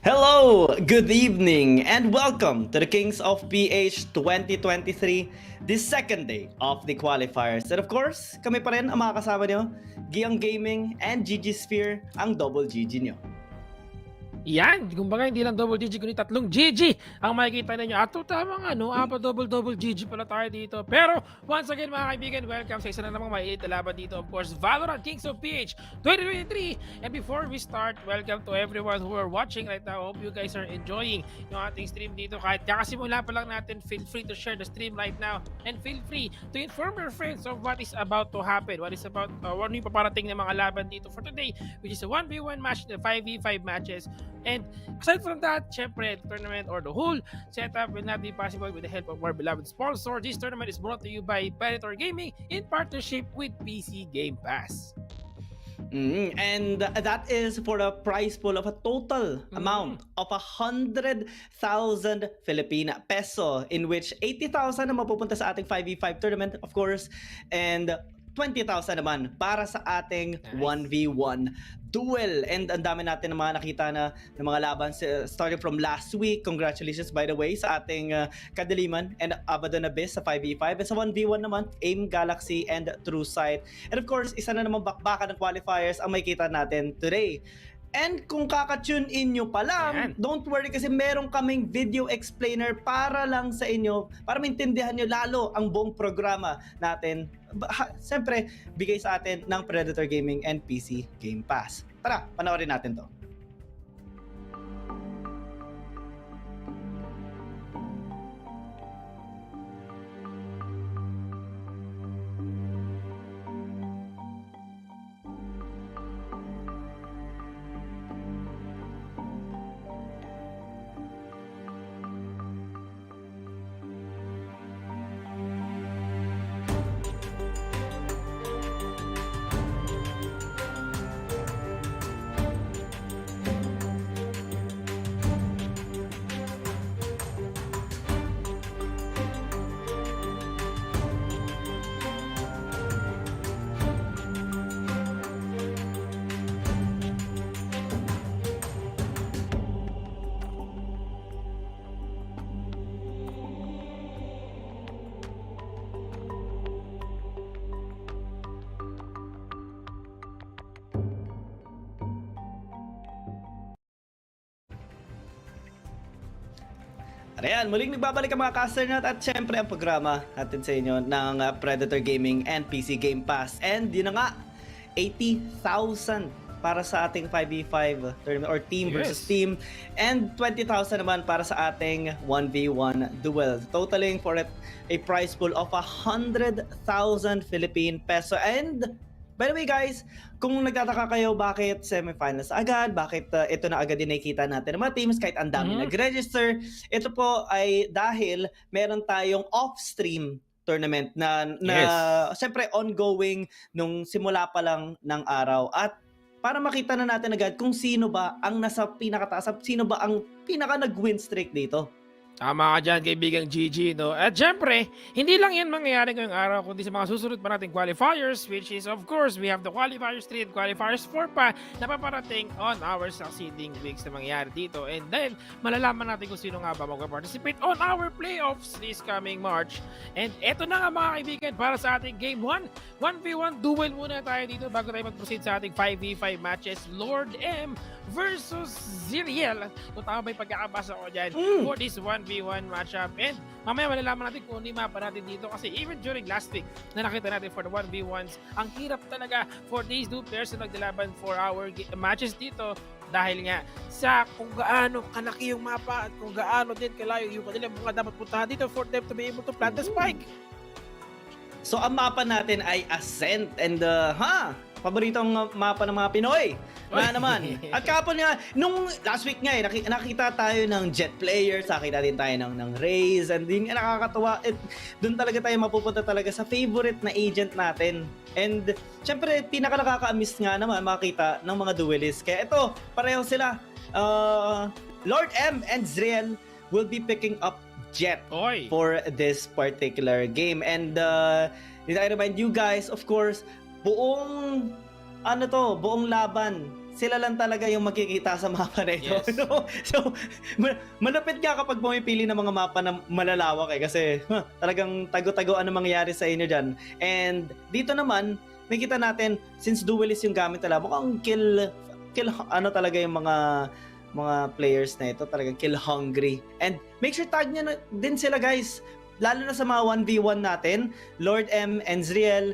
Hello, good evening, and welcome to the Kings of PH 2023, the second day of the qualifiers. And of course, kami pa rin ang mga kasama nyo, Giang Gaming and GG Sphere, ang double GG nyo. Yan, kumbaga hindi lang double GG kundi tatlong GG ang makikita ninyo. At tama nga, no? Apat double GG pala tayo dito. Pero once again mga kaibigan, welcome sa isa na namang maiit na laban dito. Of course, Valorant Kings of PH 2023. And before we start, welcome to everyone who are watching right now. Hope you guys are enjoying yung ating stream dito. Kahit kakasimula pa lang natin, feel free to share the stream right now. And feel free to inform your friends of what is about to happen. What is about, ano yung paparating ng mga laban dito for today, which is a 1v1 match, the 5v5 matches. And aside from that, syempre, the tournament or the whole setup will not be possible with the help of our beloved sponsor. This tournament is brought to you by Predator Gaming in partnership with PC Game Pass. And that is for a prize pool of a total amount of 100,000 Philippine peso, in which 80,000 na mapupunta sa ating 5v5 tournament, of course, and 20,000 naman para sa ating 1v1 duel. And ang dami natin ng mga nakita na ng mga laban starting from last week. Congratulations by the way sa ating Kadiliman and Abaddon Abyss sa 5v5. And sa 1v1 naman, AIM, Galaxy, and True Sight. And of course, isa na naman bakbakan ng qualifiers ang makikita natin today. And kung kaka-tune in nyo pa lang, don't worry kasi meron kaming video explainer para lang sa inyo, para maintindihan nyo lalo ang buong programa natin. Siyempre, bigay sa atin ng Predator Gaming and PC Game Pass. Tara, panoorin natin to. Ayan, muling nagbabalik ang mga caster natin at syempre ang programa natin sa inyo ng Predator Gaming and PC Game Pass. And yun na nga, 80,000 para sa ating 5v5 tournament or team versus team, and 20,000 naman para sa ating 1v1 duel, totaling for a prize pool of 100,000 Philippine peso. And by the way guys, kung nagtataka kayo bakit semifinals agad, bakit ito na agad din nakikita natin ng mga teams kahit ang dami nag-register, ito po ay dahil meron tayong off-stream tournament na siyempre ongoing nung simula pa lang ng araw, at para makita na natin agad kung sino ba ang nasa pinakataas, sino ba ang pinaka nag-win streak dito. Tama ka dyan, kaibigang GG, no? At syempre, hindi lang yan mangyayari ngayong araw, kundi sa mga susunod pa nating qualifiers, which is, of course, we have the Qualifiers 3 and Qualifiers 4 pa na paparating on our succeeding weeks na mangyayari dito. And then, malalaman natin kung sino nga ba mag-participate on our playoffs this coming March. And eto na nga mga kaibigan, para sa ating Game 1, 1v1 duel muna tayo dito bago tayo mag-proceed sa ating 5v5 matches. Lord M versus Ziriel. Kung tama ba yung pagkakabasa ko dyan for this 1v1 matchup. And mamaya malalaman natin kung ano yung mapa natin dito, kasi even during last week na nakita natin for the 1v1s, ang hirap talaga for these two players na nagdalaban for our matches dito, dahil nga sa kung gaano kalaki yung mapa at kung gaano din kalayo yung kanilang mga dapat puntahan dito for them to be able to plant the spike. So ang mapa natin ay Ascent, and paboritong mapa ng mga Pinoy. Na naman. At kapon nga, nung last week nga nakita tayo ng Jet players, nakita din tayo ng Raze, and din nakakatawa. Doon talaga tayo mapupunta talaga sa favorite na agent natin. And syempre, pinaka nakaka-miss nga naman makita ng mga duelists. Kaya ito, pareho sila. Lord M and Zriel will be picking up Jet for this particular game. And I remind you guys, of course, buong laban sila lang talaga yung makikita sa mapa na ito. Yes. No? So, malapit nga kapag pumipili ng mga mapa na malalawak kasi talagang tago-tago ano mangyayari sa inyo dyan. And dito naman, makita natin, since duelist yung gamit nila, mukhang kill ano talaga yung mga players na ito, talagang kill hungry. And make sure tag nyo na din sila guys, lalo na sa mga 1v1 natin, Lord M and Zriel.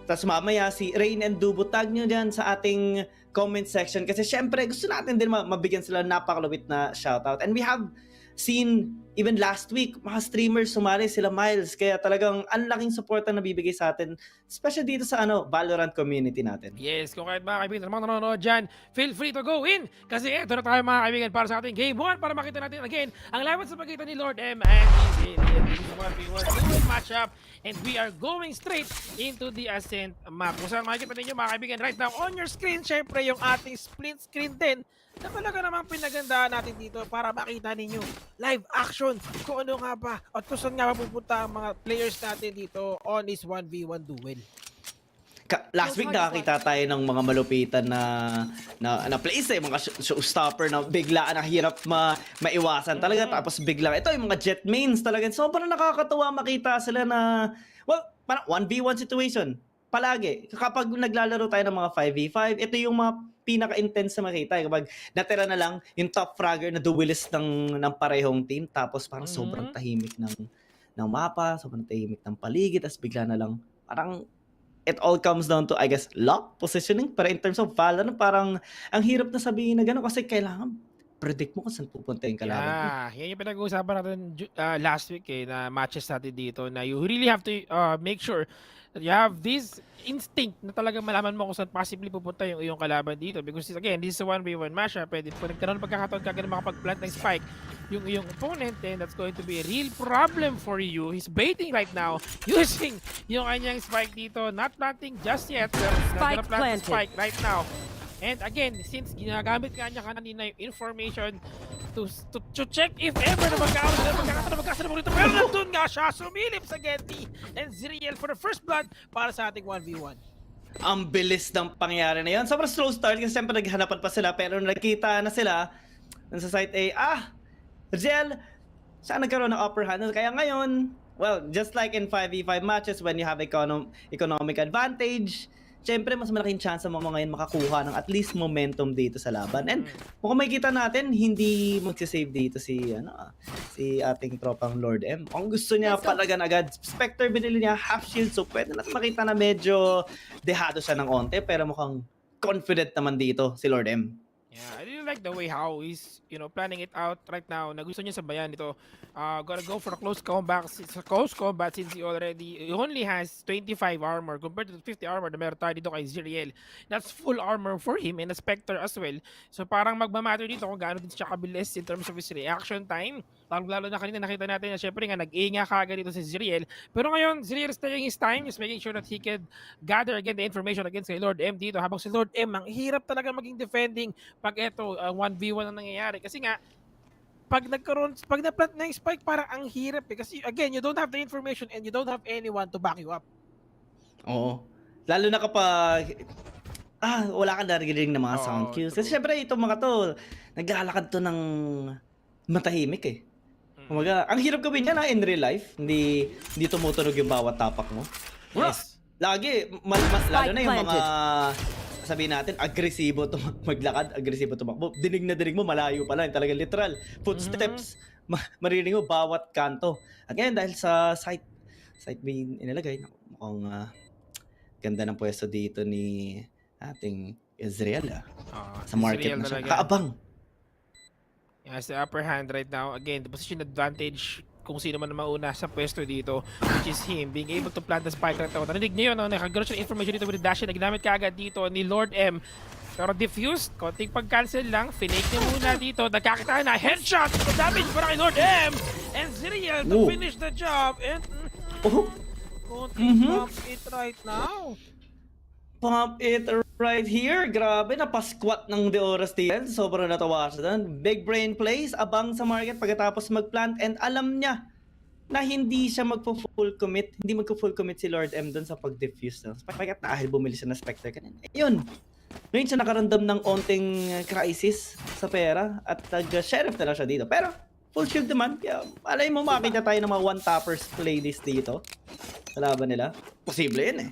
Tapos mamaya si Rain and Dubo, tag nyo dyan sa ating comment section kasi syempre gusto natin din mabigyan sila napakalupit na shoutout. And we have seen even last week, mga streamers sumali sila Miles, kaya talagang ang laking support ang nabibigay sa atin, especially dito sa Valorant community natin. Yes, kung kahit mga kaibigan naman nanonood dyan, feel free to go in kasi ito na tayo mga kaibigan para sa ating Game 1 para makita natin again ang laban sa pagitan ni Lord M and the 1v1 duel matchup, and we are going straight into the Ascent map. Kung saan makikita ninyo mga kaibigan right now on your screen, syempre yung ating split screen din na talaga namang pinagandaan natin dito para makita ninyo live action kung ano nga ba at kung saan nga mapupunta ang mga players natin dito on this 1v1 duel. Last week nakakita tayo ng mga malupitan na place mga showstopper na biglaan na hirap maiwasan talaga, tapos biglang ito yung mga jet mains talaga, sobrang nakakatuwa makita sila na parang 1v1 situation palagi kapag naglalaro tayo ng mga 5v5. Ito yung mga pinaka-intense na makita kapag natira na lang yung top fragger na duelist ng parehong team, tapos parang sobrang tahimik ng mapa, sobrang tahimik ng paligid, tapos bigla na lang parang it all comes down to, I guess, luck, positioning. Pero in terms of Valorant, parang ang hirap na sabihin na gano'n kasi kailangan predict mo kung saan pupunta yung kalaban. Yan yung pinag-uusapan natin last week na matches natin dito na you really have to make sure that you have this instinct na talagang malaman mo kung saan possibly pupunta yung iyong kalaban dito, because again, this is a 1v1 matchup, pwede po nagkaroon pagkakataon ka ganun makapag-plant ng spike yung iyong opponent, and that's going to be a real problem for you. He's baiting right now using yung kanyang spike dito, not planting just yet, but Spike gonna plant the planted. spike right now. And again, since ginagamit nga niya kanina yung information to check if ever na magkakaroon rito, pero nandun nga siya, sumilip sa Getty and Zriel for the first blood para sa ating 1v1. Ang bilis ng pangyayari na yun. Sobrang slow start kasi siyempre naghanapan pa sila, pero nakita na sila sa site A, Zriel, saan nagkaroon ng upper hand? Kaya ngayon, well, just like in 5v5 matches, when you have economic advantage, siyempre, mas malaking chance mo ngayon makakuha ng at least momentum dito sa laban. And kung makikita natin, hindi magsisave dito si ating tropang Lord M. Kung gusto niya palagan agad, Spectre binili niya half shield, so pwede natin makita na medyo dehado siya ng onte, pero mukhang confident naman dito si Lord M. Yeah, I really like the way how he's, planning it out right now. Na gusto niya sabayan ito. Gonna go for a close combat since he only has 25 armor compared to the 50 armor na meron tayo dito kay Zriel. That's full armor for him and a Spectre as well. So parang magmamatter dito kung gaano din siya kabilis in terms of his reaction time. Lalo na kanina nakita natin na syempre nga nag-iinga kaagad dito si Zriel. Pero ngayon, Zriel is taking his time, is making sure that he can gather again the information against kay Lord M dito. Habang si Lord M, ang hirap talaga maging defending pag ito 1v1 ang nangyayari. Kasi nga, pag na-plant na yung spike, parang ang hirap Kasi again, you don't have the information and you don't have anyone to back you up. Oo. Lalo na kapag wala kang narinig ng mga sound cues. Kasi syempre itong mga to, naglalakad to ng matahimik Kumaga, ang hirap gawin yan in real life. Hindi tumutunog yung bawat tapak mo. Yes. Lagi, lalo na yung mga sabihin natin, agresibo maglakad, agresibo tumakbo. Dinig na dinig mo, malayo pala. Talagang literal. Footsteps, maririnig mo bawat kanto. At ngayon, dahil sa site B inilagay, mukhang ganda ng pwesto dito ni ating Zriel sa market Zriel na siya. talaga. Kaabang. Has the upper hand right now. Again, the position advantage kung sino man mauna sa pwesto dito, which is him being able to plant the spike right now. Narinig niyo yun, nakagaroon siya information dito with the dash na ginamit kaagad dito ni Lord M. Pero diffused, konting pag-cancel lang, finake niya muna dito, nagkakita na, headshot, damage para kay Lord M, and Zriel to finish the job, and konting pump it right now. Pump it right here. Grabe, napasquat ng De Oras TL. Sobrang natawa siya doon. Big brain plays, abang sa market pagkatapos mag-plant, and alam niya na hindi siya magpo-full commit. Hindi magpo-full commit si Lord M doon sa pag-diffuse ng spike. Dahil bumili siya ng Spectre kanina. Ayun. Ngayon siya nakaramdam ng onting crisis sa pera at nag-sheriff na lang siya dito. Pero full shield naman, kaya alay mo makakita tayo ng mga one-tappers playlist dito sa laban nila. Posible yun eh.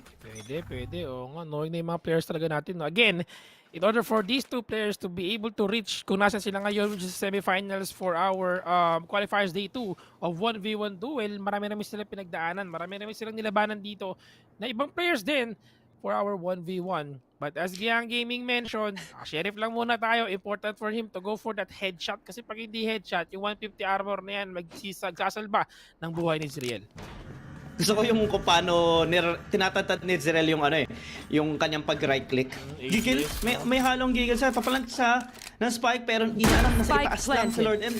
Pwede. Oo nga, knowing na yung mga players talaga natin. Again, in order for these two players to be able to reach kung nasan sila ngayon, which is semifinals for our qualifiers day 2 of 1v1 duel, marami silang pinagdaanan, marami silang nilabanan dito na ibang players din for our 1v1. But as Giang Gaming mentioned, sheriff lang muna tayo. Important for him to go for that headshot kasi pag hindi headshot, yung 150 armor na yan magsasalba ng buhay ni Zriel. Gusto ko yung kung paano tinatatad ni Zerel yung ano eh, yung kanyang pag-right click. Gigil, may halong gigil siya, papalant siya ng spike pero hindi na alam na sa itaas lang si Lord M.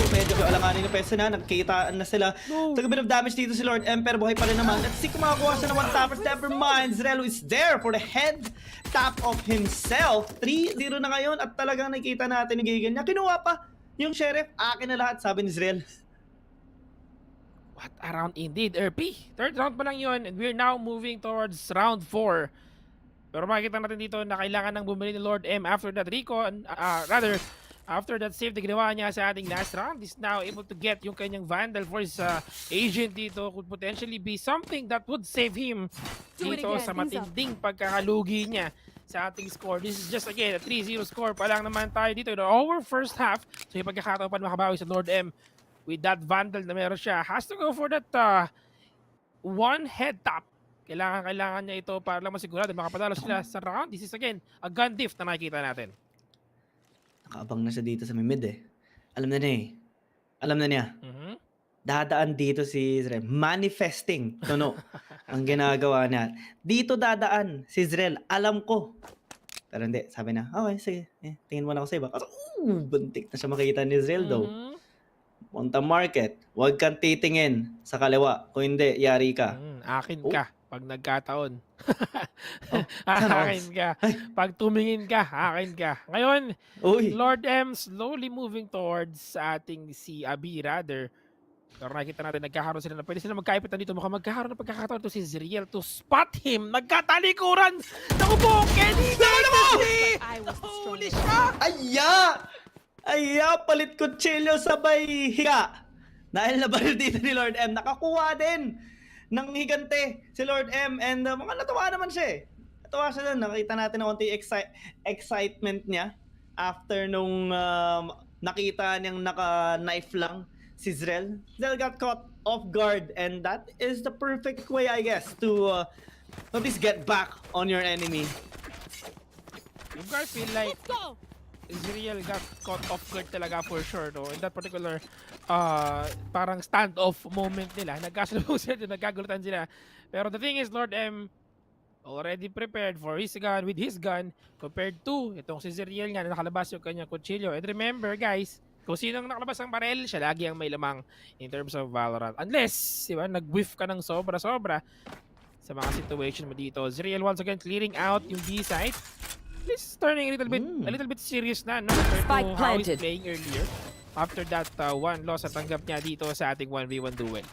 Medyo alanganin yung pesa na, nagkitaan na sila. Take a bit of damage dito si Lord M pero buhay pa rin naman. Let's see kung makakuha siya ng one tappers. Never mind, Zerel is there for the head tap of himself. 3-0 na ngayon at talagang nakikita natin yung gigil niya. Kinuha pa yung sheriff, akin na lahat, sabi ni Zerel. What a round indeed, RP. Third round pa lang yun, and we're now moving towards round 4. Pero makikita natin dito na kailangan nang bumili ni Lord M after that recon, after that save na ginawa niya sa ating last round, is now able to get yung kanyang Vandal for his agent dito. Could potentially be something that would save him dito sa matinding pagkakalugi niya sa ating score. This is just again a 3-0 score pa lang naman tayo dito in our first half. So yung pagkakataon pa makabawi sa Lord M with that Vandal na meron siya, has to go for that one head tap. Kailangan niya ito para lang masigurado makapatalo sila sa round. This is again a gun diff na nakikita natin. Nakaabang na siya dito sa mid eh. Alam na niya eh. Alam na niya. Dadaan dito si Zrel. Manifesting. No. Ang ginagawa niya. Dito dadaan si Zrel. Alam ko. Pero hindi. Sabi na, okay, sige. Tingin mo na ako sa iba. Kasi, bantik na siya makita ni Zrel though. Punta market, huwag kang titingin sa kaliwa. Kung hindi, yari ka. Akin ka pag nagkataon. Akin ka. Pag tumingin ka, akin ka. Ngayon, Lord M slowly moving towards ating si Abi rather. Pero nakikita natin, nagkakaroon sila na pwede sila magkaipitan dito. Mukhang magkakaroon na pagkakataon to si Zriel to spot him. Nagkatalikuran! Naku po, Kenny! Holy shot! Palit kutsilyo sabay higa. Dahil nabaril dito ni Lord M. Nakakuha din ng higante si Lord M. And mga natuwa naman siya eh. Natuwa siya doon. Nakita natin ang konti excitement niya after nung nakita niyang naka-knife lang si Zrel. Zrel got caught off guard and that is the perfect way I guess to at least get back on your enemy. You guys feel like Zriel got caught off guard talaga for sure, no? In that particular parang stand-off moment nila, nagkasalubong sila, nagkagulutan sila. Pero the thing is, Lord M already prepared for his gun with his gun compared to itong si Zriel nga na nakalabas yung kanyang kutsilyo. And remember guys, kung sinong nakalabas ang barel, siya lagi ang may lamang in terms of Valorant. Unless, di ba, nag-whiff ka ng sobra-sobra sa mga situation mo dito. Zriel once again clearing out yung B site. This is turning a little bit serious na, no? Compared to how he's playing earlier. After that one loss at tanggap niya dito sa ating 1v1 duel.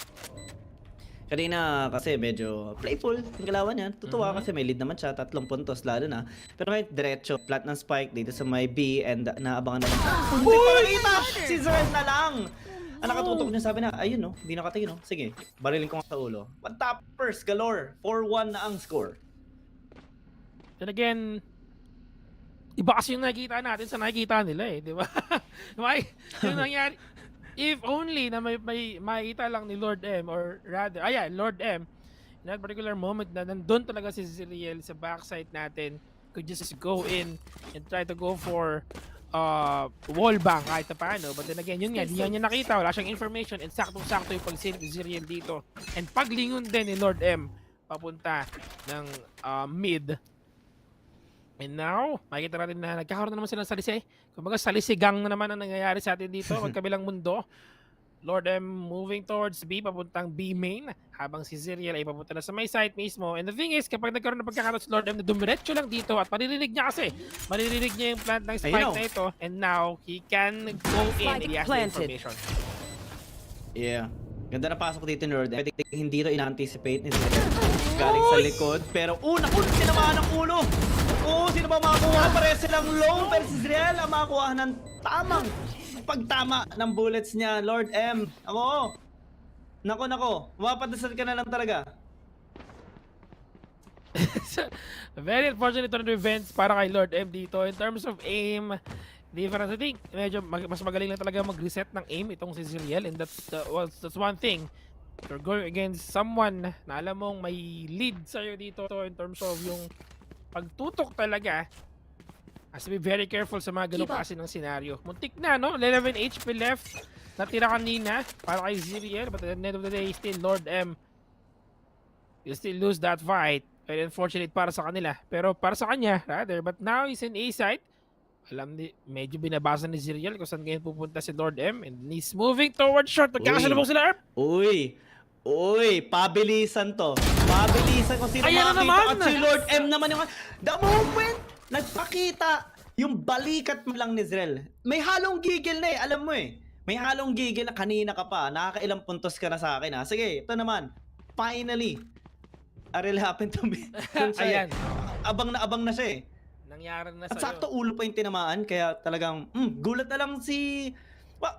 Kanina kasi medyo playful yung galawan niya. Tutuwa kasi may lead naman siya, 3 puntos lalo na. Pero ngayon diretso, plat ng spike dito sa may B and naabangan na lang. Hindi pa nakita! Si Zrel na lang! Ang nakatutok niya sabi na, ayun no, hindi nakatingin no. Sige, barilin ko nga sa ulo. One tappers galore, 4-1 na ang score. And again, iba kasi yung nakikita natin sa nakikita nila eh, di ba? Yung nangyari, if only na may makikita lang ni Lord M or rather, Lord M, in that particular moment na nandun talaga si Zriel sa backside natin, could just go in and try to go for wall bang kahit na paano. But then again, yun nga, di niya nakita, wala siyang information and saktong-sakto yung pag-save ni Zriel dito. And paglingon din ni Lord M papunta ng mid. And now, makikita natin na nagkakaroon na naman sila ng salisi. Kumbaga, salisigang na naman ang nangyayari sa atin dito, magkabilang mundo. Lord M moving towards B, papuntang B main, habang si Zriel ay papunta na sa may site mismo. And the thing is, kapag nagkaroon ng pagkakaroon si Lord M na dumiretso lang dito at maririnig niya kasi, maririnig niya yung plant ng spike na ito. And now, he can go in and he has the information. Yeah. Ganda na pasok dito ni Lord M. Hindi ito ina-anticipate ni Zriel. Galing sa likod, pero naku, tinamaan ng ulo! Naku, sino ba makakuha? Pare silang low, pero si Zriel ang makakuha ng tamang pagtama ng bullets niya, Lord M. Ako, nako, mapadasal ka na lang talaga. Very unfortunate turn of events para kay Lord M dito. In terms of aim, difference, I think medyo mas magaling lang talaga mag-reset ng aim itong si Zriel, and that's one thing. You're going against someone na alam mong may lead sa'yo dito in terms of yung pagtutok talaga. Has to be very careful sa mga ganong klase ng senaryo. Muntik na, no? 11 HP left. Natira kanina para kay Zriel, but at the end of the day, still Lord M. You still lose that fight. Very unfortunate para sa kanila. Pero para sa kanya, rather. But now he's in A side. Alam ni, medyo binabasa ni Zriel kung saan ngayon pupunta si Lord M. And he's moving towards short. Magkakasalubong sila, Erp. Uy, pabilisan to. Pabilisan kung sino Ayan na makakita. naman! At si Lord M naman yung... The moment nagpakita yung balikat mo lang ni Zriel, may halong gigil na eh. Alam mo eh. May halong gigil na kanina ka pa. Nakakailang puntos ka na sa akin ha. Sige, ito naman. Finally. Ariel happened to me. Ayan. Abang na siya eh. Nangyari na At sa'yo. sakto ulo pa yung tinamaan. Kaya talagang, gulat na lang si...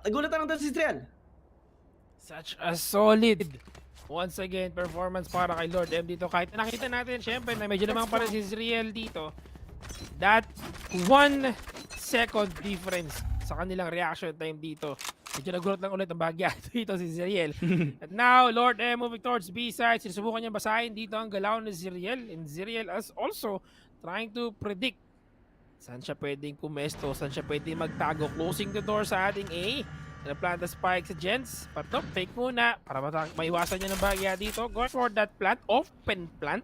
gulat na lang si Zriel. Such a solid, once again, performance para kay Lord M dito. Kahit nakita natin, syempre, na medyo naman para si Zriel dito. That 1 second difference sa kanilang reaction time dito. Medyo nagulat lang ulit ang bagya dito si Zriel. At now, Lord M moving towards B side. Sinusubukan niya basahin dito ang galaw ni Zriel. And Zriel is also trying to predict saan siya pwedeng pumesto, saan siya pwedeng magtago. Closing the door sa ating A. Na-plant the spike sa Jens. But no, fake muna para maiwasan niya ng bagya dito. Going for that plant, open plant.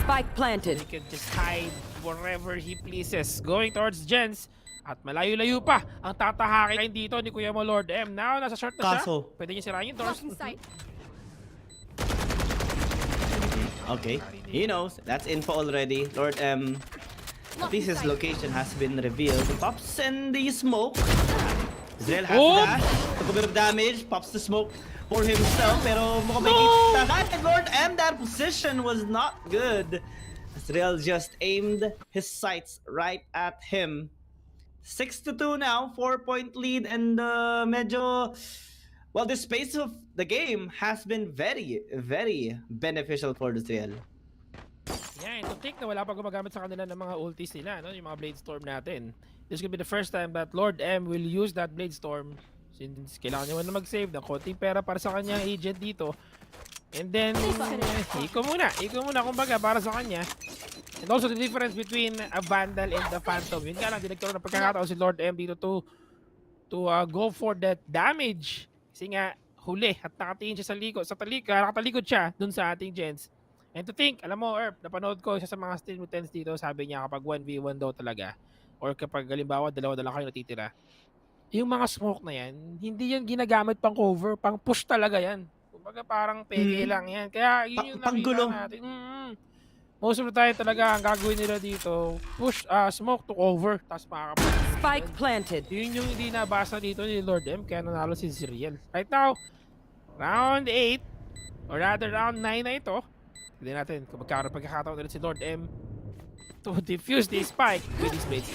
Spike planted. He can just hide wherever he pleases. Going towards Jens. At malayo-layo pa ang tatahakin dito ni Kuya mo Lord M. Now, nasa short na siya. Kaso. Pwede niya sirahin yung doors. Okay, he knows. That's info already. Lord M. At least his location has been revealed. Pops in the smoke. Zriel has that. Took a bit of damage. Pops the smoke for himself. Pero mukhang may kita. And Lord M, that position was not good. Zriel just aimed his sights right at him. 6-2 now, 4-point lead, and medyo, well, the space of the game has been very, very beneficial for the Zriel. Yeah, and to think na wala pa gumagamit sa kanila ng mga ultis nila, no? Yung mga Blade Storm natin. This could be the first time that Lord M will use that Blade Storm since kailangan niya na mag-save ng konting pera para sa kanyang agent dito. And then, iko muna kumbaga para sa kanya. And also the difference between a Vandal and the Phantom. Yun nga lang, dinagkaroon ng pagkakataon si Lord M dito to go for that damage. Kasi nga, huli at nakatingin siya sa nakatalikod siya dun sa ating Gens. And to think, alam mo, Erp, napanood ko siya sa mga stream tens dito, sabi niya kapag 1v1 daw talaga, or kapag halimbawa dalawa na lang kayo natitira, yung mga smoke na yan, hindi yan ginagamit pang cover, pang push talaga yan. Kumbaga parang peke lang yan. Kaya yun yung nakita natin. Most of the time talaga ang gagawin nila dito, push smoke to cover, tapos makakapag. Spike planted. Yun yung hindi nabasa dito ni Lord M, kaya nanalo si Zriel. Right now, round 8, or rather round 9 na ito. Hindi natin kung magkaroon pagkakataon ulit si Lord M to defuse the spike with his blades.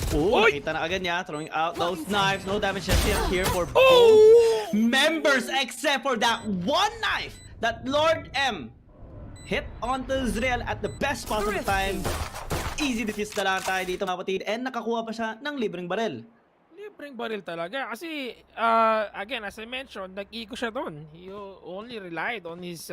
Nakita na agad niya, throwing out those knives. No damage here for both members except for that one knife that Lord M hit onto Zriel at the best possible time. Easy defuse na lang tayo dito, kapatid. And nakakuha pa siya ng libreng baril. Libreng baril talaga. Kasi, again, as I mentioned, nag-eco siya doon. He only relied on his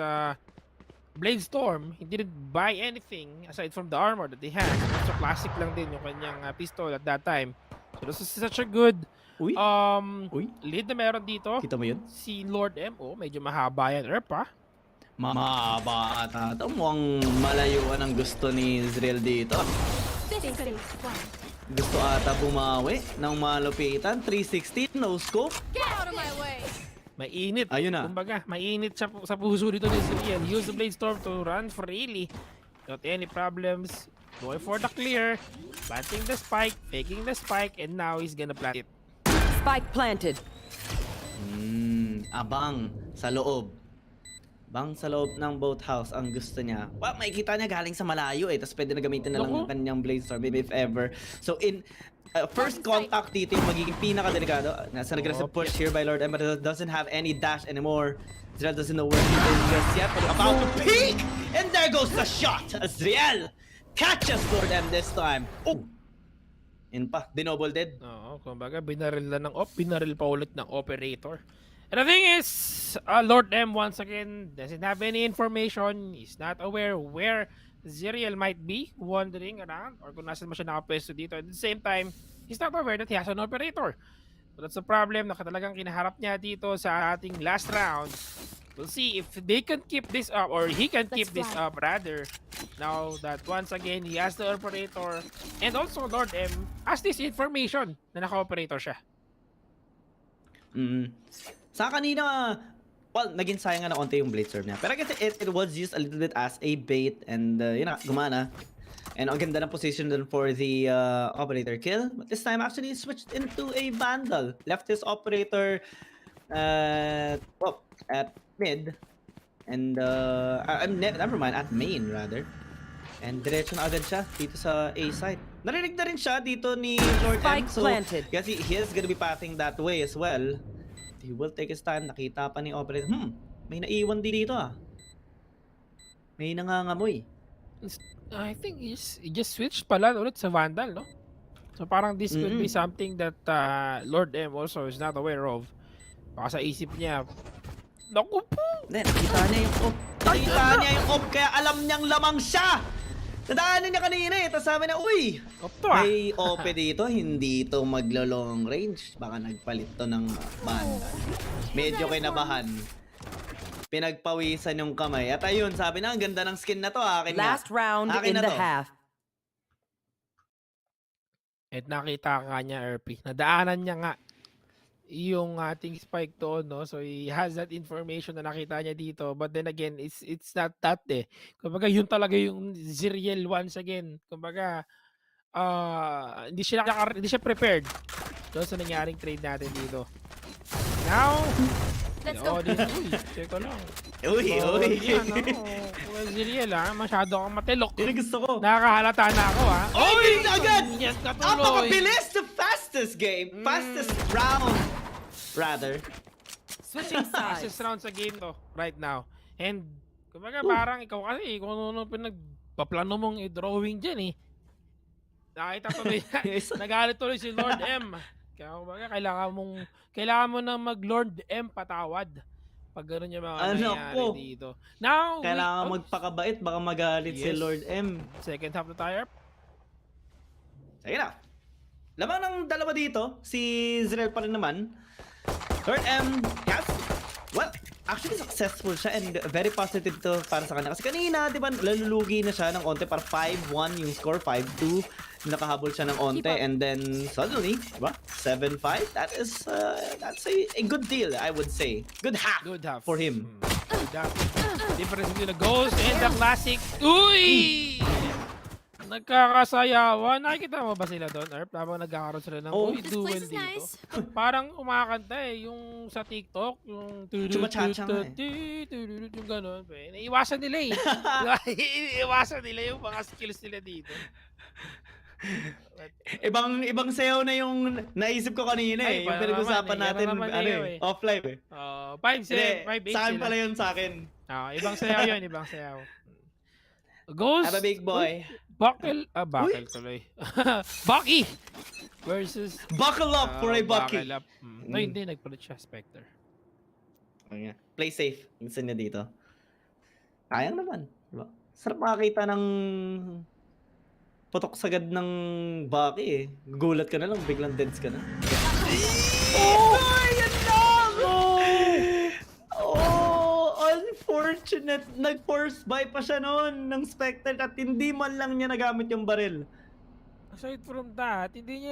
Blade Storm. He didn't buy anything aside from the armor that he has. So, classic lang din yung kanyang pistol at that time. So, this is such a good lead na meron dito. Kita mo yun? Si Lord M. Medyo mahaba yan. Erp, ha? Mahaba ata. Ito mukhang malayuan ang gusto ni Zriel dito. Gusto ata bumawi ng malupitan. 360, no scope. Mainit. Ayun na. Kumbaga, mainit sa puso dito ni Zriel. Use the Blade Storm to run freely. Without any problems. Going for the clear. Planting the spike. Faking the spike. And now he's gonna plant it. Spike planted. Abang sa loob. Bang sa loob ng boathouse ang gusto niya. Well, makikita niya galing sa malayo eh. Tapos pwede na gamitin na lang Naku. ng kanyang blade storm, maybe if ever. So in first contact dito yung magiging pinaka-delikado. Nasa aggressive push here by Lord M, but it doesn't have any dash anymore. Azriel doesn't know where he is just yet, but about to peek! And there goes the shot! Azriel catches Lord M this time. Oh! In pa, dinoble dead. Oo, kumbaga binaril binaril pa ulit ng operator. And the thing is, Lord M once again doesn't have any information. He's not aware where Ziriel might be wandering around or kung nasan mo siya nakapwesto dito. At the same time, he's not aware that he has an operator. So that's a problem na talagang kinaharap niya dito sa ating last round. We'll see if they can keep this up or he can keep this up rather. Now that once again, he has the operator and also Lord M has this information na naka-operator siya. Sa kanina, well, naging sayang nga na konti yung blade storm niya. Pero I guess it was used a little bit as a bait and yun na, gumana. And ang ganda ng position dun for the operator kill. But this time actually switched into a vandal. Left his operator at mid. And never mind, at main rather. And diretso na agad siya dito sa A side. Narinig na rin siya dito ni Lord M. Spike So, planted. kasi he is gonna be pathing that way as well. He will take his time. Nakita pa ni operator. May naiwan dito ah. May nangangamoy. I think he just switched pala ulit sa Vandal, no? So parang this could be something that Lord M also is not aware of. Baka sa isip niya, naku po! Then, nakita niya yung op. Nakita niya yung op, kaya alam niyang lamang siya! Nadaanan niya kanina eh, tapos sabi na, uy! Op to ah! May OP dito, hindi to maglo-long range. Baka nagpalit to ng banda. Medyo kinabahan. Pinagpawisan yung kamay. At ayun, sabi na, ang ganda ng skin na to, akin na. Last round Akin in na the to. half. At nakita ka niya, RP. Nadaanan niya nga yung ating spike doon, no? So he has that information na nakita niya dito. But then again, it's not that eh. Kumbaga yun talaga yung Ziriel once again. Kumbaga hindi siya prepared doon sa nangyaring trade natin dito. Now, Let's go. Uy, check ko lang. Uy, uy. Yan, ano, Ziriel masyado kang matilok. Yun ang gusto ko. Nakakahalata na ako Oy, agad! Yes, Ang katuloy. pakabilis! The fastest game. Fastest round. Rather. Switching sides. Fastest round sa game to right now. And kumbaga parang ikaw kasi kung ano pinagpaplano mong i-drawing dyan eh. Nakita tuloy nagalit tuloy si Lord M. Kaya kumbaga kailangan mo na mag-Lord M patawad. Pag gano'n yung mga nangyayari dito. Now, Kailangan magpakabait, baka magalit si Yes. Lord M. second half na tayo. Sige na. Lamang ng dalawa dito, si Zriel pa rin naman. Lord M has, well, actually successful siya and very positive to para sa kanya. Kasi kanina, di ba, lalulugi na siya ng onte para 5-1 yung score, 5-2. Nakahabol siya ng onte and then suddenly, di ba, 7-5. That's a good deal, I would say. Good half, for him. Good half. Difference between the goals and the classic. Uy! Nagkakasayawan. Nakikita mo ba sila doon, Erp? Habang nagkakaroon sila ng This duel place is dito. nice. Parang kumakanta eh. Yung sa TikTok, yung Chumachacha nga yung gano'n. Naiiwasan nila eh. Naiiwasan nila yung mga skills nila dito. Ibang sayaw na yung naisip ko kanina eh. Ay, Yung para pinag-usapan naman eh. natin, Para naman ano eh. eh, off-live eh. 5-7, 5-8 Sa akin sila. pala yun sa akin. Ibang sayaw yun, ibang sayaw. Ghost. I'm a big boy. Buckle tuloy. Bucky versus Buckle up for a Bucky. Buckle up. No, hindi. Nagpalit siya, Spectre. Okay. Play safe. Minsan niya dito. Sayang naman. Diba? Sarap makakita ng putok sagad ng Bucky eh. Gulat ka na lang, biglang deads ka na. Oh! Yan lang! Oh! Unfortunate. Nag-force buy pa siya noon ng Spectre at hindi man lang niya nagamit yung baril. Aside from that, hindi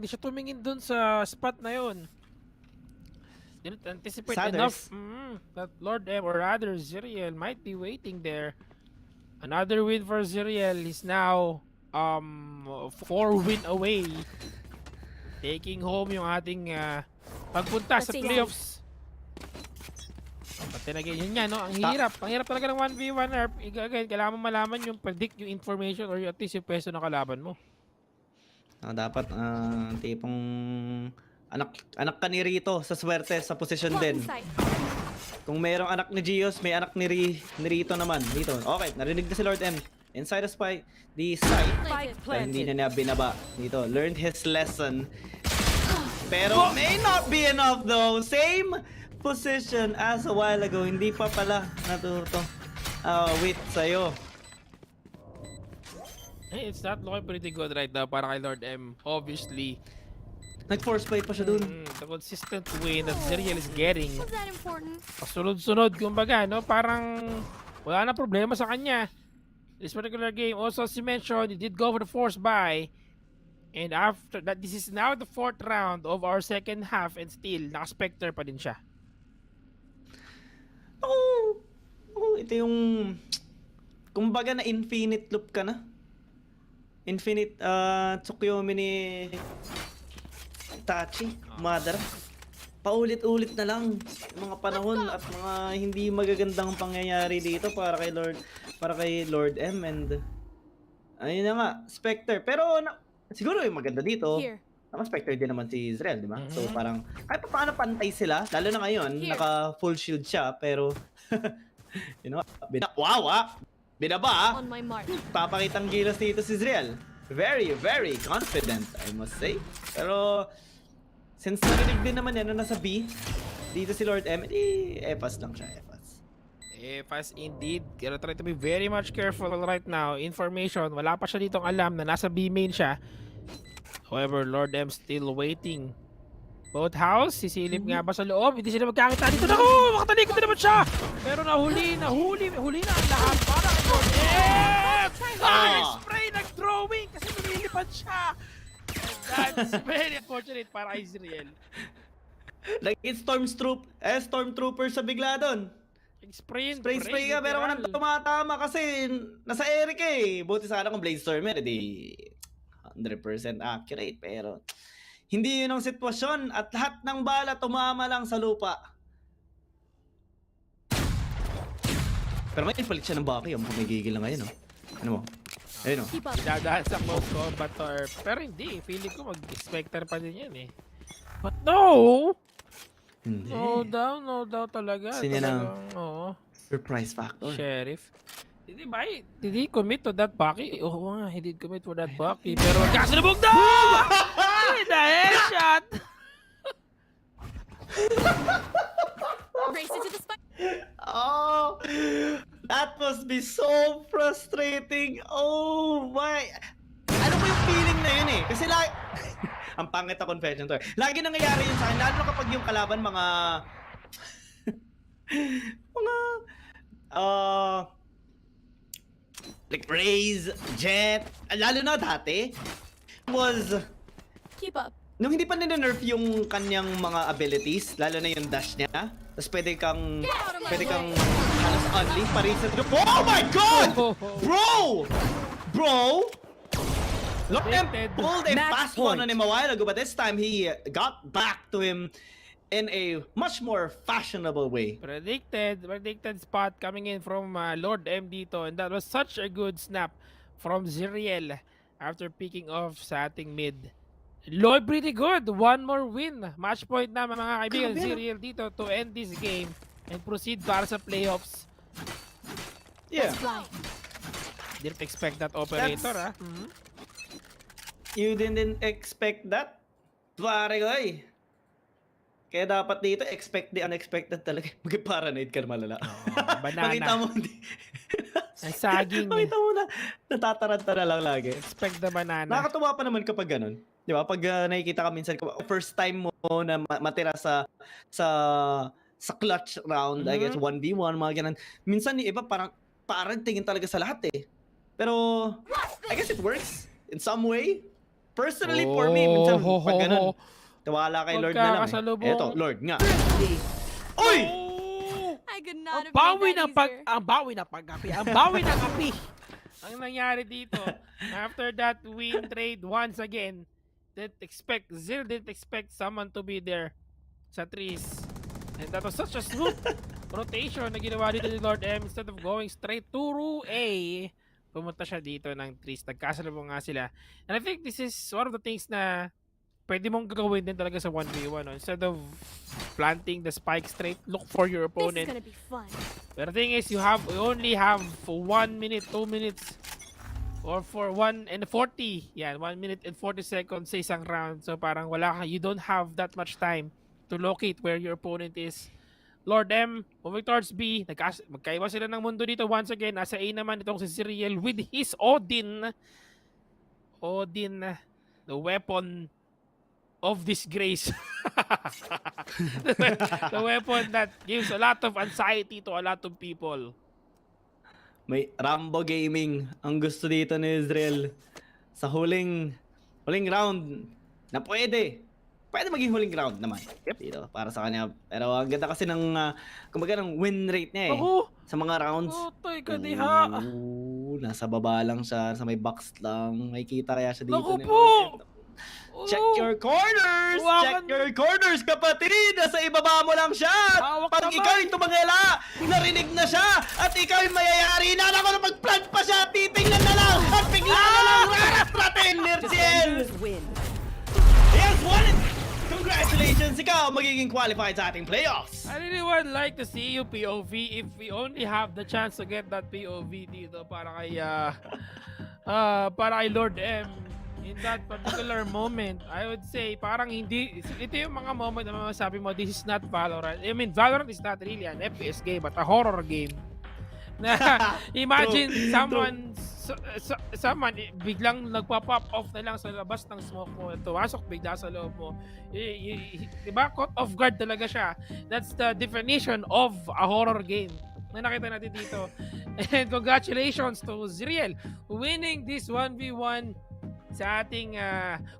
siya tumingin dun sa spot na yun. Didn't anticipate enough that Lord M or rather Ziriel might be waiting there. Another win for Ziriel is now 4 win away. Taking home yung ating pagpunta sa Let's see. playoffs. But Then again, yun nga, no? Ang hirap. Ang hirap talaga ng 1v1 herp. Again, kailangan mo malaman yung predict yung information or at least yung peso ng kalaban mo. Dapat tipong anak ka ni Rito sa swerte sa posisyon din. Kung mayroong anak ni Gios, may anak ni Rito naman. Dito. Okay, narinig na si Lord M. Inside the site. Pero hindi na niya binaba. Dito, learned his lesson. Pero may not be enough though. Same position as a while ago. Hindi pa pala natuto. Wait sa'yo. Hey, it's not looking pretty good right now para kay Lord M. Obviously. Nag-force play pa siya dun. The consistent win that Zerial is getting. Was that important? Pasunod-sunod, kumbaga, no? Parang wala na problema sa kanya. This particular game, also as you mentioned, he did go for the force buy. And after that, this is now the 4th round of our second half and still, naka-specter pa din siya. Ito yung kumbaga na infinite loop ka na. Infinite Tsukuyomi ni Itachi, mother. Paulit-ulit na lang yung mga panahon at mga hindi magagandang pangyayari dito para kay Lord M and ayun na nga, Spectre. Pero siguro yung maganda dito, Spectre din naman si Israel, di ba? So parang kahit pa paano pantay sila, lalo na ngayon, naka full shield siya, pero you know, binaba. On my mark. Papakitang gilas dito si Israel. Very, very confident, I must say. Pero since narinig din naman yan na nasa B, dito si Lord M, Efas lang siya, Efas. Efas indeed. Gotta try to be very much careful right now. Information, wala pa siya ditong alam na nasa B main siya. However, Lord M still waiting. Both house, sisilip nga ba sa loob? Hindi sila magkakita dito. Naku! Makatalikod din naman siya! Pero nahuli na ang lahat para kay Lord M! Nag-spray, nag-throwing kasi lumilipad siya! And that's very unfortunate para kay Israel. Naging Stormtrooper sa bigla doon. Spray Ka, pero walang tumatama kasi nasa Eric eh. Buti sana kung Bladestormer, di 100% accurate, pero hindi yun ang sitwasyon at lahat ng bala tumama lang sa lupa. Pero may palit siya ng Baki, mukhang may gigil na ngayon, oh. Ano mo? Ayun, oh. Idadaan sa close combat or... Pero hindi, feeling ko mag-specter pa din yan eh. But no! Hindi. No doubt talaga. Kasi niya Oo. Surprise factor. Sheriff. Did he commit to that Baki? Oo nga, he did commit for that Baki. Pero magkasalubog na! The headshot! Race into the spike. Oh, that must be so frustrating. Oh my. Ano ko yung feeling na yun eh? Kasi lagi... Ang pangit na confession to. Lagi nangyayari yun sa akin. Lalo na kapag yung kalaban mga... like Raze, Jet. Lalo na dati. Was... Keep up. Nung hindi pa ninerf yung kanyang mga abilities, lalo na yung dash niya, tapos pwede kang halos only, pa-reset. Oh my God! Bro! Look them pulled a fast one on him a while ago, but this time he got back to him in a much more fashionable way. Predicted spot coming in from Lord M dito, and that was such a good snap from Zerial after picking off sa ating mid. Lloyd pretty good. One more win. Match point na mga kaibigan. Zerial dito to end this game and proceed para sa playoffs. Yeah. Didn't expect that operator, You didn't expect that? Pare ko eh. Kaya dapat dito, expect the unexpected talaga. Mag-paranoid ka malala. Banana. Makita mo, Ang saging. makita mo na, natataranta na lang lagi. Expect the banana. Nakakatuwa pa naman kapag ganun. Di ba? Pag nakikita ka minsan, first time mo na matira sa clutch round, I guess 1v1, mga ganun. Minsan yung iba parang tingin talaga sa lahat eh. Pero, I guess it works in some way. Personally, for me, minsan pag ganun, tawala kay Lord na lang eh. Eto, Lord nga. Oy! I could not have Bawi made ng that easier. ang bawi ng pag-api. Ang bawi ng api. Ang nangyari dito, after that win trade once again, Zil didn't expect someone to be there sa trees. And that was such a smooth rotation na ginawa dito ni Lord M. Instead of going straight to row A, pumunta siya dito ng trees. Nagkasalubong nga sila. And I think this is one of the things na pwede mong gagawin din talaga sa 1v1. No? Instead of planting the spike straight, look for your This is opponent. gonna be fun. But the thing is, you only have for 1 minute, 2 minutes, or for 1 and 40. Yeah, 1 minute and 40 seconds sa isang round. So parang you don't have that much time to locate where your opponent is. Lord M, moving towards B. Magkaiba sila ng mundo dito once again. Nasa A naman itong si Ziriel with his Odin. Odin, the weapon of disgrace. The weapon that gives a lot of anxiety to a lot of people. May Rambo Gaming ang gusto dito ni Israel sa huling round na pwede maging huling round naman dito para sa kanya. Pero ang ganda kasi ng kumbaga ng win rate niya sa mga rounds. Toy ka diha. Nasa baba lang siya, sa may box lang. Makikita kaya siya dito. Naku po! Check your corners! Check your corners, kapatid! Nasa ibaba mo lang siya! Pag ikaw yung tumangela, narinig na siya! At ikaw yung mayayari na! Ako na mag-plant pa siya! Titingnan na lang! At bigla na lang! Raratratin! Nirziel! Yes, won it! Congratulations! Ikaw magiging qualified sa ating playoffs! I really would like to see you POV if we only have the chance to get that POV dito para kay Lord M. In that particular moment, I would say parang hindi, ito yung mga moment na masasabi mo, this is not Valorant. I mean, Valorant is not really an FPS game, but a horror game. Na imagine someone biglang nagpa-pop off na lang sa labas ng smoke mo, tumasok bigla sa loob mo. Diba? Caught off guard talaga siya. That's the definition of a horror game na nakita natin dito. And congratulations to Ziriel winning this 1v1 sa ating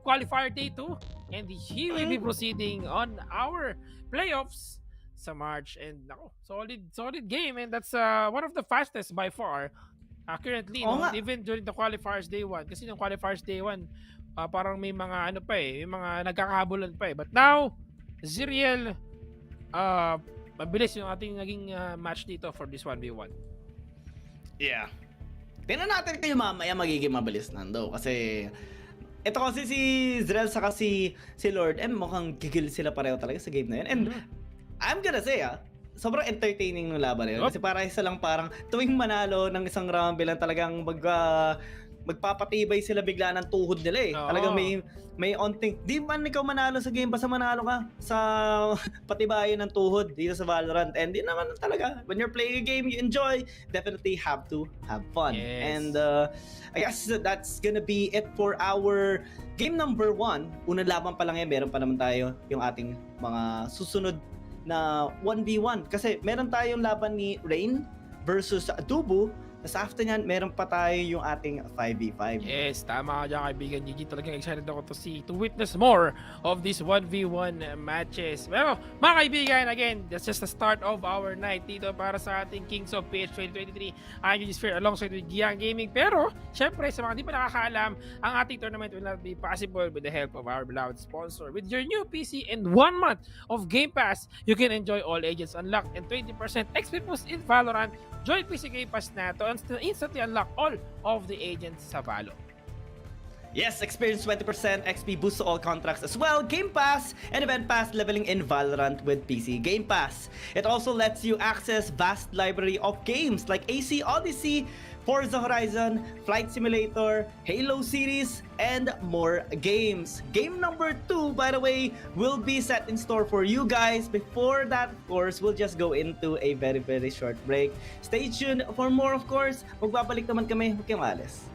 qualifier day 2, and he will be proceeding on our playoffs sa March. And solid game, and that's one of the fastest by far currently, even during the qualifiers day 1, kasi yung qualifiers day 1 parang may mga may mga nagkakahabulan pa but now Ziriel mabilis yung ating naging match dito for this 1v1. Yeah. Tingnan natin kayo mamaya magiging mabilis nando. Kasi ito kasi si Zrel saka si Lord M, mukhang gigil sila pareho talaga sa game na yun. And I'm gonna say sobrang entertaining ng laban na yun. Kasi para isa lang parang tuwing manalo ng isang round bilang talagang magpapatibay sila bigla ng tuhod nila Talagang may onting, di man ikaw manalo sa game, basta manalo ka sa patibayan ng tuhod dito sa Valorant. And di naman talaga, when you're playing a game you enjoy, definitely have to have fun. Yes. And I guess that's gonna be it for our game number 1. Unang laban pa lang yan, meron pa naman tayo yung ating mga susunod na 1v1. Kasi meron tayong laban ni Rain versus Dubu. Tapos after nyan, meron pa tayo yung ating 5v5. Yes, tama ka dyan kaibigan Gigi. Talagang excited ako to witness more of these 1v1 matches. Pero mga kaibigan, again, that's just the start of our night dito para sa ating Kings of PH 2023. I'm Gigi Sphere alongside with Giang Gaming. Pero, syempre, sa mga di pa nakakaalam, ang ating tournament will not be possible with the help of our beloved sponsor. With your new PC and 1 month of Game Pass, you can enjoy all agents unlocked and 20% XP boost in Valorant. Join PC Game Pass na to instantly unlock all of the agents sa Valo. Yes, experience 20% XP boost to all contracts as well, Game Pass, and Event Pass leveling in Valorant with PC Game Pass. It also lets you access vast library of games like AC Odyssey, Forza Horizon, Flight Simulator, Halo series, and more games. Game number 2, by the way, will be set in store for you guys. Before that, of course, we'll just go into a very, very short break. Stay tuned for more, of course. Magbabalik naman kami. Huwag kayong maalis.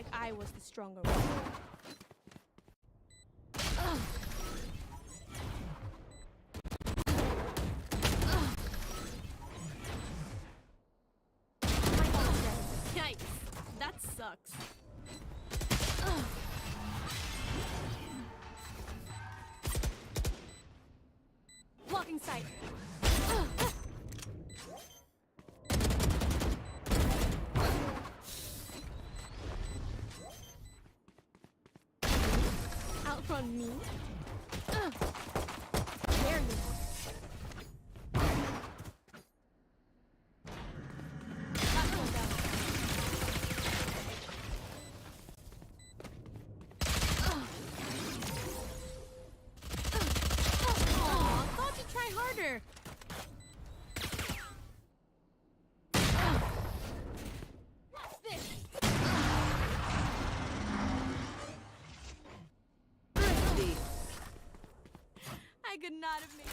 like I was the stronger one. Yikes, that sucks. Blocking sight. Outrun me? There you are. That's one down. Aw, thought you'd try harder. What's this? I could not have made.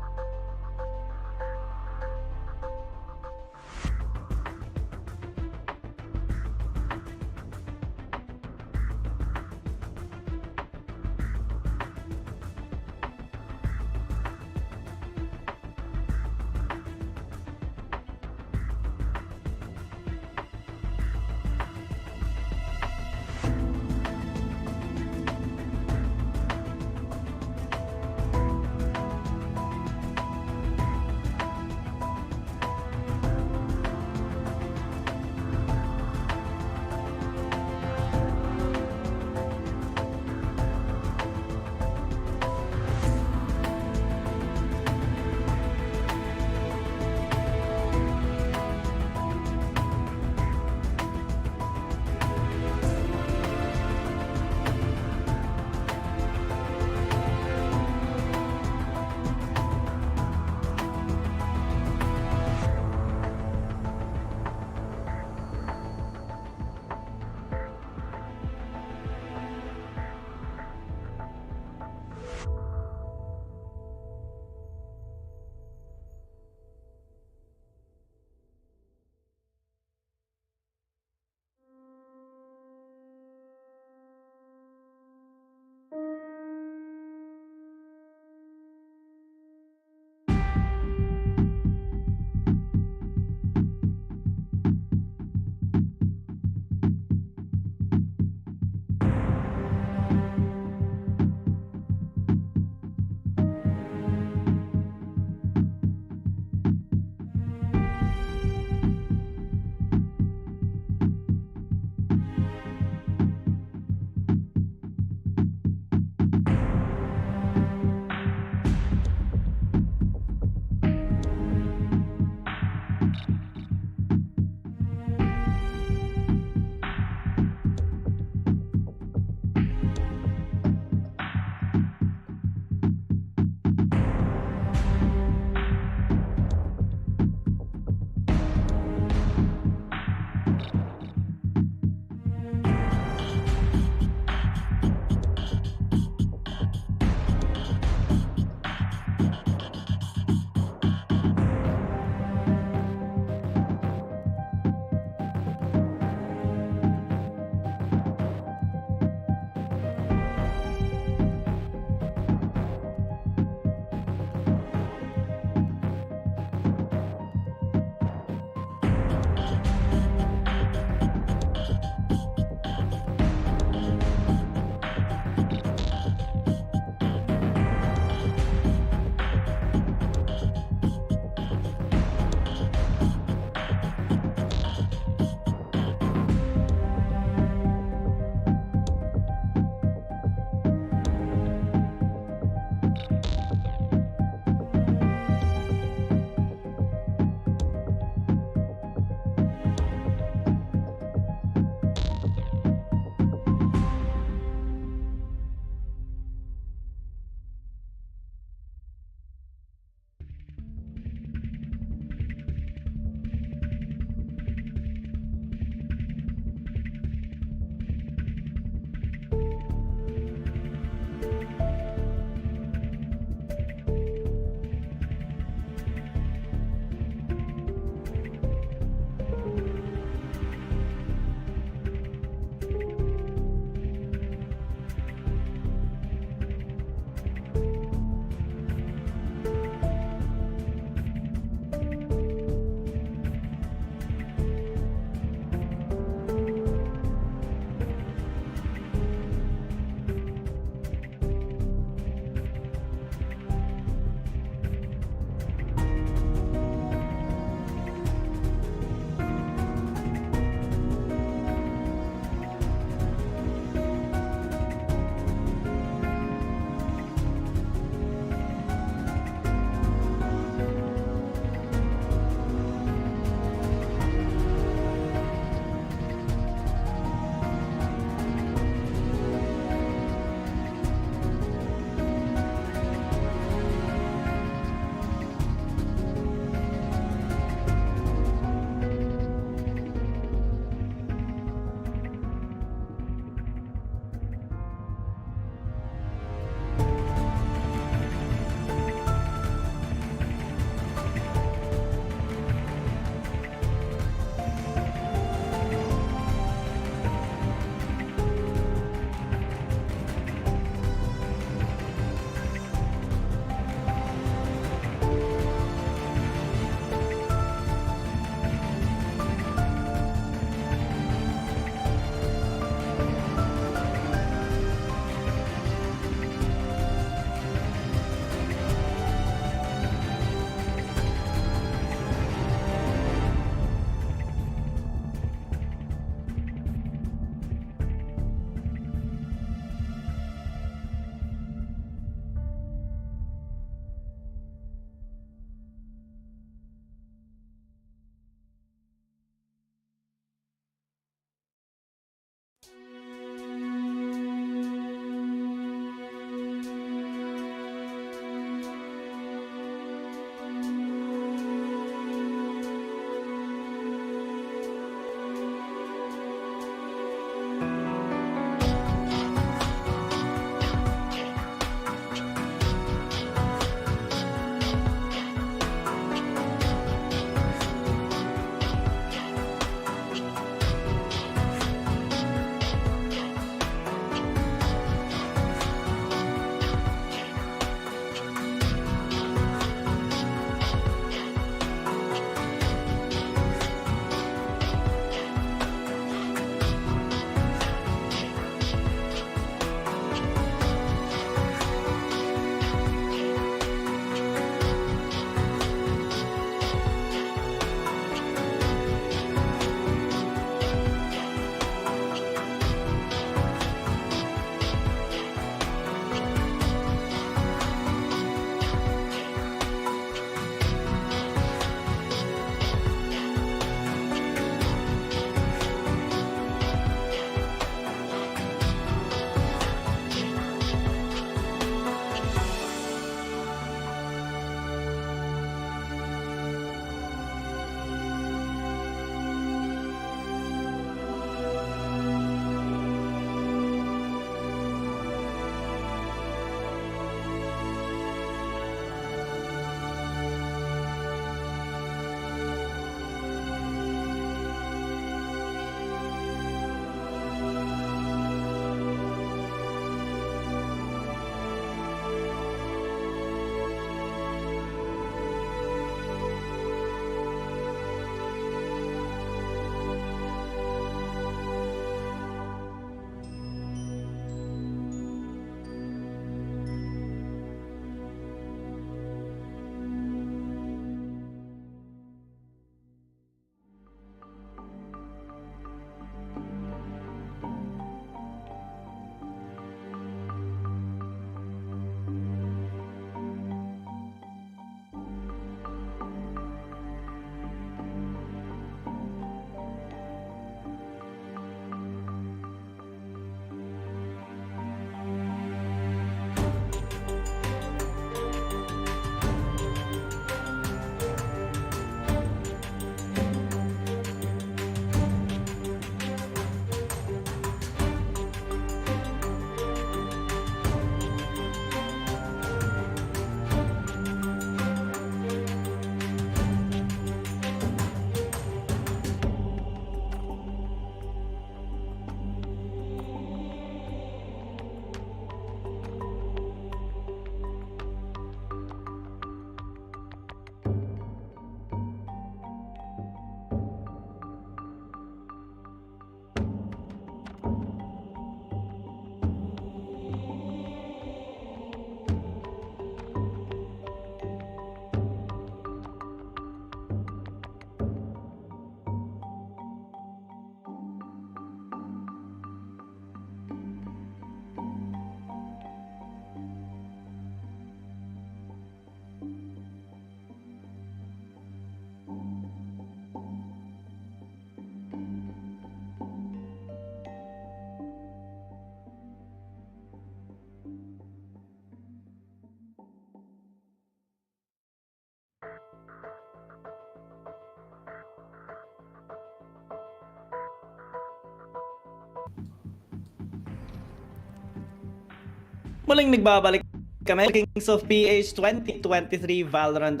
Muling nagbabalik kami, Kings of PH 2023 Valorant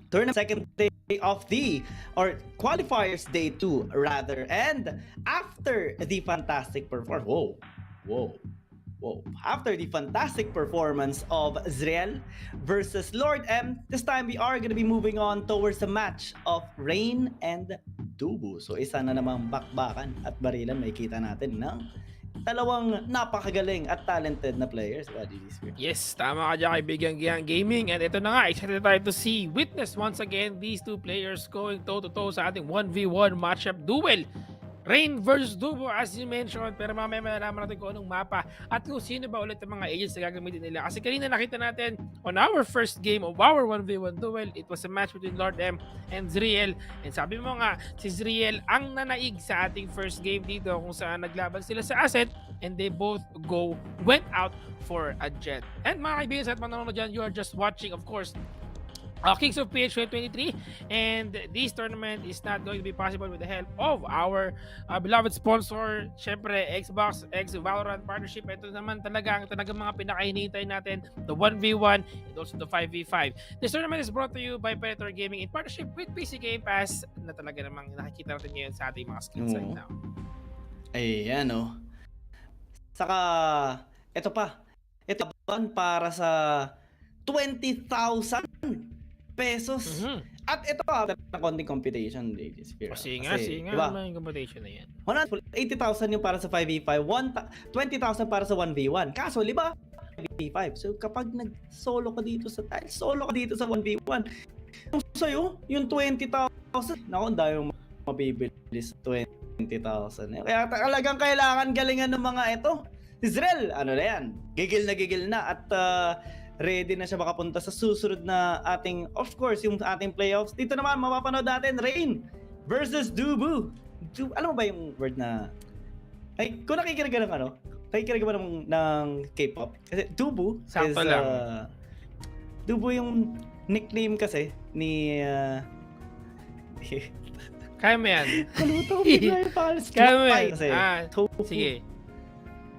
Tournament, second day of the, or Qualifiers Day 2 rather, and after the fantastic performance, after the fantastic performance of Zriel versus Lord M, this time we are going to be moving on towards the match of Rain and Dubu. So isa na namang bakbakan at barilan makikita natin ng dalawang napakagaling at talented na players. Yes, tama ka dyan kaibigan Giyang Gaming. And ito na nga, excited tayo to see, witness once again these two players going toe-to-toe sa ating 1v1 matchup duel. Rain versus Dubo as you mentioned, pero mamaya malalaman natin kung anong mapa at kung sino ba ulit ang mga agents na gagamitin nila. Kasi kanina nakita natin on our first game of our 1v1 duel, it was a match between Lord M and Zriel. And sabi mo nga, si Zriel ang nanaig sa ating first game dito kung saan naglaban sila sa asset and they both went out for a jet. And mga kaibigan sa at manonood dyan, you are just watching, of course, Kings of PH 2023, and this tournament is not going to be possible with the help of our beloved sponsor, syempre Xbox X Valorant partnership. Ito naman talagang mga pinakahinihintay natin, the 1v1 and also the 5v5. This tournament is brought to you by Predator Gaming in partnership with PC Game Pass, na talaga namang nakikita natin ngayon sa ating mga skills right now. Ayan, oh. Saka, ito pa. Ito para sa 20,000 pesos. At ito pa, na konting computation, ladies. Sige nga, diba? May computation na yan. 80,000 yung para sa 5v5, 20,000 para sa 1v1. Kaso, di ba? 5v5. So, kapag nag-solo ka dito sa 1v1, yung sa'yo, yung 20,000, naku, ang dami yung mabibili sa 20,000. Kaya talagang kailangan galingan ng mga ito. Israel, ano na yan? Gigil na at ready na siya makapunta sa susunod na ating, of course, yung ating playoffs. Dito naman, mapapanood natin, Rain versus Dubu. Alam mo ba yung word na, ay, kung nakikinig ka ng nakikinig ka ba ng K-pop? Kasi Dubu sakto is, lang. Dubu yung nickname kasi ni, kaya mo yan. kaluto ko bigla yung pangalan. Kaya mo yan. Kasi, sige.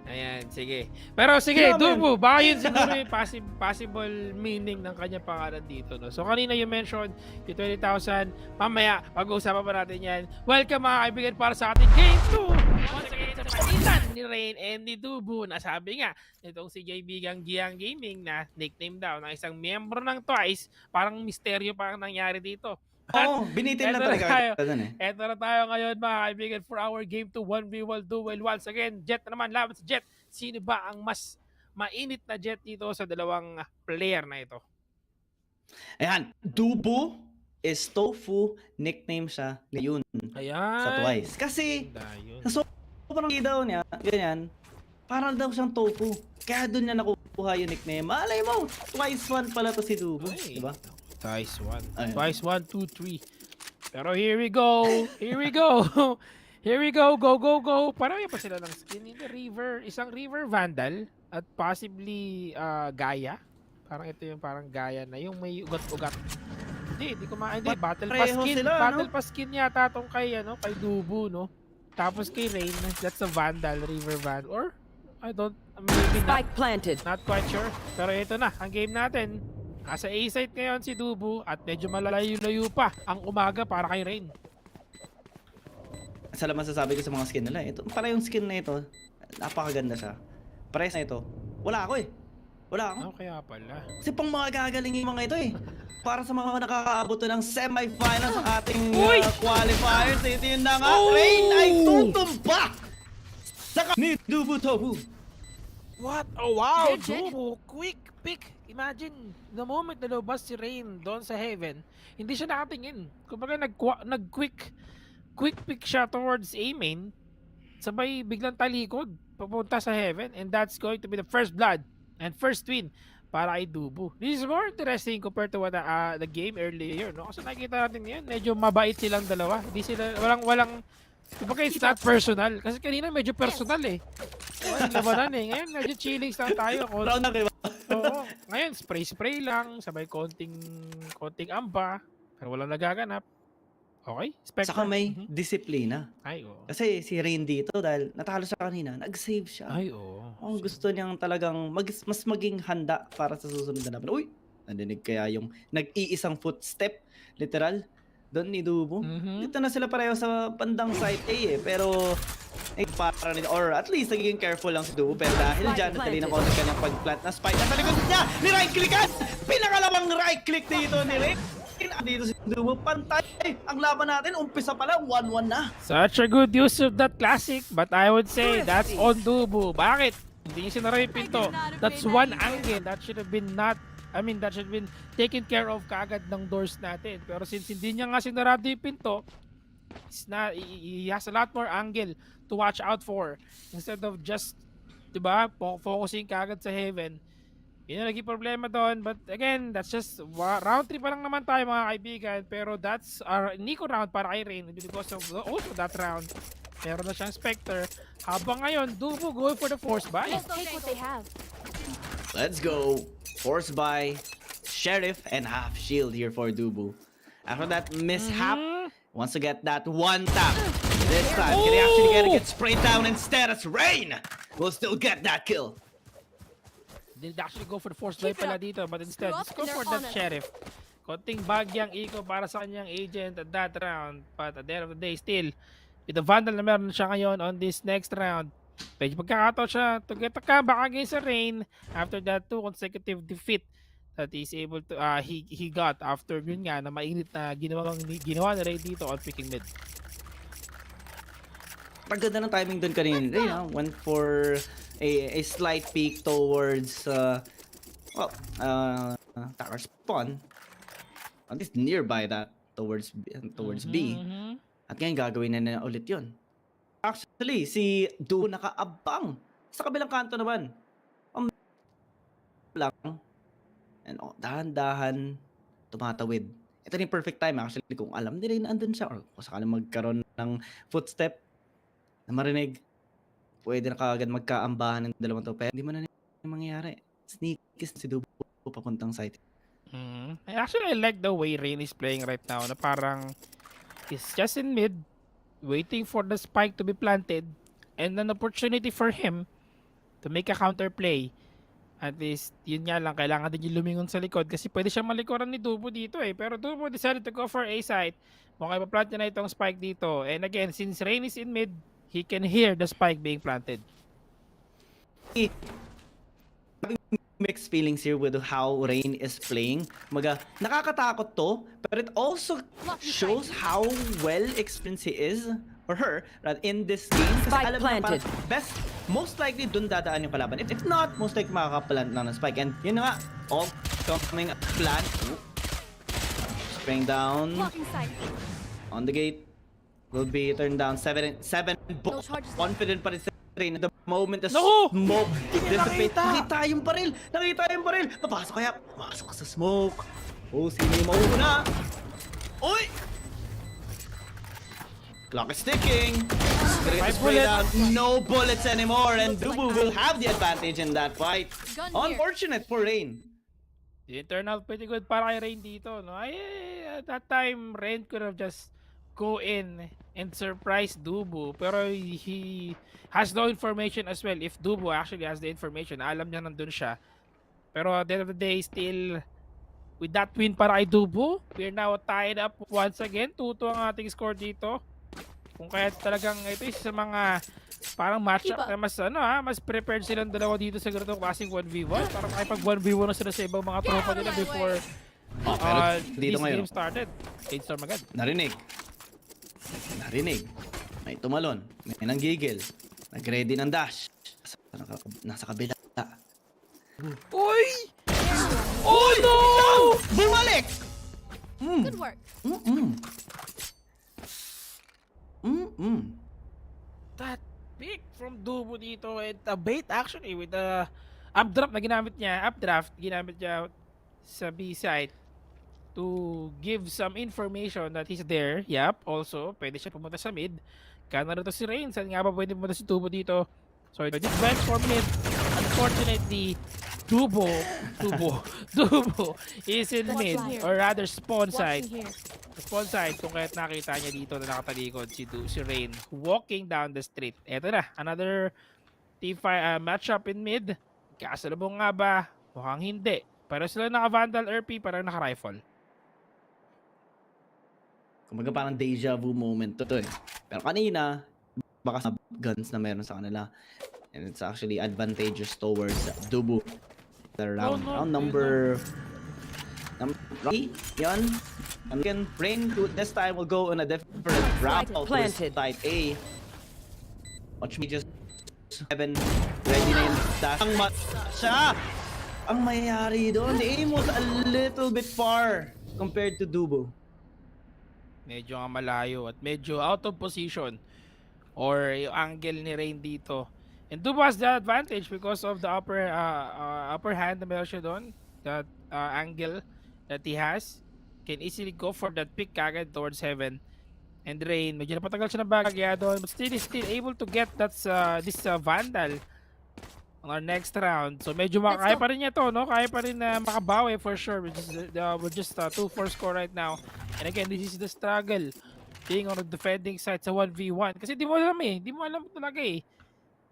Ayan, sige. Pero sige, Dubu, baka yun siguro yung possible meaning ng kanya pangalan dito. No? So kanina you mentioned yung 20,000. Mamaya, pag-uusapan pa natin yan. Welcome mga kaibigan para sa ating Game 2. Once again, sa pagitan ni Rain and ni Dubu. Nasabi nga, itong si kaibigang Giang Gaming na nickname daw ng isang miyembro ng Twice. Parang misteryo parang nangyari dito. binitin na talaga. Eto na tayo ngayon mga kaibigan for our game to 1v1 duel. Once again, Jet na naman, laban sa Jet. Sino ba ang mas mainit na Jet dito sa dalawang player na ito? Ayan, Dubu is Tofu, nickname siya ni Yun sa Twice. Kasi, sa sobrang daw niya, ganyan, parang daw siyang Tofu. Kaya doon niya nakukuha yung nickname. Malay mo, Twice 1 pala to si Dubu. Diba? Twice 1. Twice 1, 2, 3. Pero here we go. Here we go. Here we go. Go. Parang pa sila ng skin in the river. Isang river vandal at possibly Gaia. Parang ito yung parang Gaia na yung may ugat-ugat. Hindi ko hindi battle pass skin. Sila, battle pass skin yata tong kay Dubu, no. Tapos kay Rain, that's a vandal, river vandal, or maybe not. Spike planted. Not quite sure. Pero ito na, ang game natin. Nasa A-site ngayon si Dubu at medyo malalayo-layo pa ang umaga para kay Rain. Sa laman sasabi ko sa mga skin nila, ito, para yung skin na ito, napakaganda siya. Pares na ito, wala ako. Kaya pala. Kasi pang mga gagaling yung mga ito Para sa mga nakakaabot ng semifinals ng ating qualifiers, ito yun na nga, Rain ay tutumba sa ni Dubu Tofu. What? Oh wow, Dubu, quick pick. Imagine, the moment na lumabas si Rain doon sa Heaven, hindi siya nakatingin. Kumbaga nag-quick pick siya towards A main, sabay biglang talikod, papunta sa Heaven, and that's going to be the first blood and first win para kay Dubu. This is more interesting compared to what the game earlier, no? Kasi nakikita natin ngayon, medyo mabait silang dalawa. Hindi sila, walang kumbaga it's not personal. Kasi kanina medyo personal labanan Ngayon medyo chilling lang tayo. Round na kayo. Oo. Ngayon, spray lang, sabay konting amba, pero walang nagaganap. Okay? Spectre. Saka may disiplina. Ay, oo. Kasi si Rain dito, dahil natalo siya kanina, nag-save siya. Ay, oo. Gusto niyang talagang mas maging handa para sa susunod na laban. Uy! Nandinig kaya yung nag-iisang footstep, literal, doon ni Dubu. Dito na sila pareho sa bandang side A pero para nito, or at least nagiging careful lang si Dubu, pero dahil dyan natali ng konti kanyang pag-plant na spike nasa likod niya, ni right clickan! Pinakalawang right click dito ni Rain. Dito si Dubu, pantay ang laban natin, umpisa pa lang, 1-1 na. Such a good use of that classic, but I would say that's on Dubu. Bakit? Hindi niya sinara yung pinto. That's one angle. That should have been taken care of kaagad ng doors natin. Pero since hindi niya nga sinarado yung pinto, He has a lot more angle to watch out for instead of just, 'di ba, focusing kagad sa heaven. Yun yung naging problema doon. But again, that's just round 3 pa lang naman tayo mga kaibigan. Pero that's our Nico round para kay Rain. Because of also that round, meron na siyang Spectre. Habang ngayon, Dubu going for the force buy. Let's take what they have. Let's go. Force by Sheriff and half shield here for Dubu. After that mishap, wants to get that one tap. This time, can he actually get sprayed down instead as Rain will still get that kill. Didn't actually go for the force buy pala dito, but instead, let's go for that They're on it. Sheriff. Konting bagyang eco para sa kanyang agent at that round. But at the end of the day, still, with the Vandal na meron siya ngayon on this next round, medyo pagkakataon siya to get a comeback against sa Rain after that 2 consecutive defeat that he's able to, he got after yun nga na mainit na ginawa ni Rain dito on picking mid. Paganda ng timing doon kanina. You know, went for a slight peek towards tower spawn. At least nearby that towards B. At ngayon gagawin na nila ulit 'yon. Actually, si Du nakaabang sa kabilang kanto naman. Lang. And dahan-dahan tumatawid. Ito na yung perfect time actually kung alam nila na andun siya or kung sakaling magkaroon ng footstep na marinig, pwede na kaagad magkaambahan ng dalawang to. Pero hindi mo na mangyayari. Sneaky si Dubu papuntang site. I like the way Rain is playing right now. Na parang he's just in mid, waiting for the spike to be planted, and an opportunity for him to make a counter play. At least, yun nga lang, kailangan din yung lumingon sa likod kasi pwede siyang malikuran ni Dubu dito eh. Pero Dubu decided to go for A site. Mukhang ipaplant niya na itong spike dito. And again, since Rain is in mid, he can hear the spike being planted. Mixed feelings here with how Rain is playing. Nakakatakot to, but it also shows how well experienced he is or her in this game. Kasi Spike alam mo planted. best, most likely dun dadaan yung kalaban. If not, most likely makakaplant lang ng spike. And yun nga, all coming plan. Spraying down Blocking sight. on the gate. Will be turned down 7 No charges left. confident pa rin sa Rain at the moment the No! smoke dissipate. nakita. Nakita yung baril! Nakita yung baril! Papasok kaya! Papasok sa smoke! Oh, sino yung mauna? Uy! Clock is ticking! Five Spray bullets. down. No bullets anymore and Dubu will have the advantage in that fight. Gun here. Unfortunate for Rain. It turned out pretty good para kay Rain dito. No? At that time, Rain could have just go in and surprise Dubu. Pero he has no information as well. If Dubu actually has the information, alam niya nandun siya. Pero at the end of the day, still, with that win para kay Dubu, we're now tied up once again. 2-2 ang ating score dito. Kung kaya talagang ito is sa mga parang matchup na mas prepared silang dalawa dito sa ganitong klaseng 1v1. Parang makipag 1v1 na sila sa ibang mga tropa nila before Pero dito this ngayon, game started. Aidstorm agad. narinig. May tumalon. May nanggigil. Nag-ready ng dash. Nasa kabila. Uy! Oh no! Bumalik! Good work. That pick from Dubu dito and a bait actually with the updraft na ginamit niya, sa B side to give some information that he's there. Yep, also, pwede siya pumunta sa mid. Kana na to si Rain. Saan nga ba pwede pumunta si Dubu dito? So, this went for mid. Unfortunately, Dubu is in mid, or rather spawn side. Watching here. Spawn side, kung kaya't nakita niya dito na nakatalikod si Rain walking down the street. Eto na, another T5 matchup in mid. Kasalubong nga ba? Mukhang hindi. Pero sila naka-Vandal RP, parang naka-rifle. Kumbaga parang deja vu moment to eh. Pero kanina, baka sa guns na meron sa kanila. And it's actually advantageous towards Dubu. The round, round number 3, yun. And again, Rain this time will go on a different route towards Planted. side A. Watch me just 7 ready na yung dash. Siya! Ang mayayari doon, the aim was a little bit far compared to Dubu. Medyo nga malayo at medyo out of position. Or yung angle ni Rain dito. And Dubo has the advantage because of the upper hand na meron siya doon. That angle that he has. Can easily go for that pick kagad towards heaven. And Rain, medyo napatagal siya ng bagya doon. But still able to get this Vandal on our next round. So medyo kaya pa rin niya to, no? Kaya pa rin na makabawi for sure. We're just 2-4 score right now. And again, this is the struggle. Being on the defending side sa 1v1. Kasi di mo alam talaga eh.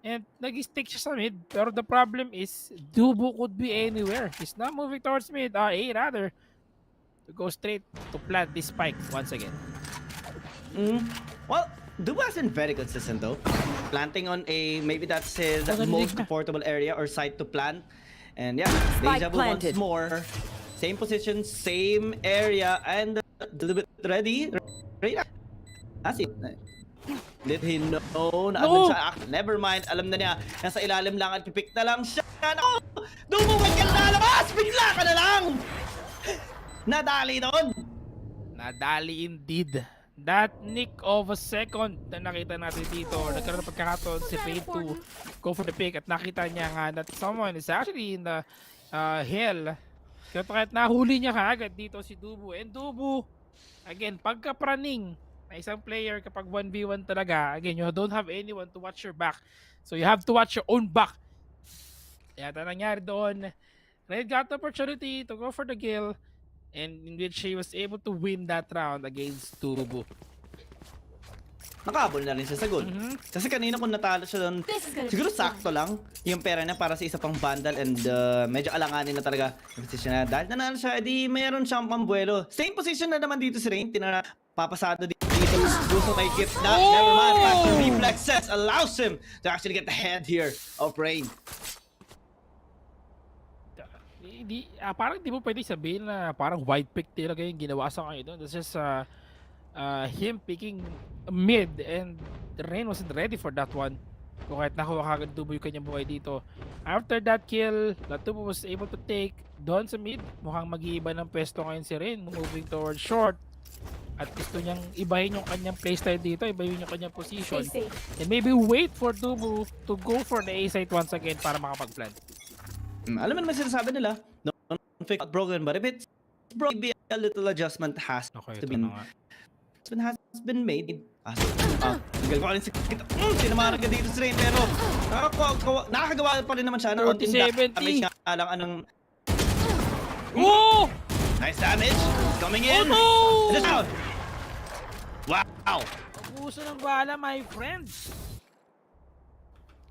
And nag-stick siya sa mid. Pero the problem is, Dubo could be anywhere. He's not moving towards mid. A rather. To go straight to plant this spike once again. Well, Dubo has been very consistent though. Planting on a, maybe that's his most comfortable area or site to plant. And yeah, Deja Vu once more. Same position, same area, and a little bit ready. As it. Did he know na andun siya? Never mind, alam na niya. Nasa ilalim lang at pipick na lang siya. No! Dubo, wag ka lalabas! Bigla ka na lang! Nadali doon! Nadali indeed. That nick of a second na nakita natin dito, nagkaroon ng pagkakataon si Rain to go for the pick at nakita niya nga that someone is actually in the hill. Kaya kahit nahuli niya kaagad dito si Dubo. And Dubo, again, pagka-praning na isang player kapag 1v1 talaga, again, you don't have anyone to watch your back. So you have to watch your own back. Kaya ito nangyari doon. Red got the opportunity to go for the kill and in which he was able to win that round against Dubo. Nakahabol na rin siya sa goal. Kasi kanina kung natalo siya doon, siguro sakto lang yung pera niya para sa isa pang Vandal and medyo alanganin na talaga yung position na. Dahil nanalo siya, edi mayroon siyang pambuelo. Same position na naman dito si Rain. Papasado dito. Gusto may gift na. Never mind. Faster reflexes allows him to actually get the head here of Rain. Parang di mo pwede sabihin na parang wide pick talaga yung ginawa sa kanya doon. That's just him picking mid and Rain wasn't ready for that one. Kung kahit nakuha kagad Dubo yung kanyang buhay dito. After that kill, Dubo was able to take doon sa mid. Mukhang mag-iiba ng pwesto ngayon si Rain. Moving towards short. At gusto niyang ibahin yung kanyang playstyle dito. Ibahin yung kanyang position. And maybe wait for Dubo to go for the A site once again para makapag-plant. Alam mo naman sinasabi nila, don't fix it broken, but if it's broken, maybe a little adjustment has been made. Nagal ko rin si Kita. Sinamaran ka dito si Rain, pero nakakagawa pa rin naman siya ng onting damage nga lang anong... Oh! Nice damage! Coming in! Oh no! Down! Wow! Abuso ng bala, my friends!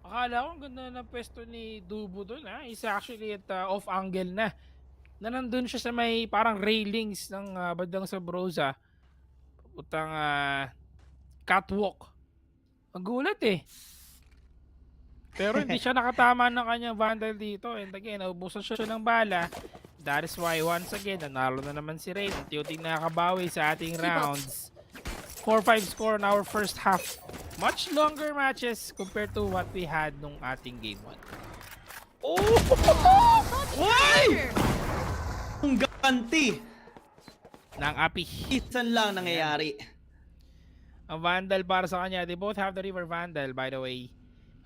Akala ko ang ganda ng pwesto ni Dubo doon ha. He's actually at off angle na. Na nandun siya sa may parang railings ng bandang sa Broza. Utang catwalk. Ang gulat eh. Pero hindi siya nakatama ng kanyang Vandal dito. And again, naubusan siya ng bala. That is why once again, nanalo na naman si Rain. Unti-unting nakakabawi sa ating rounds. 4-5 score in our first half. Much longer matches compared to what we had nung ating game 1. Oh! Why? Ang ganti! Nang api. Isan lang nangyayari. Ang Vandal para sa kanya. They both have the River Vandal, by the way.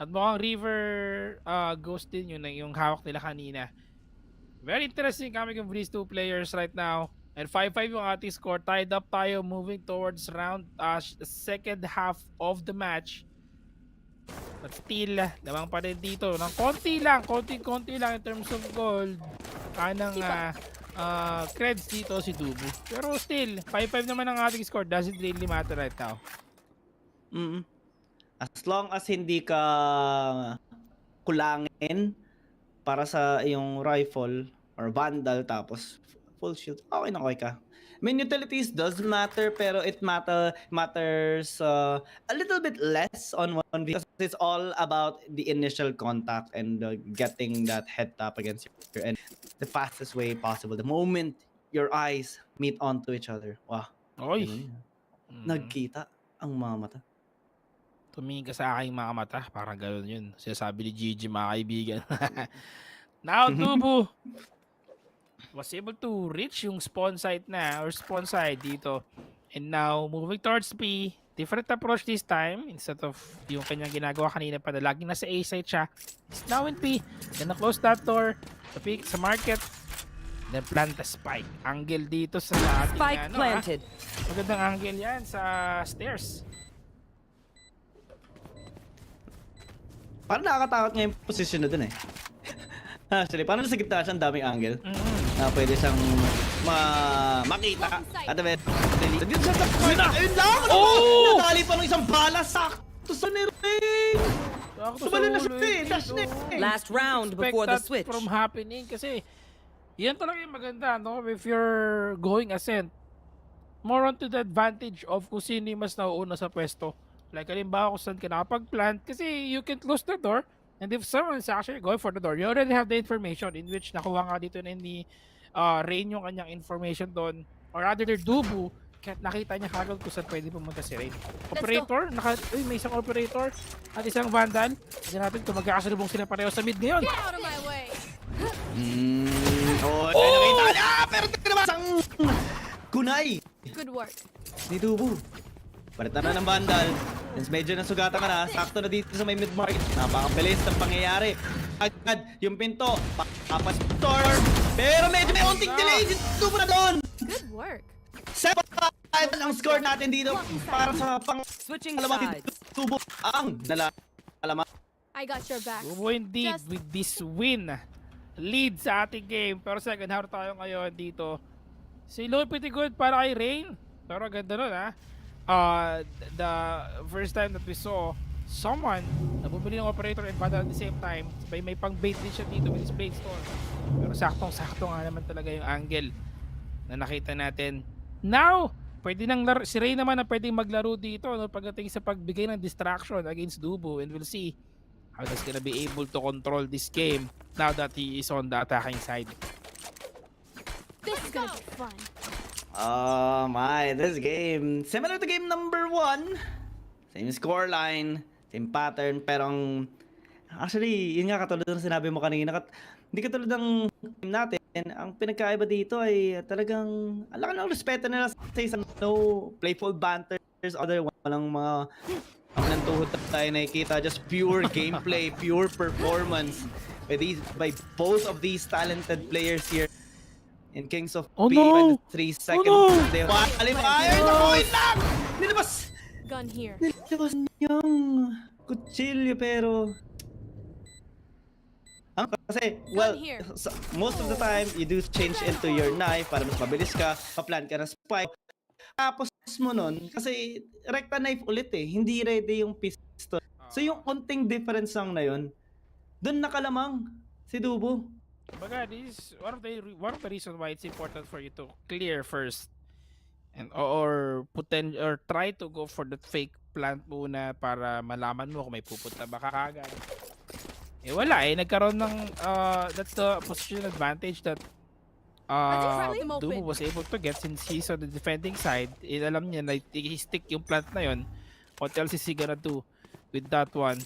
At mukhang River Ghost din yun, yung hawak nila kanina. Very interesting coming from these two players right now. And 5-5 yung ating score. Tied up tayo moving towards round second half of the match. But still, lamang pa rin dito. Ng konti lang in terms of gold. Kanang creds dito si Dubo. Pero still, 5-5 naman ang ating score. Doesn't really matter right now. As long as hindi ka kulangin para sa iyong rifle or Vandal tapos full shield, okay na okay ka. I mean, utilities does matter, pero it matters a little bit less on 1v because it's all about the initial contact and getting that head tap against your enemy the fastest way possible. The moment your eyes meet onto each other. Wow. Oy. Nagkita ang mga mata. Tumingin ka sa aking mga mata. Parang gano'n yun. Sinasabi ni Gigi, mga kaibigan. Now, Dubo was able to reach yung spawn site na or spawn site dito And now, moving towards B. Different approach this time. Instead of yung kanyang ginagawa kanina pa na laging nasa A side siya. He's now in B. Gonna close that door. Sa market. Then plant the spike. Angle dito sa ating Spike ano, planted. Magandang angle yan sa stairs. Parang nakakatakot nga yung position na dun eh. Actually, parang nasa gitna siya, ang daming angle. Na pwede siyang makita. At the very least. Dito siya sa point. Ayun lang! Oh! Natali pa ng isang bala. Sakto sa niring! Sumali na siya eh. Dash na eh. Last round Expect before the that switch. from happening kasi yan talaga yung maganda, no? If you're going ascent, more onto the advantage of kung sino yung mas nauuna sa pwesto. Like, halimbawa kung saan ka nakapag-plant kasi you can close the door and if someone's actually going for the door, you already have the information in which nakuha nga dito na ni Rain yung kanyang information doon. Or rather, Dubu, nakita niya kagad kung saan pwede pumunta si Rain. Operator, may isang operator at isang vandal. Hindi natin kung magkakasalubong sila pareho sa mid ngayon. Get out of my way. Nakita niya! Pero naman isang kunay Good work. ni Dubu. Palitan na ng vandal. Since medyo nasugatan ka na, sakto na dito sa may mid-market. Napakabilis ng pangyayari. Agad yung pinto. Papastor. Pero medyo may unting delay. Dubu na doon. Good work. 7 ang score natin dito para sa Switching pang-alaman sides. Dubu ang nalalaman. I got your back. Dubu indeed Just- with this win. Lead sa ating game. Pero second half tayo ngayon dito. Si Lo pretty good para kay Rain. Pero ganda nun ha. The first time that we saw someone na bumili ng operator and vandal at the same time, may pang bait din siya dito with his blade storm. Pero saktong-sakto nga naman talaga yung angle na nakita natin. Now, pwede nang si Ray naman na pwedeng maglaro dito no, pagdating sa pagbigay ng distraction against Dubu, and we'll see how he's gonna be able to control this game now that he is on the attacking side. This is gonna be fun. Oh my, this game, similar to game number 1. Same scoreline, same pattern, pero actually, yun nga katulad ng sinabi mo kanina, hindi katulad ng game natin, ang pinagkaiba dito ay talagang, ang laki ng respeto nila sa isang playful banters, other walang mga ng tuhod tayo nakikita, just pure gameplay, pure performance by both of these talented players here. In Kings of Oh P, no! 3 seconds. Oh no! They qualifiers! Nakuhin lang! Nilabas! Gun here. Nilabas niyang kutsilyo pero... Kasi, well, here. most of the time, you do change into your knife para mas mabilis ka, pa-plan ka ng spike. Tapos mo nun, kasi recta knife ulit eh, hindi ready yung pistol. So yung konting difference lang na yun, dun nakalamang si Dubu. Baga, this is one of the reasons why it's important for you to clear first and or try to go for the fake plant muna para malaman mo kung may pupunta ba kagad. Eh wala eh, nagkaroon ng that's the position advantage that Dubu was able to get since he's on the defending side. Alam niya na i-stick yung plant na yun. What else is he gonna do with that one?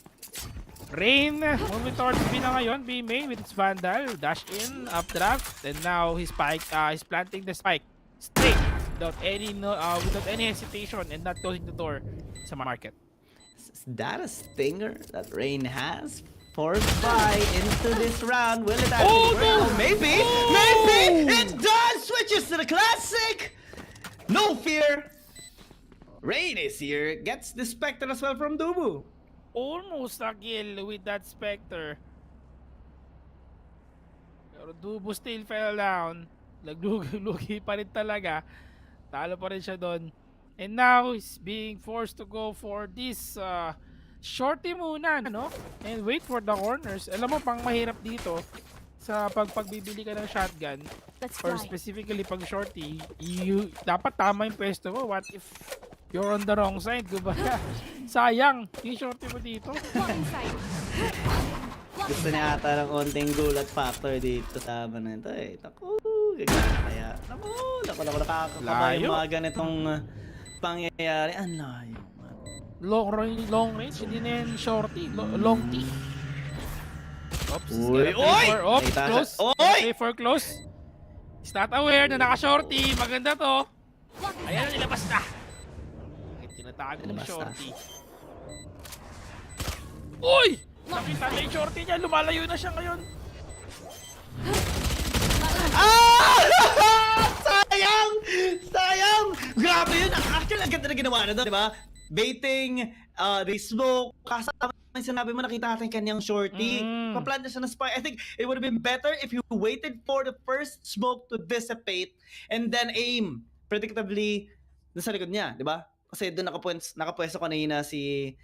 Rain, moving towards B na ngayon, B main with its Vandal, dash in, updraft, and now he's planting the spike straight without any hesitation and not closing the door sa market. Is that a stinger that Rain has? Forced by into this round. Will it actually work? no! Oh, maybe! Maybe! It does! Switches to the classic! No fear! Rain is here. Gets the Spectre as well from Dubu. Almost a kill with that Spectre. Pero Dubu still fell down. Naglugi pa rin talaga. Talo pa rin siya doon. And now, he's being forced to go for this shorty muna, no? And wait for the corners. Alam mo, pang mahirap dito sa pagbibili ka ng shotgun, Let's or fly. specifically pag shorty, dapat tama yung pwesto mo. What if you're on the wrong side, diba? Sayang, yung shorty mo dito. Blocking sight. Gusto niya ata ng konting gulat factor dito sa na ito eh. Naku, kaya. Naku, nakakakaba yung Layo. mga ganitong pangyayari. Ang layo. Long range, hindi na yan shorty, long T. Oops, Uy, gotta play oy! for, oops, Nakita close. siya. Oy! Gotta play for close. He's not aware na naka-shorty, maganda to. Ayan, nilabas na. Bakit tinatago ng Nilabas na. shorty? Uy! Nakita na yung shorty niya, lumalayo na siya ngayon. Ah! Sayang! Sayang! Grabe yun! Actually, ang ganda na ginawa na doon, di ba? Baiting, the smoke, kasama yung sinabi mo, nakita natin kanyang shorty. Paplan na siya ng spy. I think it would have been better if you waited for the first smoke to dissipate and then aim predictably sa likod niya, di ba? Kasi doon nakapwesto kanina si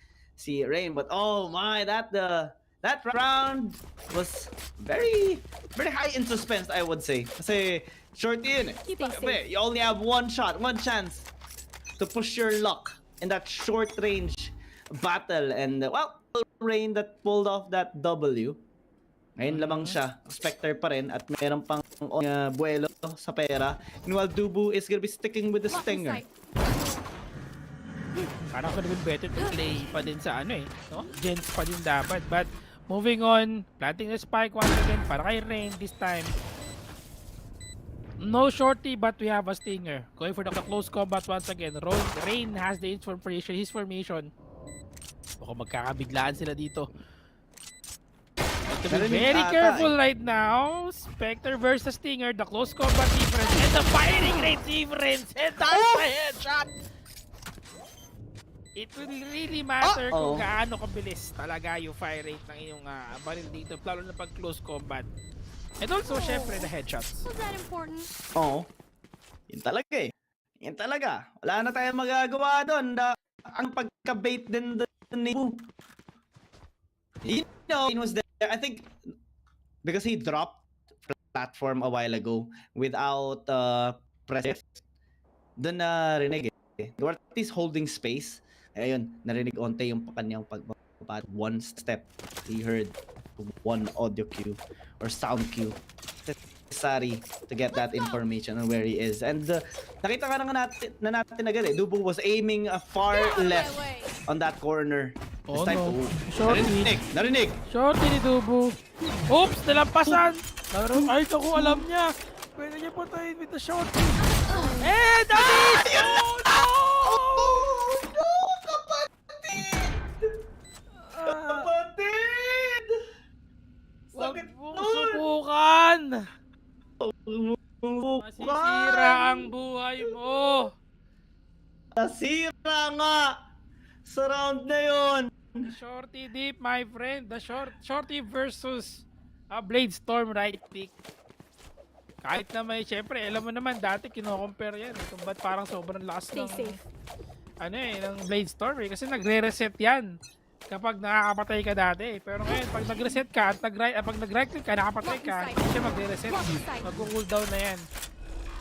Rain. But oh my, that round was very high in suspense, I would say. Kasi shorty yun eh. Keep it safe. You only have one shot, one chance to push your luck in that short range battle. And well, Rain that pulled off that W. Ngayon lamang siya, Spectre pa rin at meron pang buwelo sa pera. Meanwhile, Dubu is gonna be sticking with the Lock in Stinger. sight. Parang could have been better to play pa din sa ano eh, no? Gens pa din dapat. But moving on, planting the spike once again para kay Rain this time. No shorty but we have a Stinger. Going for the close combat once again. Rain has the information, his formation. Baka magkakabiglaan sila dito. To be very careful right now. Spectre versus Stinger, the close combat difference and the firing rate difference. And that's the headshot! It will really matter kung gaano kabilis talaga yung fire rate ng inyong baril dito, lalo na pag close combat. And also, syempre, the headshots. Was that important? Oo. Yun talaga eh. Yun talaga. Wala na tayong magagawa doon. Ang pagka-bait din doon ni Dubu. You know, he was there. I think because he dropped platform a while ago without press. Doon na rinig eh. Duarte is holding space. Ayun, narinig onte yung kanyang pagbabat. One step, he heard one audio cue or sound cue necessary to get that information on where he is. And nakita nga natin agad eh. Dubu was aiming far left on that corner. Oh This time, no. oh, Shorty. narinig. Shorty ni Dubu. Oops, nalampasan. Ay, ako alam niya. Pwede niya patayin with the shorty. And that is! Oh no! No, kapatid! Kapatid! Sakit Huwag nun! subukan! Subukan! Masisira ang buhay mo! Nasira nga! Sa round na yun! Shorty deep, my friend. The shorty versus Blade Storm right pick. Kahit na may, syempre, alam mo naman, dati kino-compare yan. Kung ba't parang sobrang lakas Stay ng, safe. ng Blade Storm eh. Kasi nagre-reset yan kapag nakakapatay ka dati. Pero ngayon, pag nag-reset ka at pag nag-right click ka, nakapatay ka, hindi siya magre-reset. Mag-cooldown na yan.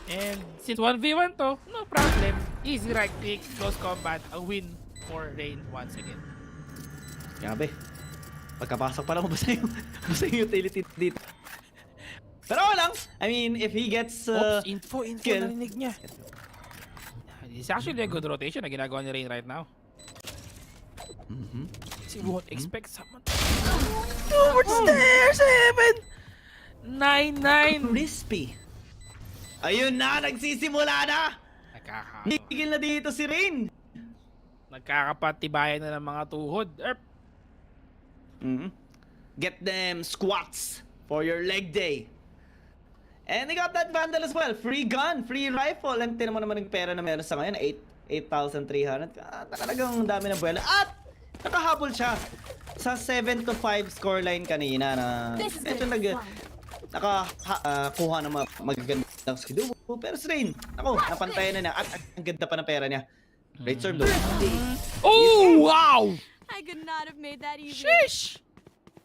And since 1v1 to, no problem. Easy right click, close combat, a win for Rain once again. Grabe. Pagkapasok pa lang basta yung utility dito. Pero lang, I mean, if he gets Oops, info, kill. narinig niya. It's actually a good rotation na ginagawa ni Rain right now. He won't expect someone. Towards there, 7! 9-9! Crispy. Ayun na, nagsisimula na! Higil na dito si Rain. Nagkakapatibayan na ng mga tuhod. Get them squats for your leg day. And he got that Vandal as well. Free gun, free rifle. And tinan mo naman yung pera na meron sa ngayon. 8,300. Talagang dami ng buwela. At nakahabol siya sa 7-5 scoreline kanina na medyo nakakuha ng magagandang skill. Pero si Rain, ako, napantayan na niya. At ang ganda pa ng pera niya. Great serve though. Oh, wow! I could not have made that easy. Sheesh!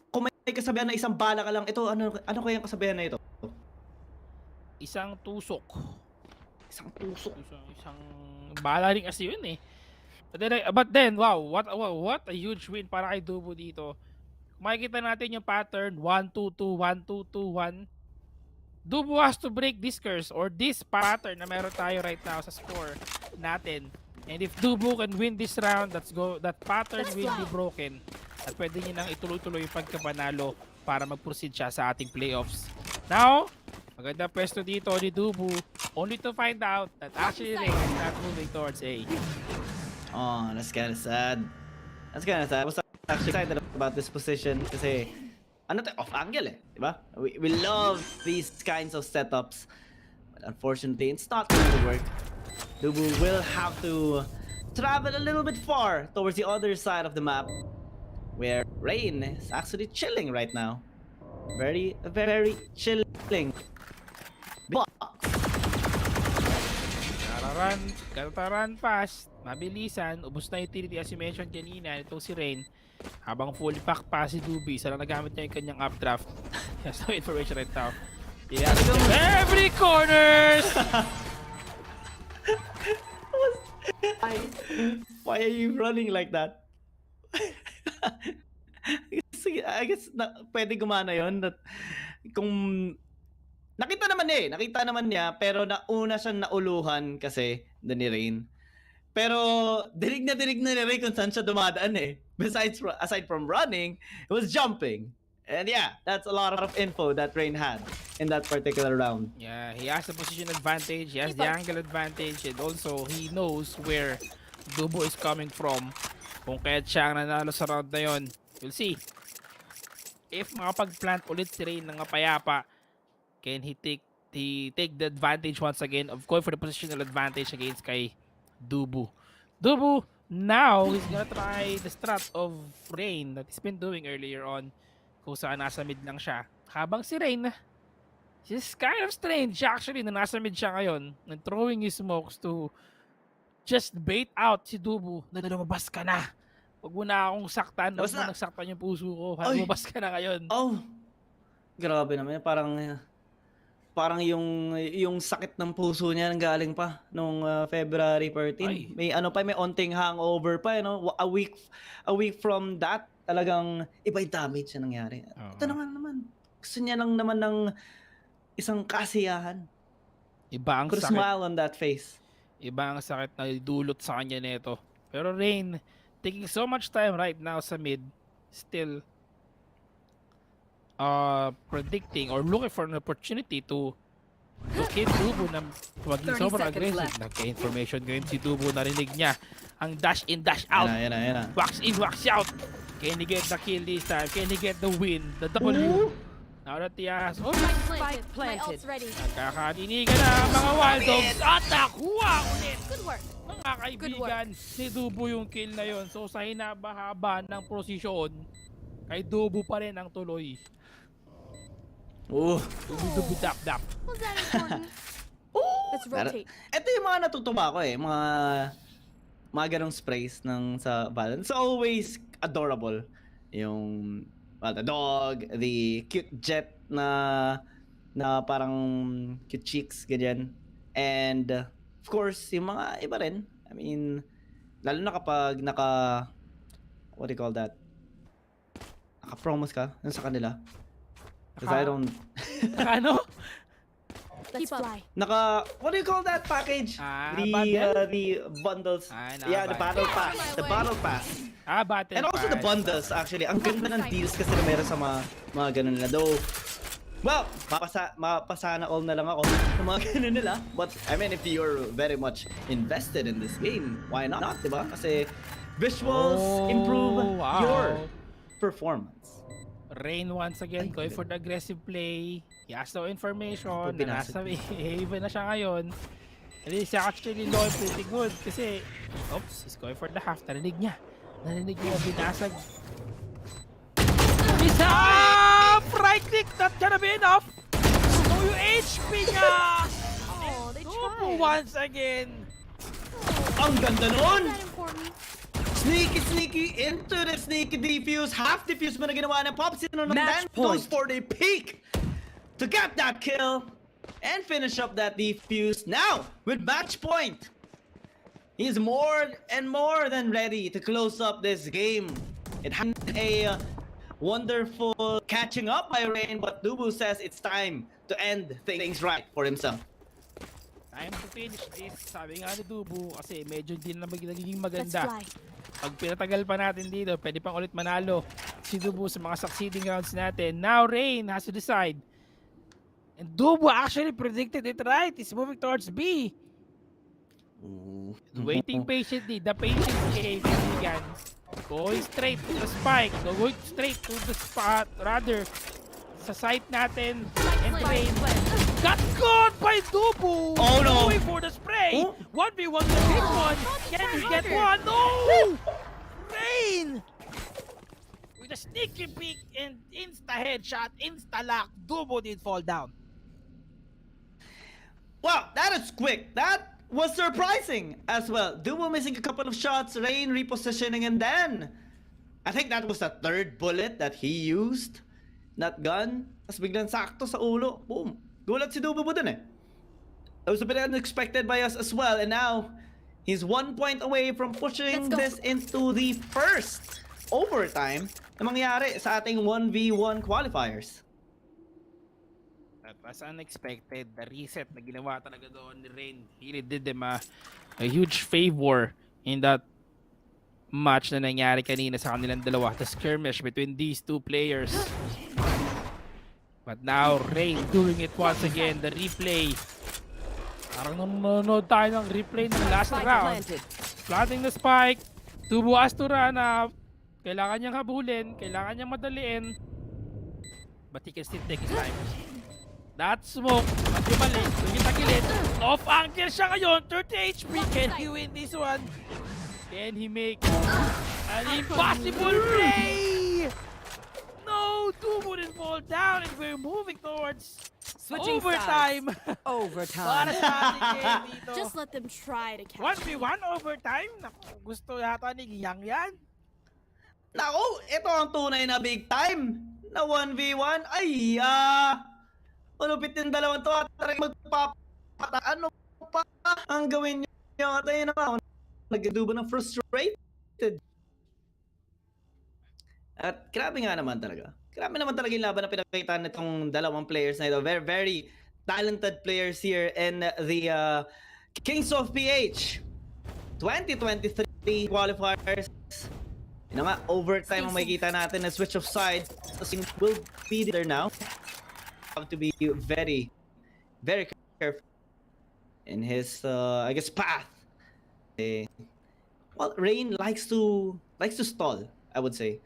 Kung may kasabihan na isang bala ka lang, ito, ano kaya yung kasabihan na ito? Isang tusok. Isang tusok. Isang bala rin kasi yun eh. But then, wow, what a huge win para kay Dubu dito. Makikita natin yung pattern, 1-2-2, 1-2-2-1. Dubu has to break this curse or this pattern na meron tayo right now sa score natin. And if Dubu can win this round, that pattern will be broken. At pwede niya nang ituloy-tuloy yung pagkapanalo para mag-proceed siya sa ating playoffs. Now, Maganda pwesto dito ni Dubu. Only to find out that actually Rain is not moving towards A. Oh, that's kind of sad. That's kind of sad. I was actually excited about this position kasi ano to, off angle eh, di ba? We love these kinds of setups. But unfortunately, it's not going to work. Dubu will have to travel a little bit far towards the other side of the map where Rain is actually chilling right now. Very, very chilling. But Gotta run fast. Mabilisan. Ubus na utility as you mentioned kanina. Ito si Rain. Habang full pack pa si Dubi. Isa lang nagamit niya yung kanyang updraft. Has no information right now. Yeah, every corners! Why are you running like that? I guess pwede gumana yon. Kung nakita naman niya pero nauna siyang nauluhan kasi doon ni Rain. Pero dirig na ni Rain kung saan siya dumadaan eh. Aside from running, it was jumping. And yeah, that's a lot of info that Rain had in that particular round. Yeah, he has the position advantage, he has the angle advantage, and also he knows where Dubo is coming from. Kung kaya siya ang nanalo sa round na yun, we'll see. If makapag-plant ulit si Rain ng mapayapa, can he take the advantage once again of going for the positional advantage against kay Dubu. Dubu, now he's gonna try the strat of Rain that he's been doing earlier on. Kung saan nasa mid lang siya. Habang si Rain, it's kind of strange actually na nasa mid siya ngayon. And throwing his smokes to just bait out si Dubu na lumabas ka na. Huwag mo na akong saktan. Huwag mo nagsaktan yung puso ko. Lumabas ka na ngayon. Oh, grabe naman. Parang yung sakit ng puso niya nanggaling pa nung February 14. Ay. May onting hangover pa, a week from that, talagang iba yung damage na nangyari. Ito naman. Gusto niya lang naman ng isang kasiyahan. Iba ang Could sakit. smile on that face. Iba ang sakit na dulot sa kanya nito. Pero Rain, taking so much time right now sa mid, still predicting or looking for an opportunity to hit Dubu na maging sobrang aggressive. Nagka-information ngayon si Dubu, narinig niya ang dash in, dash out. Yan na. Wax in, wax out. Can he get the kill this time? Can he get the win? The W? Now that he has... Oh, Spike planted. Ready. nagkakatinigan na ang mga Wild Dogs at nakuha ulit. Good work. Mga kaibigan, ni Dubu yung kill na yon. So sa hinaba-haba ng posisyon, kay Dubu pa rin ang tuloy. Dubu dap. Was that important? Let's rotate. Ito yung mga natutuwa ko eh. Mga ganong sprays sa balance. It's always adorable. Yung the dog, the cute jet na parang cute cheeks, ganyan. And of course, yung mga iba rin. I mean, lalo na kapag what do you call that? Naka-promos ka sa kanila. Because I don't... Ano? Let's fly. What do you call that package? Bundle? The bundles. Yeah, the battle pass. The battle pass. Battle And also the pass. bundles, actually. Ang ganda ng deals kasi na meron sa mga ganun nila. Though, well, mapasana all na lang ako sa mga ganun nila. But, I mean, if you're very much invested in this game, why not, diba? Kasi visuals improve your performance. Rain once again, going for the aggressive play. He has no information na nasa haven na siya ngayon. And he's actually looking pretty good kasi, oops, he's going for the half. Narinig niya binasag. He's up! Right click, not gonna be enough. So yung HP niya! Oh, they Dubu tried. once again. Ang ganda nun! Was that important? Sneaky into the sneaky defuse. Half defuse mo na ginawa ng Popsi ng Dan goes for the peak to get that kill and finish up that defuse. Now, with match point, he's more and more than ready to close up this game. It had a wonderful catching up by Rain, but Dubu says it's time to end things right for himself. Time to finish this, sabi nga ni Dubu, kasi medyo hindi na nagiging Let's maganda. fly. Pag pinatagal pa natin dito, pwede pang ulit manalo si Dubu sa mga succeeding rounds natin. Now Rain has to decide And Dubo actually predicted it right. He's moving towards B. Waiting patiently. The patience game, kaibigan. Going straight to the spike. Going straight to the spot. Rather, sa site natin. And Rain got caught by Dubo. Oh, no. Going for the spray. Oh. 1v1 the big one. Can he get one? No! Rain! With a sneaky peek and insta headshot, insta lock, Dubo did fall down. Wow, that is quick. That was surprising as well. Duo missing a couple of shots, Rain repositioning, and then I think that was the third bullet that he used. That gun. Tapos biglang sakto sa ulo. Boom. Gulat si Duo dun eh. It was a bit unexpected by us as well, and now he's 1 point away from pushing this into the first overtime na mangyari sa ating 1v1 qualifiers. That was unexpected. The reset na ginawa talaga doon ni Rain. He did them a huge favor in that match na nangyari kanina sa kanilang dalawa. The skirmish between these two players. But now, Rain doing it once again. The replay. Parang nanonood tayo ng replay ng last round. Planting the spike. Dubo has to run up. Kailangan niyang habulin. Kailangan niyang madaliin. But he can still take his time. That smoke. At bumalik. Tagilid. Off angle siya ngayon. 30 HP. Can he win this one? Can he make an impossible play? No! Dubo didn't fall down. And we're moving towards Switching overtime. sides. Overtime. Para sa ating game dito. Just let them try to catch 1v1 overtime? Naku, gusto yata ni Yang yan. Naku, ito ang tunay na big time na 1v1. Ay, malupit yung dalawang to at talagang magpapata. Ano pa ang gawin nyo? At ayun na, nagdubo ng frustrated. At grabe nga naman talaga. Grabe naman talaga yung laban na pinakita nitong dalawang players na ito. Very, very talented players here in the Kings of PH 2023 qualifiers. Yun na nga, overtime ang makikita natin na switch of side. Will be there now. Have to be very, very careful in his, I guess, path. Well, Rain likes to stall, I would say,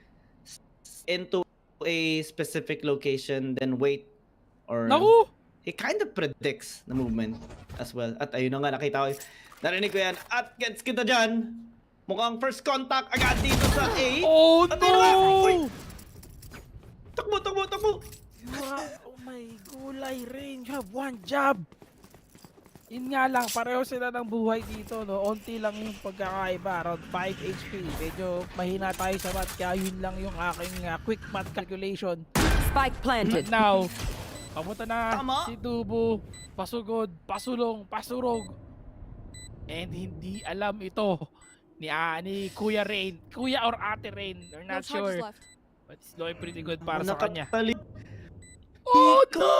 into a specific location, then wait, or Naku! he kind of predicts the movement as well. At ayun na nga, nakita ko, narinig ko yan. At gets kita dyan. Mukhang first contact agad dito sa A. Oh At ayun na nga, uy! no! Takbo! Oh my gulay, Rain. You have one job. Yun nga lang, pareho sila ng buhay dito, no? Onti lang yung pagkakaiba, around 5 HP. Medyo mahina tayo sa math, kaya yun lang yung aking quick math calculation. Spike planted. Now, papunta na Tama. si Dubo, pasugod, pasulong, pasurog. And hindi alam ito ni Kuya Rain. Kuya or Ate Rain, we're not No charges sure. left. But it's doing pretty good para sa kanya. Nakatali- Oh no!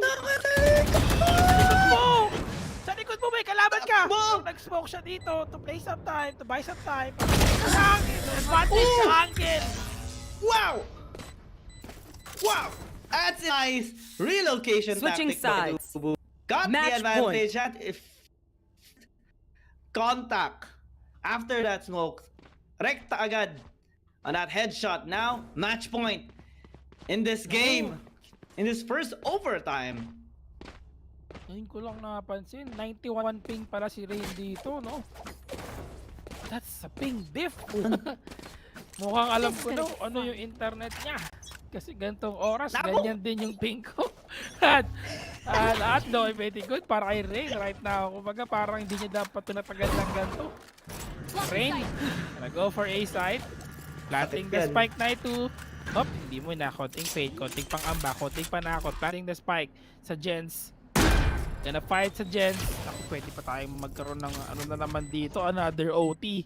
Nakatali- Sa likod mo may kalaban ka! Takbo! Nag-smoke siya dito to play some time, to buy some time. Sa hangin! Advantage sa hangin! Wow! Wow! That's a nice relocation Switching tactic by sides. Dubu. Got Match the advantage at if contact after that smoke. Rekta agad on that headshot. Now, match point in this game. In this first overtime. Ngayon ko lang napansin, 91 ping pala si Rain dito, no? That's a ping diff! Mukhang alam ko daw ano yung internet niya. Kasi gantong oras, Nako! ganyan din yung ping ko. At lahat daw ay very good para kay Rain right now. Kumbaga parang hindi niya dapat tunatagal ng ganito. Rain, gonna go for A side. Planting the Yan. spike na ito. Hop, hindi mo na. Konting fade, konting pangamba, konting panakot. Planting the spike sa Jens. Gonna fight sa Jens. Ako, pwede pa tayong magkaroon ng ano na naman dito. Another OT.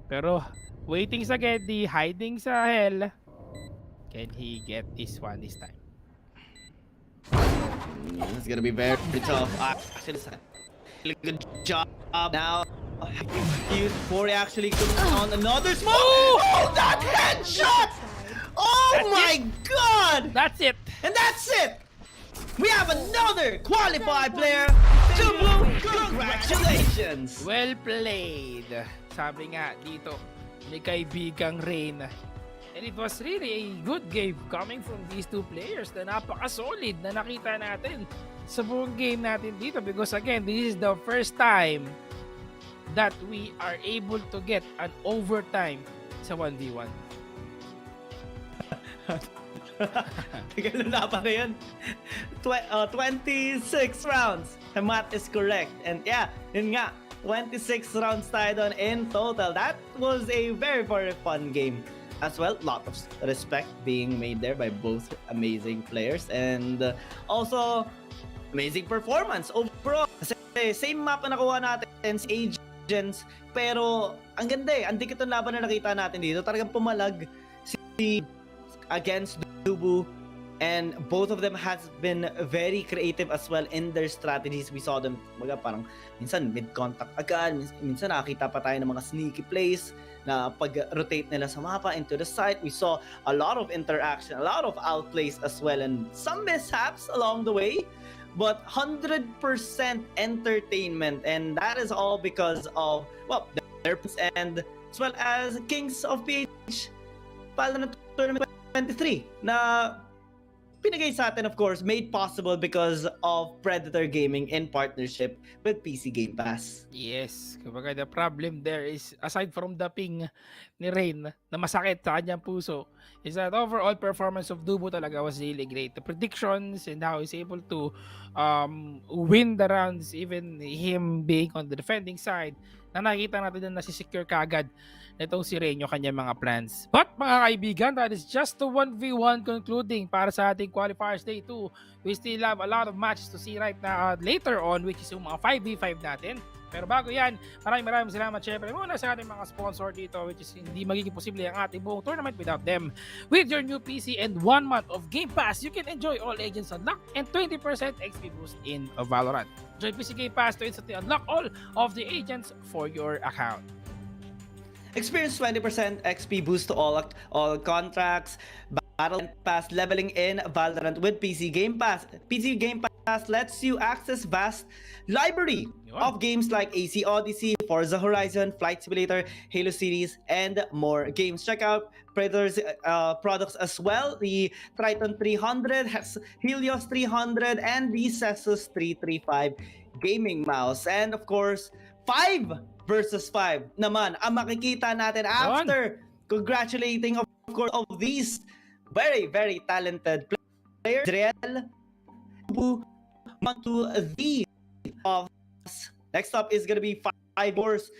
Pero, waiting sa Geddy, hiding sa Hell. Can he get this one this time? It's gonna be very tough. Actually, it's a really good job now. Used before he actually comes on another smoke. Oh, that headshot! Oh That's my God! That's it! And that's it! We have another qualified player to Blue. Congratulations! Well played. Sabi nga dito, may kaibigang Rain. And it was really a good game coming from these two players na napaka-solid na nakita natin sa buong game natin dito. Because again, this is the first time that we are able to get an overtime sa 1v1. Ganun na pa na yun. 26 rounds. The math is correct. And yeah, yun nga. 26 rounds tayo doon in total. That was a very, very fun game. As well, lot of respect being made there by both amazing players. And also, amazing performance overall. Kasi same map na nakuha natin, Agents. Pero, ang ganda eh. Ang dikit ng laban na nakita natin dito. Talagang pumalag si against Dubu, and both of them has been very creative as well in their strategies. We saw them parang minsan mid-contact agad, minsan nakakita pa tayo ng mga sneaky plays na pag-rotate nila sa mapa into the site. We saw a lot of interaction, a lot of outplays as well, and some mishaps along the way, but 100% entertainment, and that is all because of, well, their and as well as Kings of PH pala na tournament 23 na pinagay sa atin, of course, made possible because of Predator Gaming in partnership with PC Game Pass. Yes, kumbaga the problem there is, aside from the ping ni Rain na masakit sa kanyang puso, is that overall performance of Dubo talaga was really great. The predictions and how he's able to win the rounds, even him being on the defending side, na nakikita natin na nasisecure kaagad nitong si Rain yung kanyang mga plans. But mga kaibigan, that is just the 1v1 concluding para sa ating Qualifiers Day 2. We still have a lot of matches to see right now later on, which is yung mga 5v5 natin. Pero bago yan, maraming salamat syempre muna sa ating mga sponsor dito, which is hindi magiging posible ang ating buong tournament without them. With your new PC and 1 month of Game Pass, you can enjoy all agents unlocked and 20% XP boost in Valorant. Join PC Game Pass to instantly unlock all of the agents for your account. Experience 20% XP boost to all contracts, Battle Pass, leveling in Valorant with PC Game Pass. PC Game Pass lets you access vast library of games like AC Odyssey, Forza Horizon, Flight Simulator, Halo series, and more games. Check out Predator's products as well, the Triton 300, Helios 300, and the Cesus 335 gaming mouse. And of course, 5 versus 5 naman ang makikita natin after congratulating, of course, of these very, very talented players. Driel, to the next up is gonna be 5 wars.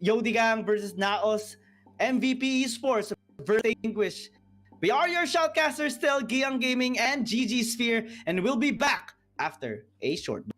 Yodigang versus Naos, MVP Esports versus English. We are your shoutcasters still, Giyang Gaming and GG Sphere, and we'll be back after a short break.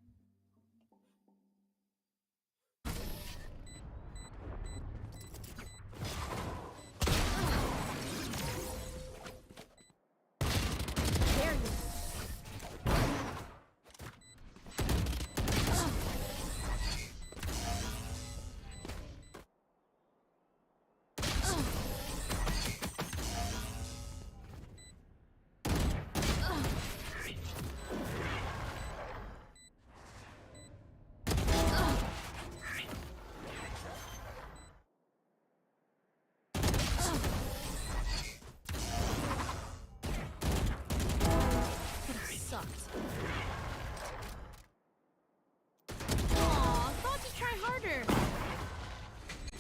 Aw, thought to try harder.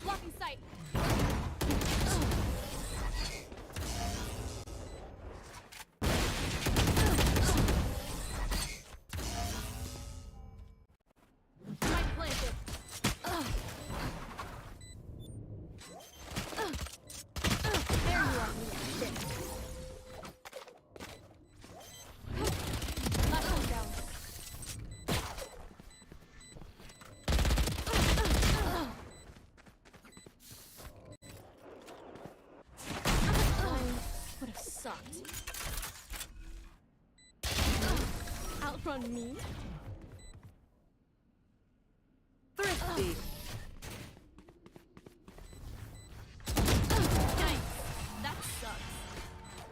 Blocking sight. Might plant it. There you are. Last one down. Would have sucked. Outrun me? Thrifty. Nice. That sucks.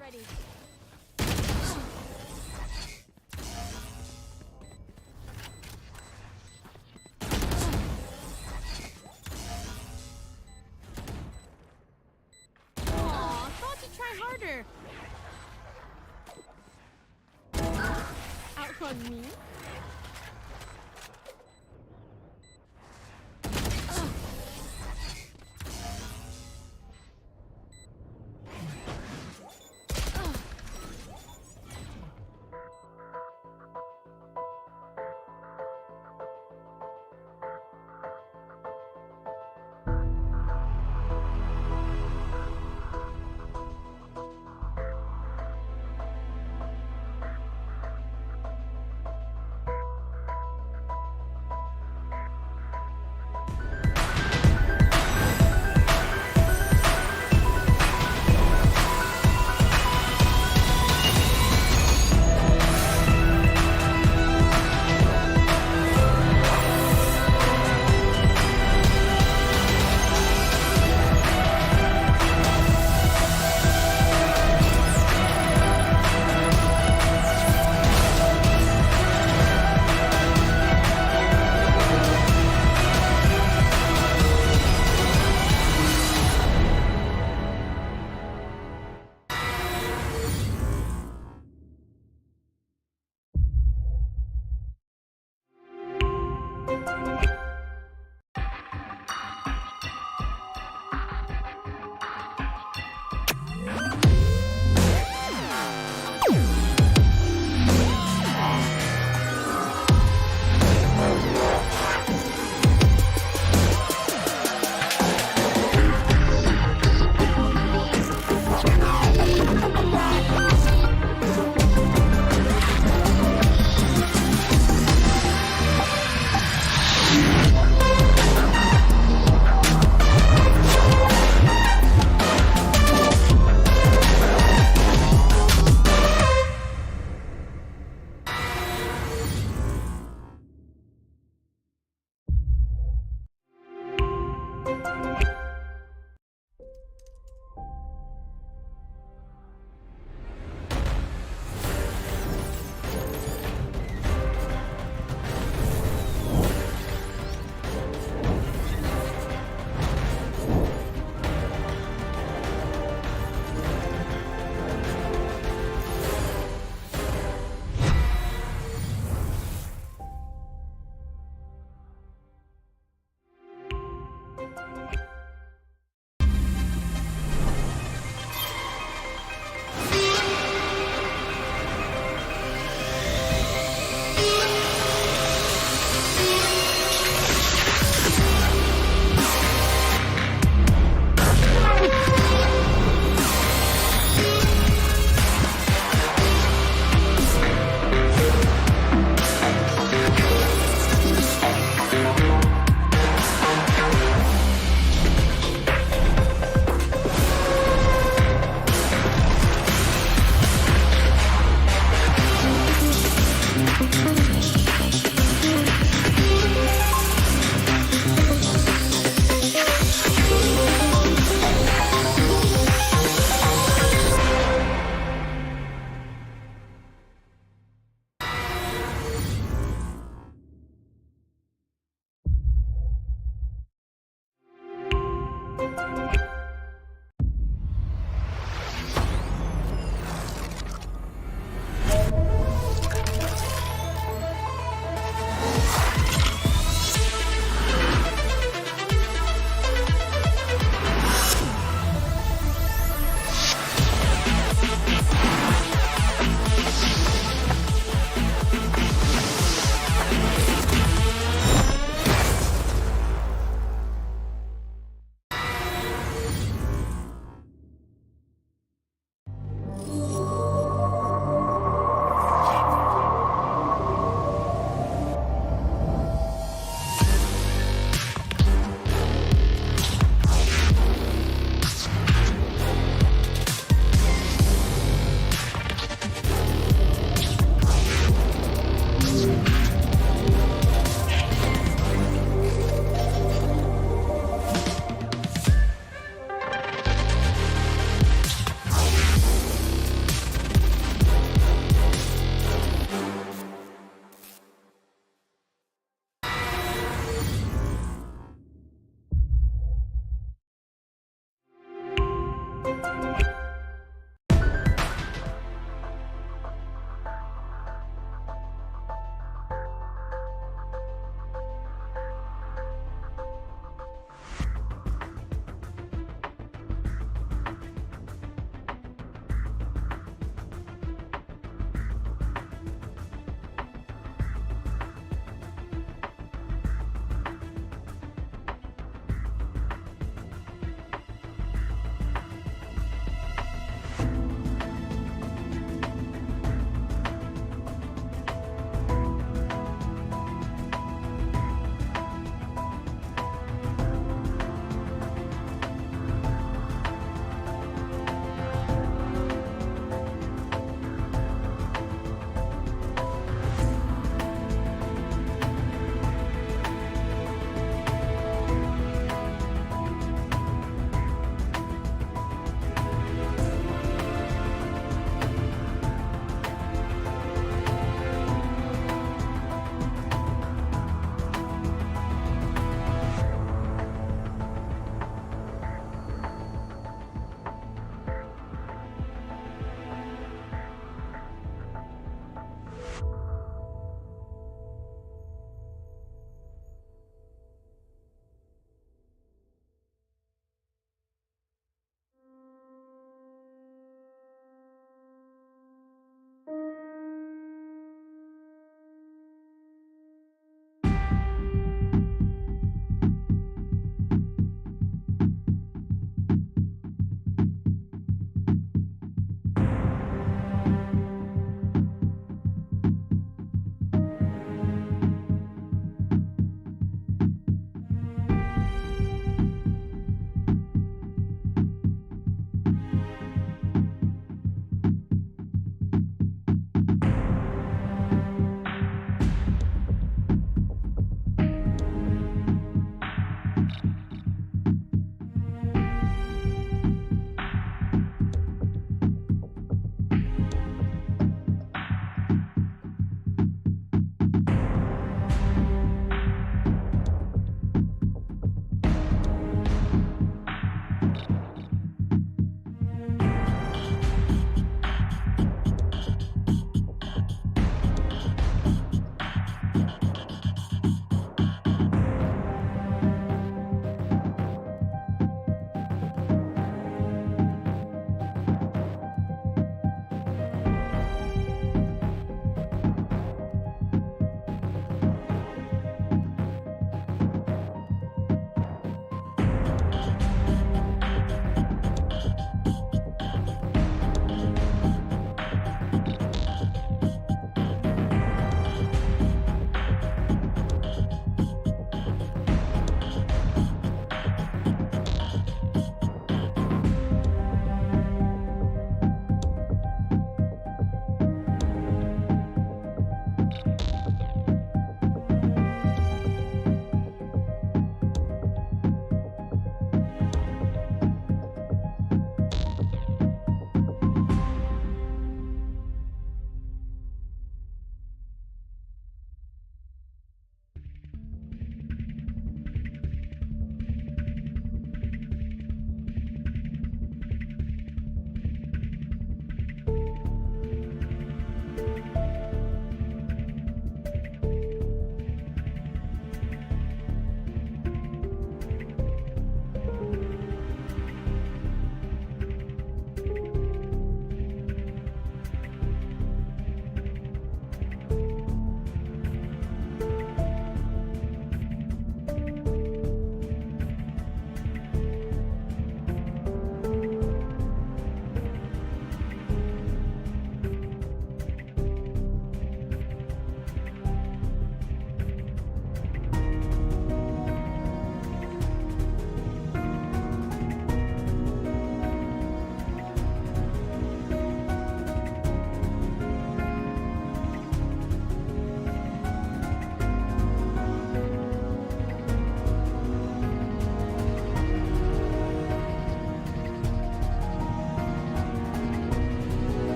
Ready. harder. Outrun me?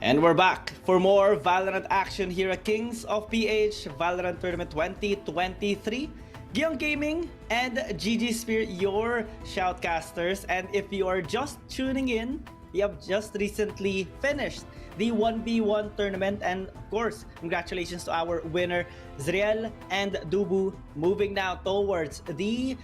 And we're back for more Valorant action here at Kings of PH Valorant Tournament 2023. Giyong Gaming and GG Spirit, your shoutcasters. And if you are just tuning in, we have just recently finished the 1v1 tournament. And of course, congratulations to our winner, Zriel and Dubu, moving now towards the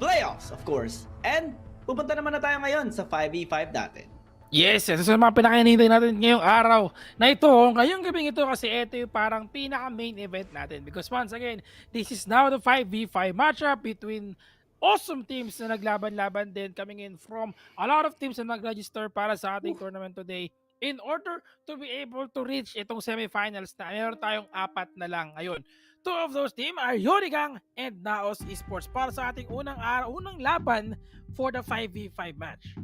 playoffs, of course. And pupunta naman na tayo ngayon sa 5v5 natin. Yes, ito sa mga pinakainintay natin ngayong araw na ito, ngayong gabing ito kasi ito yung parang pinaka-main event natin because once again, this is now the 5v5 matchup between awesome teams na naglaban-laban din coming in from a lot of teams na nag-register para sa ating tournament today in order to be able to reach itong semifinals na meron tayong 4 na lang ngayon. 2 of those team are Yorigang and Naos Esports para sa ating unang laban for the 5v5 match.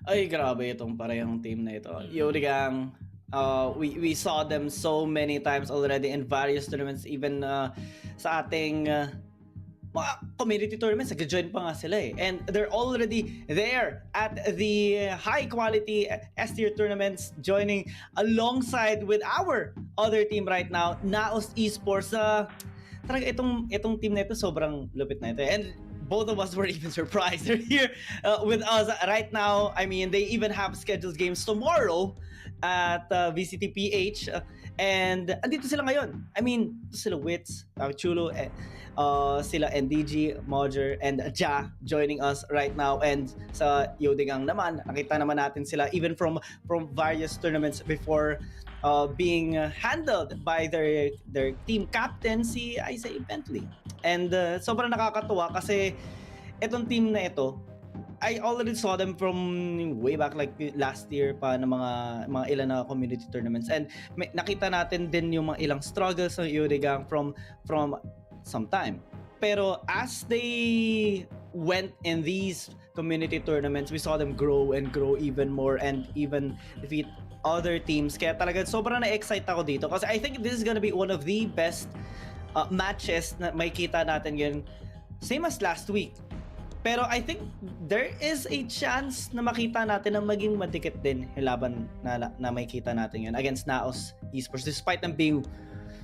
Ay, grabe itong parehong team na ito. Yorigang, we saw them so many times already in various tournaments, even sa ating mga community tournaments, nag-join pa nga sila eh. And they're already there at the high quality S-tier tournaments, joining alongside with our other team right now, Naos Esports. Talaga itong team na ito, sobrang lupit na ito. And both of us were even surprised they're here with us right now. I mean, they even have scheduled games tomorrow at VCT PH. And andito sila ngayon. I mean, sila Wits, Chulo, sila NDG, Mojer, and Ja joining us right now. And sa Yodigang naman, nakita naman natin sila even from various tournaments before being handled by their team captain, si Isaiah Bentley. And sobrang nakakatuwa kasi itong team na ito, I already saw them from way back like last year pa ng mga ilan na community tournaments, and nakita natin din yung mga ilang struggles ng Yurigang from some time. Pero as they went in these community tournaments, we saw them grow and grow even more and even defeat other teams. Kaya talaga sobrang na-excite ako dito kasi I think this is gonna be one of the best matches na may kita natin yun, same as last week. Pero I think there is a chance na makita natin na maging madikit din yung laban na may kita natin yun against Naos Esports, despite them being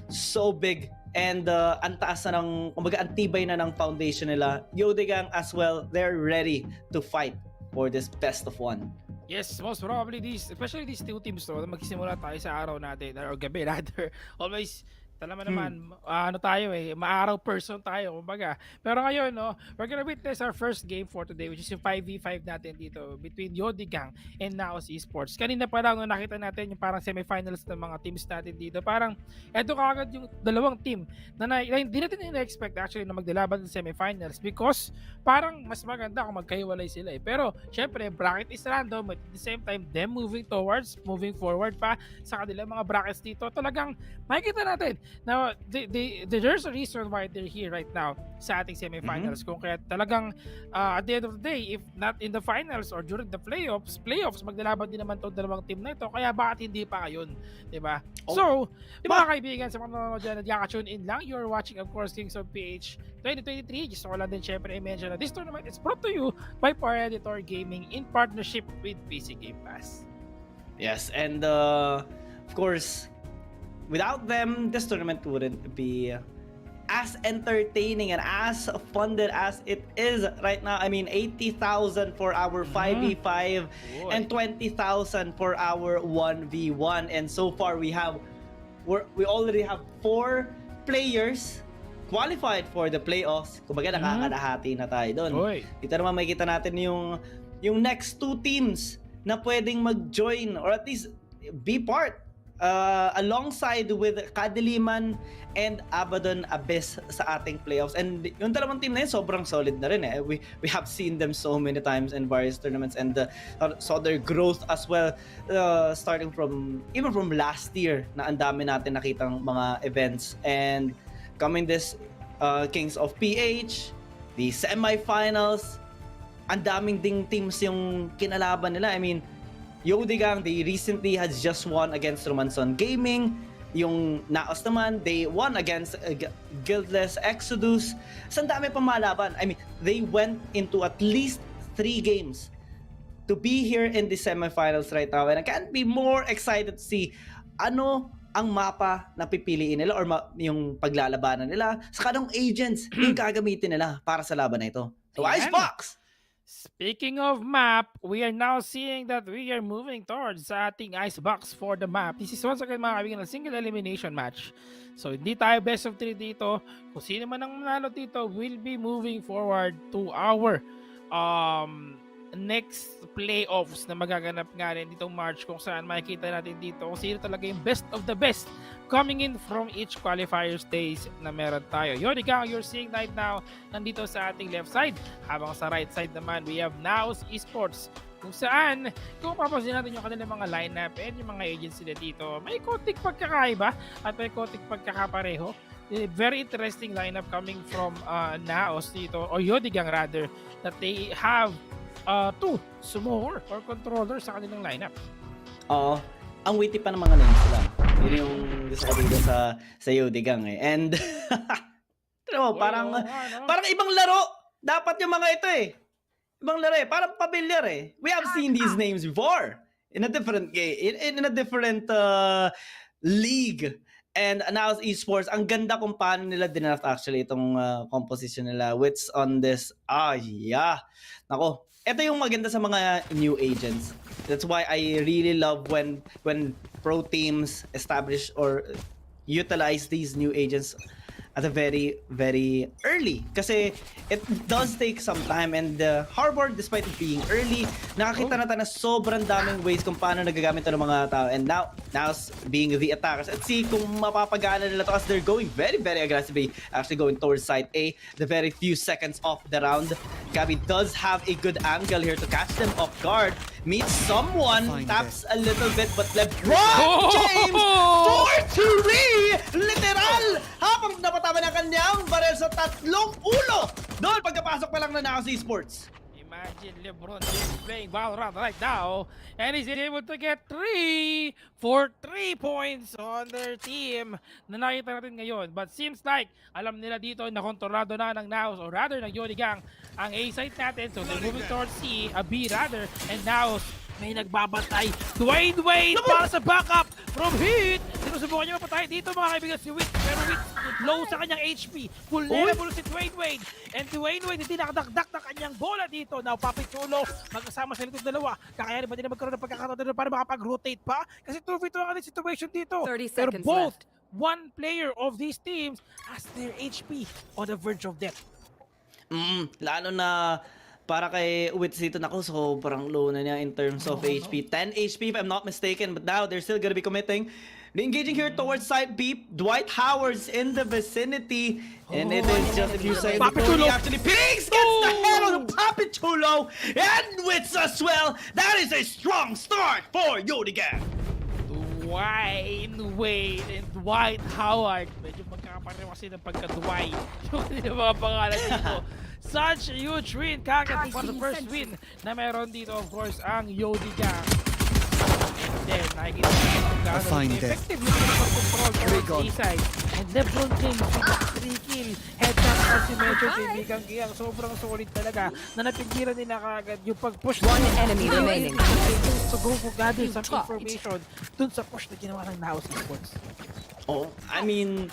so big and ang taas na ng, kumbaga antibay na ng foundation nila. Yodigang as well, they're ready to fight for this best of one. Yes, most probably especially these two teams to, magsisimula tayo sa araw natin, or gabi rather, always, alam mo naman, ano tayo maaraw person tayo, kumbaga. Pero ngayon, no, we're gonna witness our first game for today, which is yung 5v5 natin dito between Yodigang and Naos Esports. Kanina pa lang, no, nakita natin yung parang semifinals ng mga teams natin dito. Parang, eto kagad yung dalawang team na hindi natin in-expect actually na maglalaban sa semifinals because parang mas maganda kung magkahiwalay sila eh. Pero, syempre, bracket is random, at the same time, them moving forward pa sa kanilang mga brackets dito. Talagang, makikita natin now, there's a reason why they're here right now sa ating semifinals. Kung kaya talagang at the end of the day, if not in the finals or during the playoffs, maglalaban din naman itong dalawang team na ito. Kaya bakit hindi pa ngayon? Diba? So, mga kaibigan, sa mga nanonood dyan, nag-tune in lang. You're watching, of course, Kings of PH 2023. Just ko lang din syempre i-mention na this tournament is brought to you by Power Editor Gaming in partnership with PC Game Pass. Yes, and of course, without them, this tournament wouldn't be as entertaining and as funded as it is right now. I mean, 80,000 for our 5v5 and 20,000 for our 1v1. And so far, we already have 4 players qualified for the playoffs. Kumbaga, nakakalahati na tayo doon. Dito naman makikita natin yung next 2 teams na pwedeng mag-join or at least be part alongside with Kadiliman and Abaddon Abyss sa ating playoffs. And yung dalawang team na yun, sobrang solid na rin eh. We have seen them so many times in various tournaments and saw their growth as well, starting even from last year na ang dami natin nakitang mga events. And coming this Kings of PH, the semifinals, ang daming ding teams yung kinalaban nila. I mean, Yodigang, they recently has just won against Romanson Gaming. Yung Naos naman, they won against Guildless Exodus. Ang dami pang malaban. I mean, they went into at least 3 games to be here in the semifinals right now, and I can't be more excited to see ano ang mapa na pipiliin nila or yung paglalabanan nila sa kanong agents yung gagamitin nila para sa laban na ito. So, Ayan. Icebox! Speaking of map, we are now seeing that we are moving towards sa ating icebox for the map. This is once again mga kaibigan ng single elimination match. So hindi tayo best of 3 dito. Kung sino man ang manalo dito, we'll be moving forward to our next playoffs na magaganap nga rin ditong March, kung saan makikita natin dito kung sino talaga yung best of the best coming in from each qualifier stage na meron tayo. Yun, ikaw, you're seeing right now nandito sa ating left side, habang sa right side naman we have Naos Esports, kung saan kung papansin natin yung kanilang mga lineup and yung mga agents nila dito, may konting pagkakaiba at may konting pagkakapareho. Very interesting lineup coming from Naos dito, or Yodigang rather, that they have 2 summoner or controller sa kanilang lineup. Oo. Ang witty pa ng mga names sila. Yun yung gusto ko dito sa Yodigang eh. And, parang ibang laro. Dapat yung mga ito eh. Ibang laro eh. Parang pamilyar eh. We have seen these names before. In a different game. In a different league. And Naos Esports, ang ganda kung paano nila dinaft actually itong composition nila. Which on this, Nako, ito yung maganda sa mga new agents. That's why I really love when pro teams establish or utilize these new agents at a very, very early. Kasi it does take some time, and Harbor, despite it being early, nakakita natin na sobrang daming ways kung paano nagagamit ng mga tao. And now being the attackers, at see kung mapapagana nila to as they're going very, very aggressively, actually going towards side A, the very few seconds of the round. Gabby does have a good angle here to catch them off guard. Meets someone, taps a little bit, but LeBron James, 4-3! Literal! Habang napatama na kanyang barel sa 3 ulo! Doon, pagkapasok pa lang na Naos Esports. Imagine LeBron James playing Valorant right now, and he's able to get 3 for 3 points on their team na nakita natin ngayon. But seems like alam nila dito na kontrolado na ng Naos, or rather ng Yodigang, ang A site natin. So they're moving towards C, a B rather, and Naos may nagbabantay. Dwayne Wade para sa backup from Heat. Sinusubukan niya mapatay dito mga kaibigan si Witt, pero Witt low sa kanyang HP. Vulnerable si Dwayne Wade. And Dwayne Wade hindi nakadakdak ng kanyang bola dito. Now Papi Chulo magkasama sa litong dalawa. Kakayanin ba din magkaroon ng pagkakataon para makapag-rotate pa? Kasi 2v2 ang ating situation dito. 30 Pero seconds both left. one player of these teams has their HP on the verge of death. Lalo na para kay Wits dito, nako, sobrang low na niya in terms of HP. 10 HP if I'm not mistaken, but now they're still gonna be committing. They're engaging here towards side B. Dwight Howard's in the vicinity, and it is just a few seconds before he actually pings, gets the head on Papi Chulo, and Wits as well. That is a strong start for Yodigang. Dwayne Wade and Dwight Howard. Medyo magkakapareho kasi ng pagka-Dwight. Yung mga pangalan dito. Such a huge win. Kagad for the first win na meron dito, of course, ang Yodigang. Then, nakikita natin kung gaano effective yung pag-control towards A-side. And LeBron James, 3 kill. Headshot as you mentioned, kaibigan Kiyang. Sobrang solid talaga na napigilan nila kagad yung pag-push. One enemy remaining. So go for gather some information dun sa push na ginawa ng Naos Esports. Oh, I mean,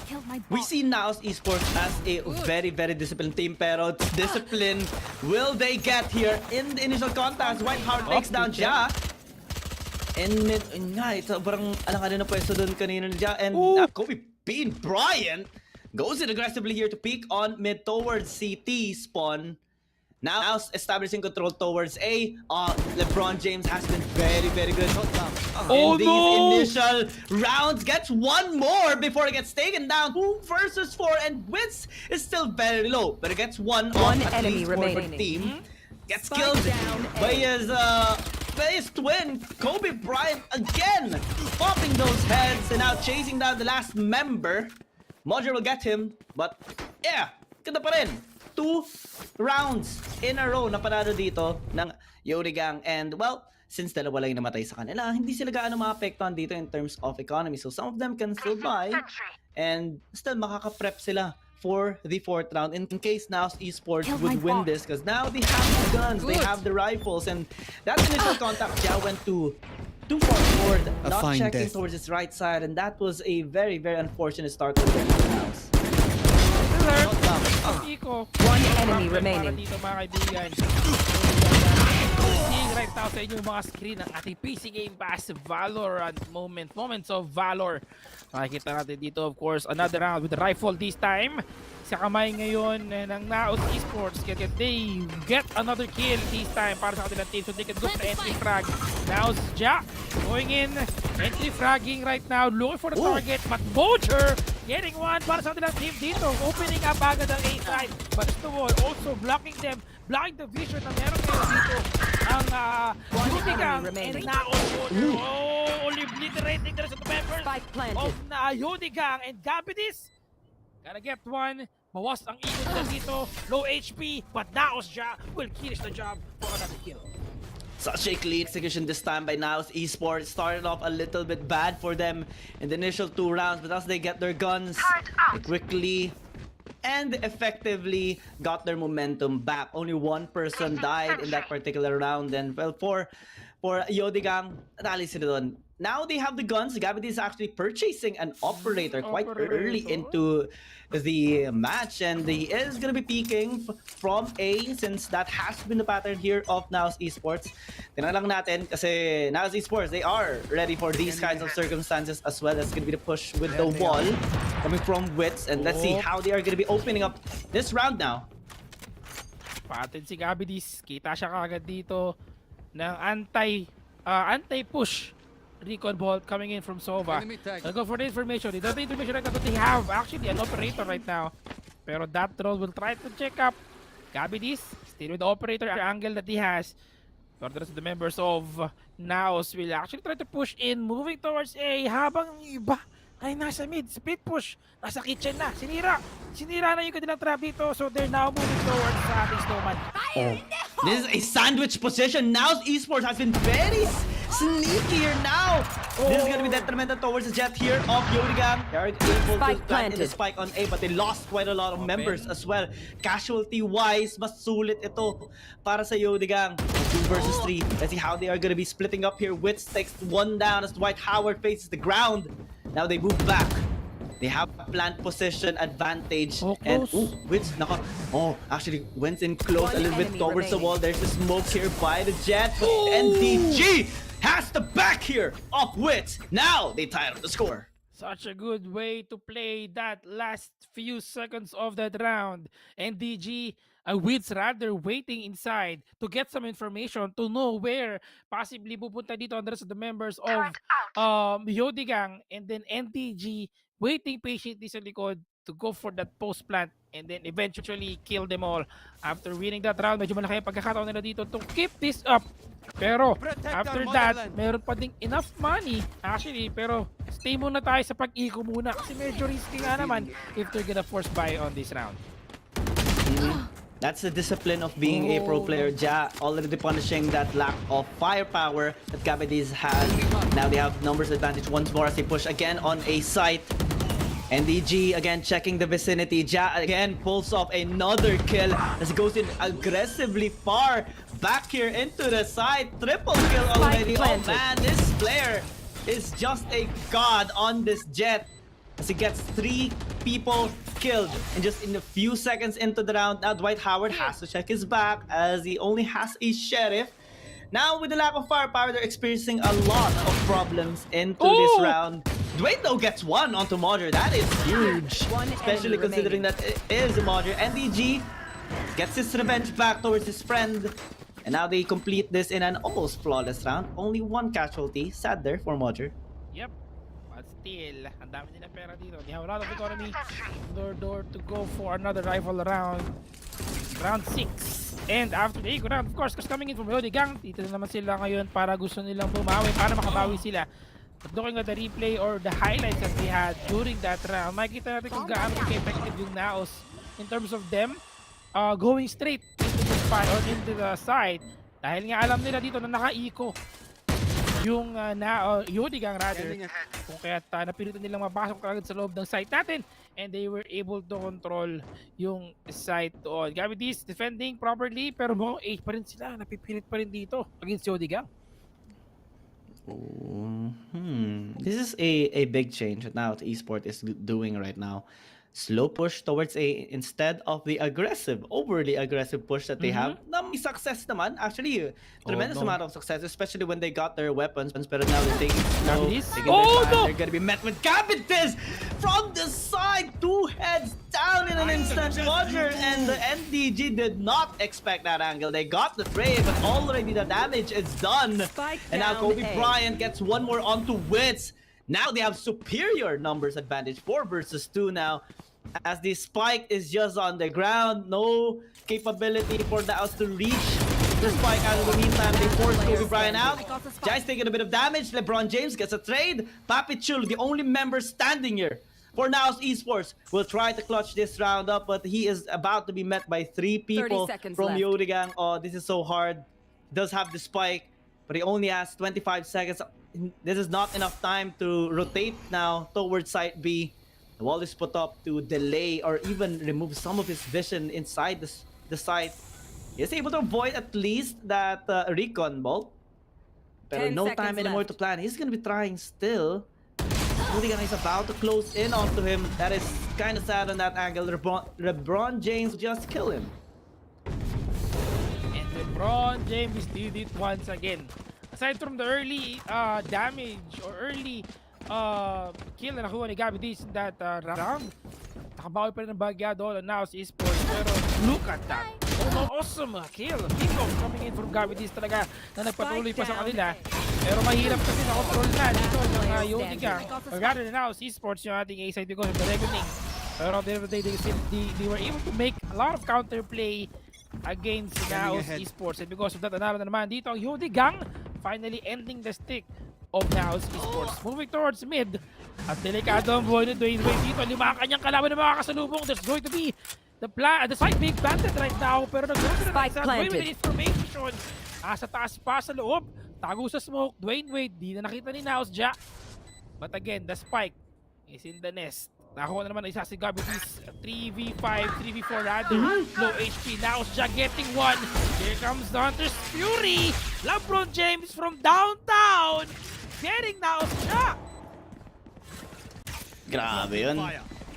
we see Naos Esports as a very, very disciplined team, pero discipline will they get here in the initial contest? White Howard takes down Ja. And sobrang alang-alang na pwesto doon kanina ni Ja. And Kobe Bean Bryant goes in aggressively here to peek on mid towards CT spawn. Now establishing control towards A. LeBron James has been very, very good in these initial rounds. Gets one more before it gets taken down. 2 versus 4, and Wits is still very low, but it gets one enemy remaining. team. Gets killed by his twin, Kobe Bryant, again popping those heads and now chasing down the last member. Modger will get him, but yeah, ganda pa rin. 2 rounds in a row na panalo dito ng Yodigang, and well, since dalawa lang yung namatay sa kanila, hindi sila gaano maapektuhan dito in terms of economy. So some of them can still buy and still makaka-prep sila for the 4th round in case now Esports Kill my would win bot. this, because now they have the guns, they have the rifles, and that initial contact, Ja went too far forward, not fine checking death. towards his right side, and that was a very, very unfortunate start over there for the house. Alert! Not down. Iko. One enemy Para remaining. dito mga kaibigan. Seeing right now sa inyo mga screen ng ating PC Game Pass Valorant Moments of Valor. Makikita natin dito of course another round with the rifle this time. Sa kamay ngayon ng Naos Esports. Can they get another kill this time para sa kanilang team so they can go for the entry frag. Naos Ja going in. Entry fragging right now. Looking for the target. But Bocher getting one para sa kanilang team dito. Opening up agad ang A side. But Stowall also blocking them. Blocking the vision na meron kayo dito. Ang Yudigang and Naos Bocher. Oh, only obliterating the rest of the members Spike planted. of Yudigang and Gabidis. Gotta get one. Bawas ang ikot nila dito. Low HP. But Naos Ja will finish the job for another kill. Such a clean execution this time by Naos Esports. Started off a little bit bad for them in the initial 2 rounds, but as they get their guns, they quickly and effectively got their momentum back. Only one person died in that particular round, and well, for Yodigang, natali sila doon. Now they have the guns. Gabby is actually purchasing an operator quite early into the match, and he is going to be peeking from A since that has been the pattern here of Naos Esports. Tingnan lang natin kasi Naos Esports, they are ready for these kinds of circumstances as well. That's going to be the push with the wall coming from Wits, and let's see how they are going to be opening up this round now. Patin si Gabidis. Kita siya kagad dito ng anti-push recon ball coming in from Sova. I'll go for the information. The information right now that they have actually an operator right now. Pero that troll will try to check up. Gabidis still with the operator angle that he has. So the rest of the members of Naos will actually try to push in, moving towards A habang yung iba ay nasa mid, split push, nasa kitchen na, sinira na yung kanilang trap dito, so they're now moving towards sa ating snowman. This is a sandwich position. Now Esports has been very sneaky here now. This is going to be detrimental towards the jet here of Yodigang. They are able to plant in the spike on A, but they lost quite a lot of members as well. Casualty-wise, mas sulit ito para sa Yodigang. 2 versus 3. Let's see how they are going to be splitting up here. Wits takes 1 down as Dwight Howard faces the ground. Now they move back. They have plant position advantage. And Wits, actually went in close a little bit towards the wall. There's the smoke here by the jet. But NDG has the back here of Wits. Now they tie up the score. Such a good way to play that last few seconds of that round. NDG, Wits rather waiting inside to get some information to know where possibly pupunta dito ang rest of the members of Yodigang, and then NDG waiting patiently sa likod to go for that post plant and then eventually kill them all. After winning that round, medyo malaki ang pagkakataon nila dito to keep this up. Pero after that, meron pa ding enough money actually, pero stay muna tayo sa pag-eco muna kasi medyo risky nga naman if they're gonna force buy on this round. That's the discipline of being a pro player. Ja already punishing that lack of firepower that Gabadis has. Now they have numbers advantage once more as they push again on a site. NDG again checking the vicinity. Ja again pulls off another kill as he goes in aggressively far back here into the side. Triple kill already. Oh man, this player is just a god on this jet as he gets 3 people killed and just in a few seconds into the round. Now Dwight Howard has to check his back as he only has a sheriff. Now with the lack of firepower, they're experiencing a lot of problems into this round. Dwight though gets 1 onto Modger. That is huge, especially considering that it is a Modger. NDG gets his revenge back towards his friend. And now they complete this in an almost flawless round. Only 1 casualty. Sad there for Modger. Yep. But still, ang dami nila pera dito. They have a lot of economy. Door to go for another rifle round. Round 6. And after the eco round, of course, because coming in from Yodigang, dito na naman sila ngayon para gusto nilang bumawi, para makabawi sila. But looking at the replay or the highlights that they had during that round, makikita natin kung gaano effective yung Naos in terms of them going straight into the spot or into the side. Dahil nga alam nila dito na naka-eco yung Yodigang rather, kung kaya't napilitan nilang mapasok agad sa loob ng site natin and they were able to control yung site doon. Gamit this, defending properly, pero mukhang 8 pa rin sila, napipilit pa rin dito against Yodigang. This is a big change now that Esport is doing right now. Slow push towards instead of the overly aggressive push that they have. Na may success naman. Actually, tremendous amount of success, especially when they got their weapons. But now they're taking it slow. They're gonna be met with cabbages from the side. 2 heads down in an instant watcher, and the NDG did not expect that angle. They got the trade, but already the damage is done. And now Kobe Bryant gets one more onto Wits. Now they have superior numbers advantage, 4 versus 2 now. As the spike is just on the ground, no capability for the Aus to reach the spike. Out of the meantime, they force Kobe Bryant out. Jai's taking a bit of damage. LeBron James gets a trade. Papichul, the only member standing here for Naos Esports, will try to clutch this round up, but he is about to be met by 3 people from Yodigang. Oh, this is so hard. He does have the spike, but he only has 25 seconds. This is not enough time to rotate now towards site B. The wall is put up to delay or even remove some of his vision inside the site. He is able to avoid at least that recon bolt. But no time anymore to plan. He's gonna be trying still. Yodigang is about to close in onto him. That is kind of sad on that angle. LeBron James just kill him. And LeBron James did it once again. Aside from the early damage or early kill na nakuha ni Gabby Diz in that round, nakabawi pa rin ng bagya doon on Naos Esports. Pero look at that. Awesome kill. Kickoff coming in from Gabby Diz talaga na nagpatuloy pa sa kanila. Pero mahirap kasi na-control na dito ng Yodigang. Or rather than Naos Esports yung ating A-side because of the reckoning. Pero at the end of the day, they were able to make a lot of counterplay against Naos Esports. And because of that, nanalo na naman dito ang Yodigang, finally ending the stick of Naos Esports. Moving towards mid. At delikado ang buhay ni Dwayne Wade dito. 5 kanyang kalaban na makakasalubong. There's going to be the site being planted right now. Pero nag-go to the next Dwayne Wade information. Sa taas pa sa loob. Tago sa smoke. Dwayne Wade. Di na nakita ni Naos Ja. But again, the spike is in the nest. Nakuha na naman isa si Gabby Diz. 3v5, 3v4 rather. Low HP. Naos Ja getting one. Here comes the Hunter's Fury. LeBron James from downtown. Getting Naos Ja. Grabe yun.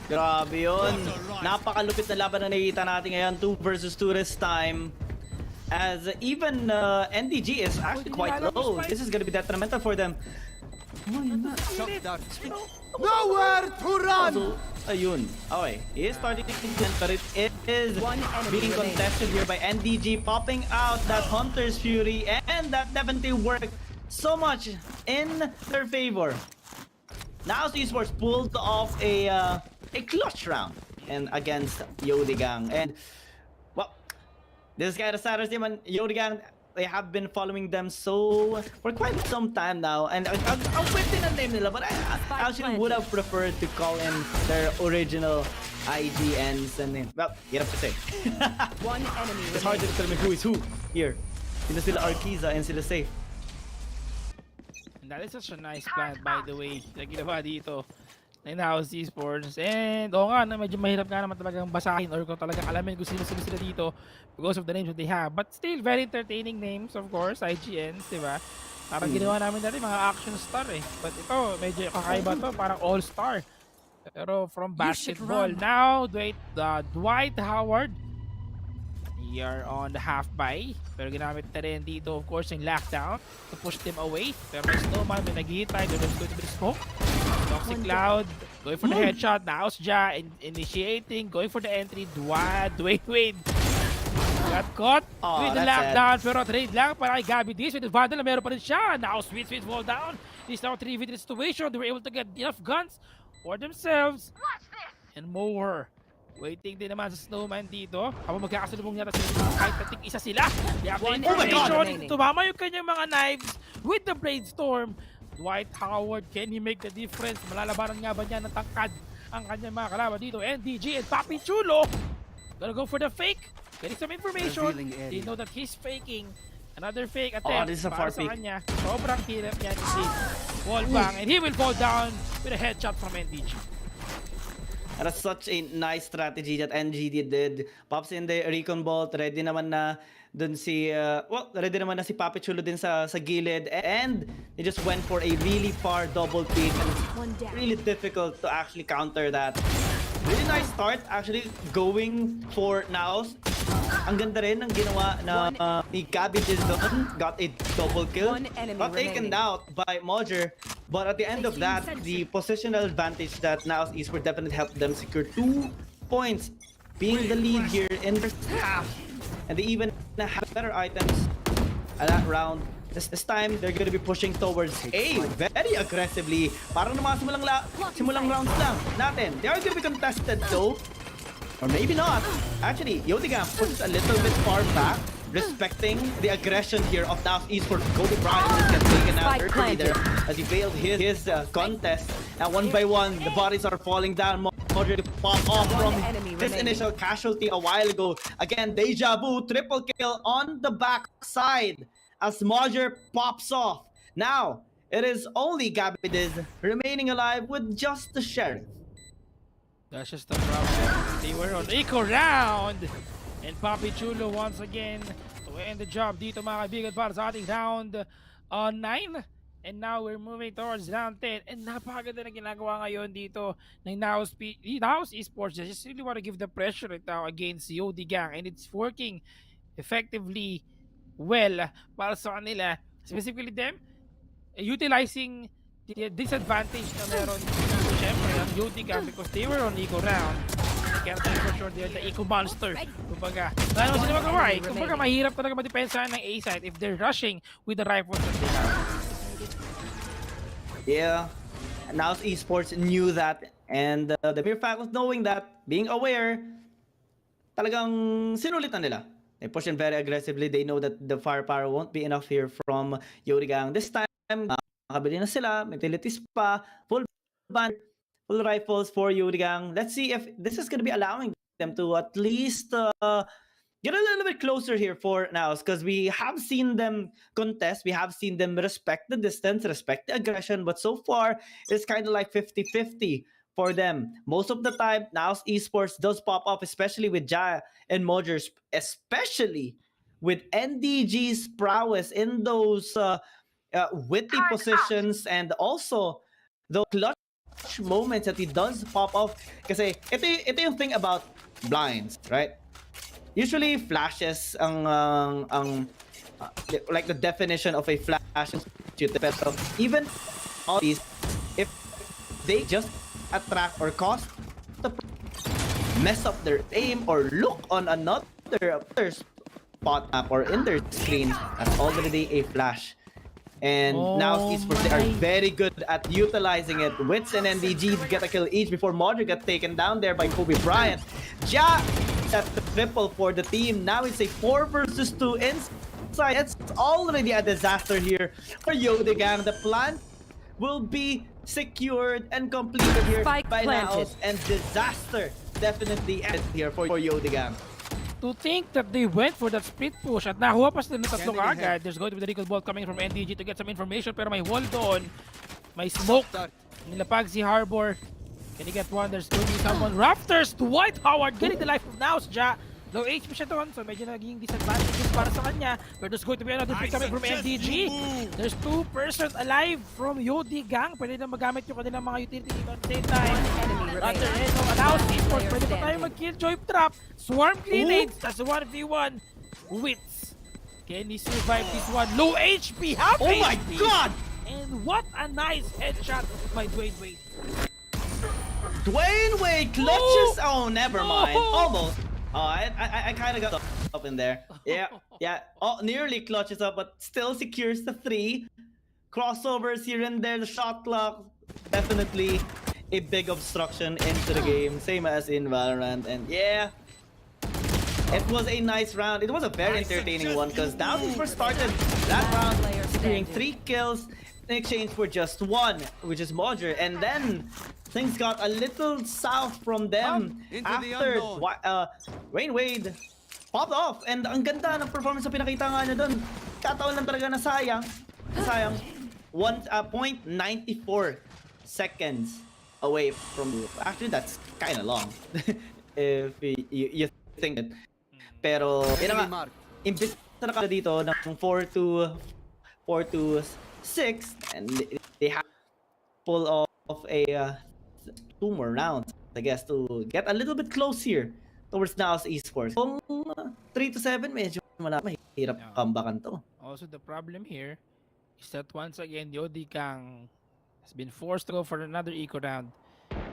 Grabe yun. Napakalupit na laban na nakikita natin ngayon. 2 versus 2 this time. As even NDG is actually quite low. This is gonna be detrimental for them. Nowhere to run! Also, ayun. Okay, he is starting to contend, but it is being contested here by NDG, popping out that Hunter's Fury, and that definitely worked so much in their favor. Now Esports pulled off a clutch round and against Yodigang, and well, this guy the Saturday team and Yodigang, they have been following them for quite some time now, and I'm waiting the name nila, but I actually would have preferred to call in their original IGNs, and well, you have to say. It's hard to determine who is who here. Sila Arquiza and sila Safe. And that is such a nice plan, by the way, na ginawa dito ng Naos Esports. And oo nga, medyo mahirap nga naman talagang basahin or kung talagang alamin kung sino-sino sila dito because of the names that they have. But still, very entertaining names, of course, IGNs, di ba? Parang ginawa namin dati mga action star eh. But ito, medyo kakaiba to, parang all-star. Pero from basketball. Now, Dwight Howard, here on the half-buy. Pero ginamit na rin dito, of course, yung lockdown to push them away. Pero may snowman, may naghihintay. There's going to be the smoke. Toxic Cloud, going for the headshot. Naos Ja initiating, going for the entry. Dwayne Wade got caught with the lockdown. Pero trade lang para kay Gabby Diz. With the vandal, meron pa rin siya. Naos Switch fall down. This now 3v3 situation. They were able to get enough guns for themselves and more. Waiting din naman sa snowman dito. Habang magkakasalubong niya sila kahit nating isa sila. Oh my God! Tumama yung kanyang mga knives with the Brainstorm. Dwight Howard, can he make the difference? Malalabanan nga ba niya ng tangkad ang kanyang mga kalaban dito? NDG and Papi Chulo gonna go for the fake. Getting some information. They know that he's faking. Another fake attempt this is a para far sa peek. kanya. Sobrang hirap niya si Wallbang and he will fall down with a headshot from NDG. That's such a nice strategy that NGD did. Pops in the recon bolt, ready naman na dun si ready naman na si Papi Chulo din sa gilid, and they just went for a really far double peek, and One it's down. really difficult to actually counter that. Really nice start actually going for Naos. Ang ganda rin ng ginawa na ni Cabbages doon. Got a double kill. One enemy Got taken remaining. out by Mojer. But at the end of that, the positional advantage that Naos Esports definitely helped them secure 2 points, being the lead here in the first half. And they even have better items at that round. This time, they're going to be pushing towards A very aggressively. Parang na mga simulang rounds lang natin. They are going to be contested though. Or maybe not. Actually, Yodigam pushes a little bit far back, respecting the aggression here of Naos Esports. Kobe Bryant just gets taken out Spike early there planted. as he failed his contest. And one by one, the bodies are falling down. Mojer to pop off from enemy this remaining. initial casualty a while ago. Again, deja vu, triple kill on the backside as Mojer pops off. Now, it is only Gabidiz remaining alive with just the sheriff. That's just the problem. They were on eco round. And Papi Chulo once again to end the job dito mga kaibigan para sa ating round 9. And now we're moving towards round 10. And napakaganda na ginagawa ngayon dito ng Naos Esports. They just really want to give the pressure right now against Yodi Gang. And it's working effectively well para sa kanila. Specifically them, utilizing the disadvantage na meron syempre ang Yodi Gang because they were on eco round. I can't say for sure they're the eco monster. Kumbaga, wala naman sila magawa eh. Kumbaga, mahirap talaga madepensahan ng A-side if they're rushing with the rifles that they have. Yeah, Naos Esports knew that, and the mere fact of knowing that, being aware, talagang sinulit na nila. They push in very aggressively. They know that the firepower won't be enough here from Yorigang. This time, nakabili na sila, utilities pa, full band, full rifles for Yorigang. Let's see if this is going to be allowing them to at least get a little bit closer here for Naos, because we have seen them contest, we have seen them respect the distance, respect the aggression, but so far, it's kind of like 50-50 for them. Most of the time, Naos Esports does pop up, especially with Jaya and Mojers, especially with NDG's prowess in those witty positions, and also the clutch moments that he does pop off. Kasi ito yung thing about blinds, right? Usually flashes like the definition of a flash shooter. Pero even all these, if they just attract or cause the mess up their aim or look on another spot map or in their screen, that's already a flash. And now Esports, they are very good at utilizing it. Wits and NDG get a kill each before Modric got taken down there by Kobe Bryant. Ja at the triple for the team. Now it's a 4 versus 2 inside. It's already a disaster here for Yodi Gang. The plan will be secured and completed here Spike by planted. Naos, and disaster definitely ended here for Yodi Gang. To think that they went for that split push at nakuha pa sila ng tatlong agad. There's going to be the recall ball coming from NDG to get some information, pero may wall doon. May smoke. Nilapag si Harbor. Can he get one? There's going to be someone. Raptors to White Howard getting the life of Naos. Ja. Low HP siya doon, so medyo naging disadvantages para sa kanya. But there's going to be another pick coming from NDG. There's 2 persons alive from Yodi Gang. Pwede na magamit yung kanilang mga utility at the same time. Under Eno, Naos Esports, pwede pa tayo mag-killjoy trap. Swarm grenades, that's a 1v1. Wits. Can he survive this one? Low HP, half Oh my HP. God! And what a nice headshot by Dwayne Wade. Dwayne Wade clutches. Oh! Oh, never mind. Almost. Oh, I kind of got up in there. Yeah, yeah. Oh, nearly clutches up, but still secures the 3. Crossovers here and there. The shot clock, definitely a big obstruction into the game. Same as in Valorant. And yeah, it was a nice round. It was a very entertaining one, because Naos first started that round securing 3 kills in exchange for just 1, which is Mojer. And then things got a little south from them after Wayne Wade popped off. And ang ganda ng performance na pinakita nga niya dun. nagkataon lang talaga na sayang. 0.94 seconds away from actually that's kind of long if you think it. Pero yun na nga, imbis na nakala dito ng 4 to 6 and they have pull off a 2 more rounds I guess to get a little bit close here towards Naos Esports. Kung 3 to 7 medyo mahirap comebackan to. Also, the problem here is that once again, Yodi Kang has been forced to go for another eco round.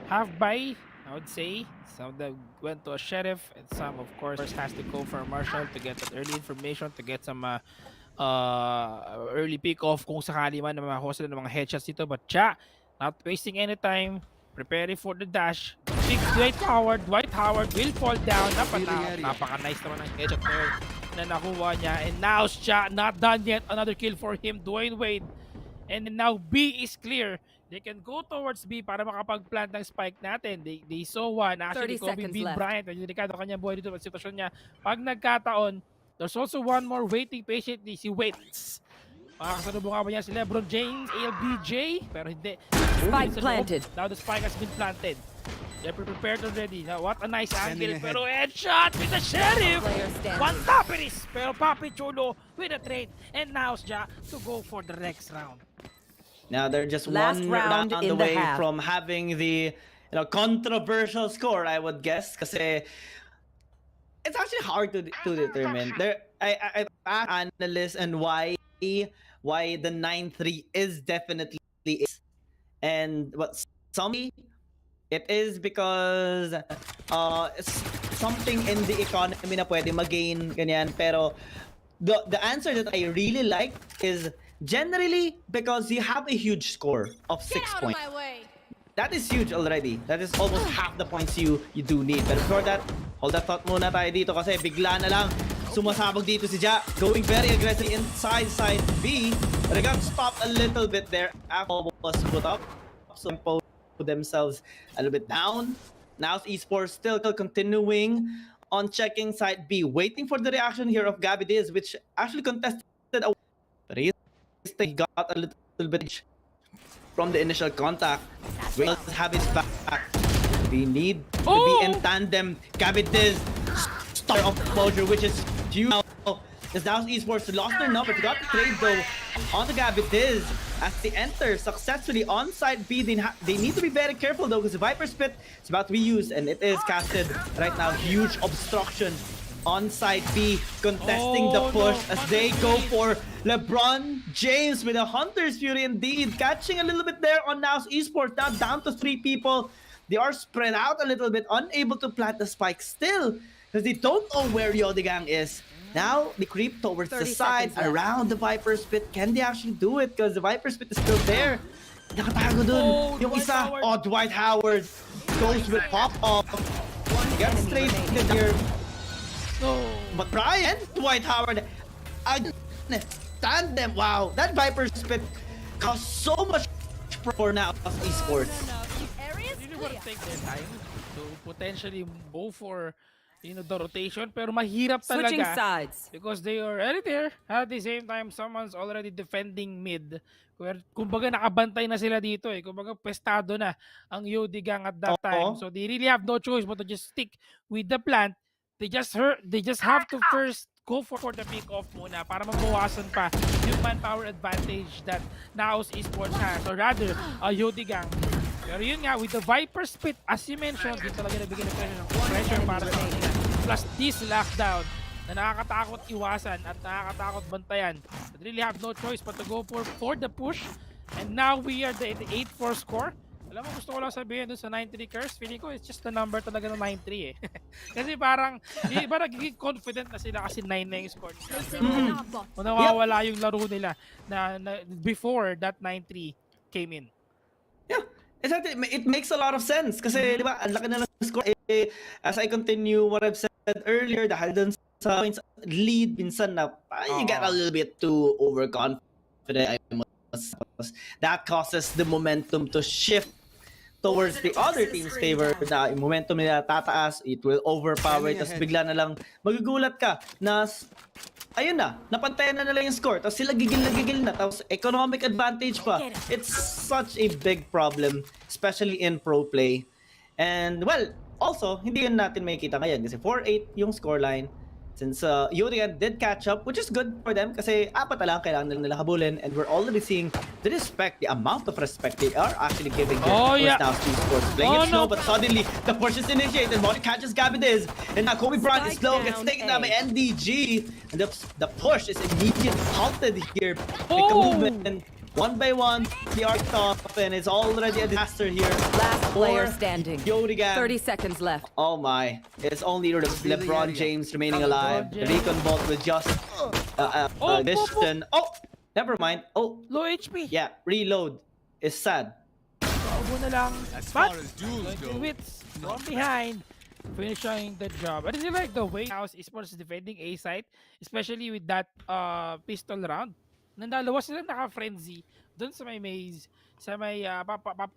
Half by, I would say, some of them went to a sheriff, and some, of course, has to go for a marshal to get that early information, to get some early pick-off kung sakali man na makakuha sila ng mga headshots dito. But Cha, not wasting any time, preparing for the dash. Big Dwight Howard will fall down. Napaka-nice naman ang headshot na nakuha niya. And now Cha, not done yet. Another kill for him, Dwayne Wade. And now B is clear. They can go towards B para makapag-plant ng spike natin. They saw one. Actually, 30 Kobe seconds B. left. Bryant, delikado kanyang buhay dito at sitwasyon niya. Pag nagkataon, there's also one more waiting patiently. Si Waits. Makakasalubong nga ba niya si LeBron James, ALBJ? Pero hindi. Spike Sa loob. planted. Now the spike has been planted. They're prepared already. Now, what a nice angle. Pero headshot with the sheriff. Player standing. One tap it is. Pero Papi Chulo with a trade. And now Ja to go for the next round. Now they're just Last one round round in the away half. from having the controversial score, I would guess, kasi it's actually hard to determine. There, I asked analysts and why the 9-3 is definitely is, and what some it is because something in the economy na pwede mag-gain ganyan, pero the answer that I really like is generally because you have a huge score of 6 Get out of points. my way. That is huge already. That is almost half the points you do need. But before that, hold that thought muna tayo dito kasi bigla na lang sumasabog dito si Ja. Going very aggressive inside side B. But they got stopped a little bit there after was put up. So put themselves a little bit down. Now Esports still continuing on checking side B. Waiting for the reaction here of Gabby Diaz, which actually contested a but he got a little bit from the initial contact. Will have his back. We need to be in tandem. Gabby Diz, star of closure, which is huge. As Dallas Esports lost their number, got the trade though on the Gabby Diz as they enter successfully on side B. They need to be very careful though because the Viper Spit is about to be used and it is casted right now. Huge obstruction on side B, contesting the push as they go for LeBron James with a Hunter's Fury indeed. Catching a little bit there on Naos Esports, now down to 3 people. They are spread out a little bit, unable to plant the spike still because they don't know where Yodigang is. Now they creep towards the 30 side seconds left. around the Viper Spit. Can they actually do it? Because the Viper Spit is still there. Nakatago dun. Yung Dwight isa, Howard. Dwight Howard goes with pop-up. Gets straight here. No. But Brian, Dwight Howard, tandem. Wow, that Viper Spit cost so much for now Esports. Area's Really want to clear. take their time to potentially go for the rotation, pero mahirap Switching talaga sides. because they are already there. At the same time, someone's already defending mid. Kumbaga nakabantay na sila dito eh. Kumbaga pestado na ang Yodigang at that time. So they really have no choice but to just stick with the plant. They just have to first go for the pick-off muna para mabawasan pa yung manpower advantage that Naos Esports has, or rather, Yodigang. Pero yun nga, with the Viper Spit, as you mentioned, yun talaga nabigyan ng pressure para sa kanila. Plus this lockdown na nakakatakot iwasan at nakakatakot bantayan. They really have no choice but to go for the push. And now we are the 8-4 score. Alam mo, gusto ko lang sabihin dun sa 9-3 curse, feeling ko it's just the number talaga ng 9-3 eh. Kasi parang, iba nagiging confident na sila kasi 9 na yung score. Kung nawawala yung laro nila na before that 9-3 came in. Yeah, exactly. It makes a lot of sense. Kasi, di ba, ang laki na ng score. As I continue what I've said earlier, dahil dun sa points lead, minsan na you get a little bit too overconfident. That causes the momentum to shift towards the other team's favor. Na yung momentum nila tataas, it will overpower it, tapos bigla na lang magugulat ka na ayun na, napantayan na nila yung score. Tapos sila gigil na. Tapos economic advantage pa. It's such a big problem, especially in pro play. And well, also, hindi yun natin makikita ngayon kasi 4-8 yung scoreline. Since Yurian did catch up, which is good for them kasi apat na lang kailangan nila habulin, and we're already seeing the amount of respect they are actually giving here. Oh, yeah. Now Sports playing it slow, no. but suddenly the push is initiated. Moni catches Gabidiz, and now Kobe Bryant is slow, gets taken down by NDG, and the push is immediately halted here. Make a movement. One by one, the arc off, and it's already a disaster here. Last player For standing. Yodigan. 30 seconds left. Oh my, it's only LeBron James remaining alive. The Recon Bolt with just vision. Oh, never mind. Oh, Low HP. yeah, reload is sad. Paubo na lang. As But, far as duels go. Wits from behind, finishing the job. I really like the way House Esports is defending A site, especially with that pistol round. Nandalawa sila naka-frenzy doon sa may maze, sa may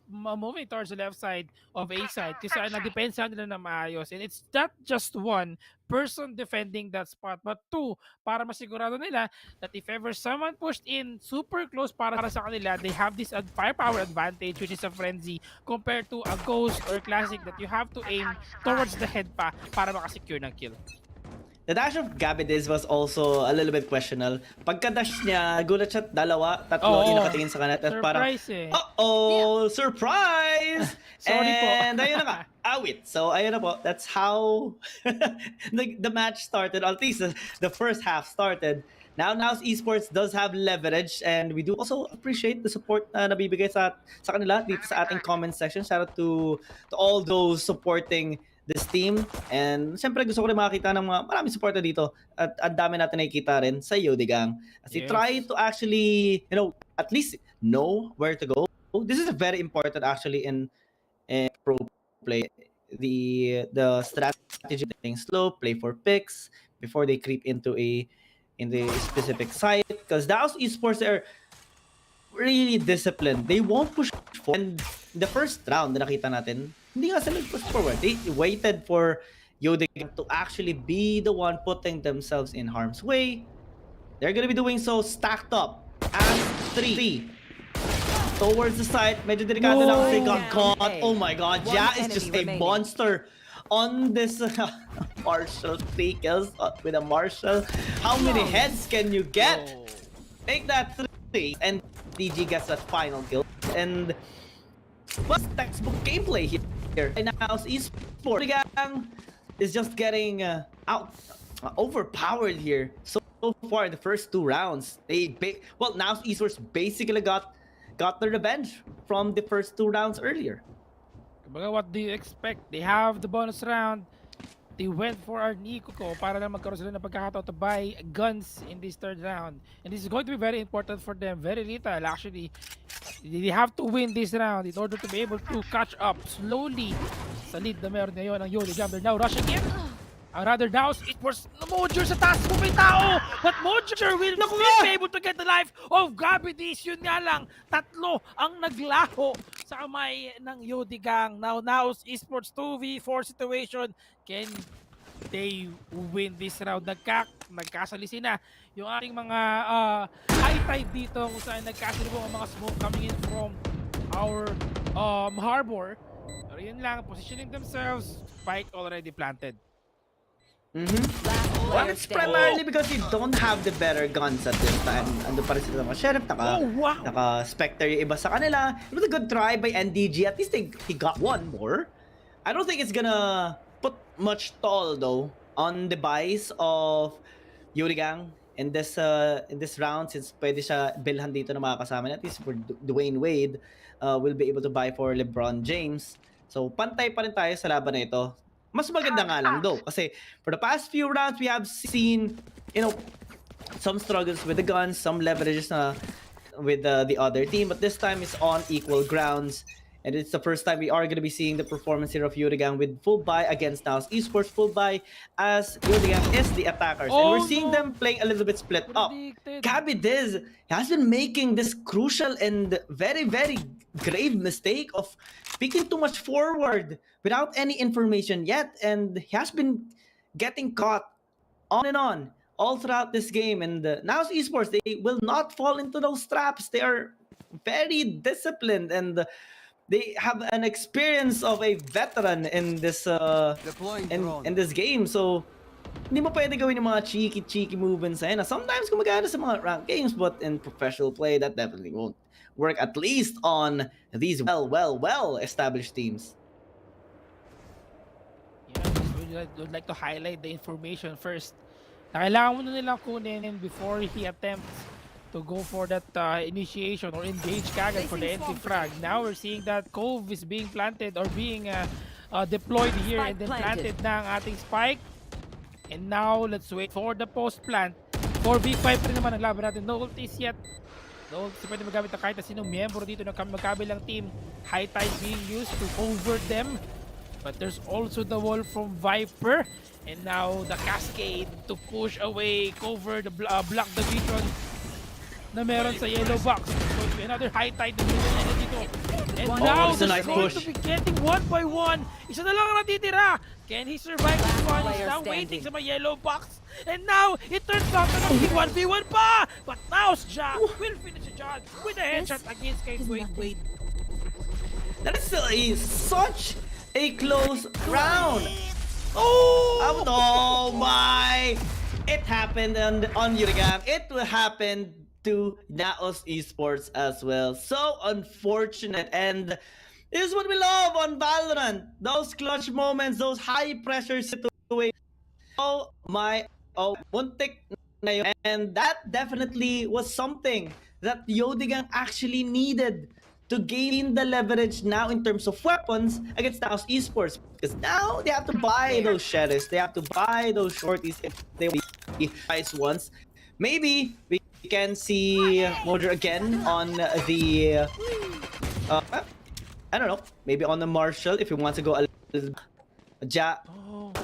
moving towards the left side of A side kasi na-depensa nila na maayos. And it's not just one person defending that spot, but two, para masigurado nila that if ever someone pushed in super close para sa kanila, they have this firepower advantage, which is a frenzy, compared to a ghost or classic that you have to aim towards the head pa para makasecure ng kill. The dash of Gabidiz was also a little bit questionable. Pagka-dash niya, gulat siya, tatlo yung nakatingin sa kanan. At parang, Surprise eh. surprise! Sorry po. And ayun na nga, awit. So ayun na po, that's how the match started, or at least the first half started. Now Esports does have leverage, and we do also appreciate the support na nabibigay sa kanila dito sa ating comment section. Shout out to all those supporting this team. And siyempre gusto ko rin makakita ng mga maraming supporter dito. At ang dami natin nakikita rin sa Yodigang. As they try to actually, at least know where to go. This is very important actually in pro play. The strategy of playing slow, play for picks before they creep into a specific site. Because Daos Esports are really disciplined. They won't push forward. And the first round na nakita natin, hindi nga sila push forward. They waited for Yodigang to actually be the one putting themselves in harm's way. They're gonna be doing so stacked up as 3 towards the site. Medyo delikado lang kasi got caught. Oh my god, Ja is just a monster on this Marshall. 3 kills with a Marshall. How many heads can you get? Make that 3 and DG gets that final kill. And what's textbook gameplay here? And now Esports is just getting overpowered here. So far, the first 2 rounds, now Esports basically got the revenge from the first 2 rounds earlier. Kumbaga, what do you expect? They have the bonus round. They went for our Nico para lang magkaroon sila ng pagkakataon to buy guns in this third round. And this is going to be very important for them. Very little, actually. They have to win this round in order to be able to catch up slowly sa lead na meron ngayon ang Yodigang. They're now rushing in. Rather now, it was Mojer sa taas mo may tao. But Mojer will not be able to get the life of Gabidiz. Yun nga lang, 3 ang naglaho sa kamay ng Yodigang. Now Esports 2v4 situation. Can they win this round? Nagkasalisi na yung ating mga high tide dito kung saan nagkasalubong ang mga smoke coming in from our harbor. Pero yun lang, positioning themselves, spike already planted. Well, it's primarily because they don't have the better guns at this time. Ando pa rin sila mga Sheriff, naka Spectre yung iba sa kanila. It was a good try by NDG. At least he got one more. I don't think it's gonna put much toll though on the buys of Yurigang in this round, since pwede siya bilhan dito ng mga kasama. At least for Dwayne Wade will be able to buy for LeBron James. So pantay pa rin tayo sa laban na ito. Mas maganda nga lang though kasi for the past few rounds we have seen some struggles with the guns, some leverages with the other team, but this time it's on equal grounds. And it's the first time we are going to be seeing the performance here of Yurigang with full buy against Naos Esports full buy, as Yurigang is the attackers. And we're seeing them playing a little bit split up. Gabidiz has been making this crucial and very, very grave mistake of speaking too much forward without any information yet. And he has been getting caught on and on all throughout this game. And now esports, they will not fall into those traps. They are very disciplined, and they have an experience of a veteran in this Deploying in drone. this game. So hindi mo pwede gawin yung mga cheeky movements na yun. Sometimes gumagana sa mga ranked games, but in professional play, that definitely won't work, at least on these well established teams. Yeah, would like to highlight the information first na kailangan mo na nilang kunin before he attempts to go for that initiation or engage kagad for the entry frag. Now we're seeing that Cove is being planted or being deployed here, and then planted na ang ating spike. And now let's wait for the post plant. 4v5 pa rin naman ang laban natin. No ult is yet. No ult is pwede magamit na kahit na sinong miyembro dito ng magkabilang team. High tide being used to over them. But there's also the wall from Viper. And now the cascade to push away, cover the block the vision na meron sa yellow box. So another high tide na dito. And now it's a they're nice going push. to be getting one by one. Isa na lang ang natitira. Can he survive this one? He's Player now standing. waiting sa may yellow box. And now it turns out na naging 1v1 pa. But now Jack will finish the job with a headshot against Kate Wade. That is still such a close round. Oh! Oh my! It happened on Yurigam. It will happen to Naos Esports as well. So unfortunate. And this is what we love on Valorant. Those clutch moments, those high pressure situations. Oh my, oh, muntik na yun. And that definitely was something that Yodigang actually needed to gain the leverage now in terms of weapons against Naos Esports. Because now they have to buy those sheriffs, they have to buy those shorties if they want the price ones. Maybe we can see Mojo again on the I don't know, maybe on the Marshall if you want to go a little.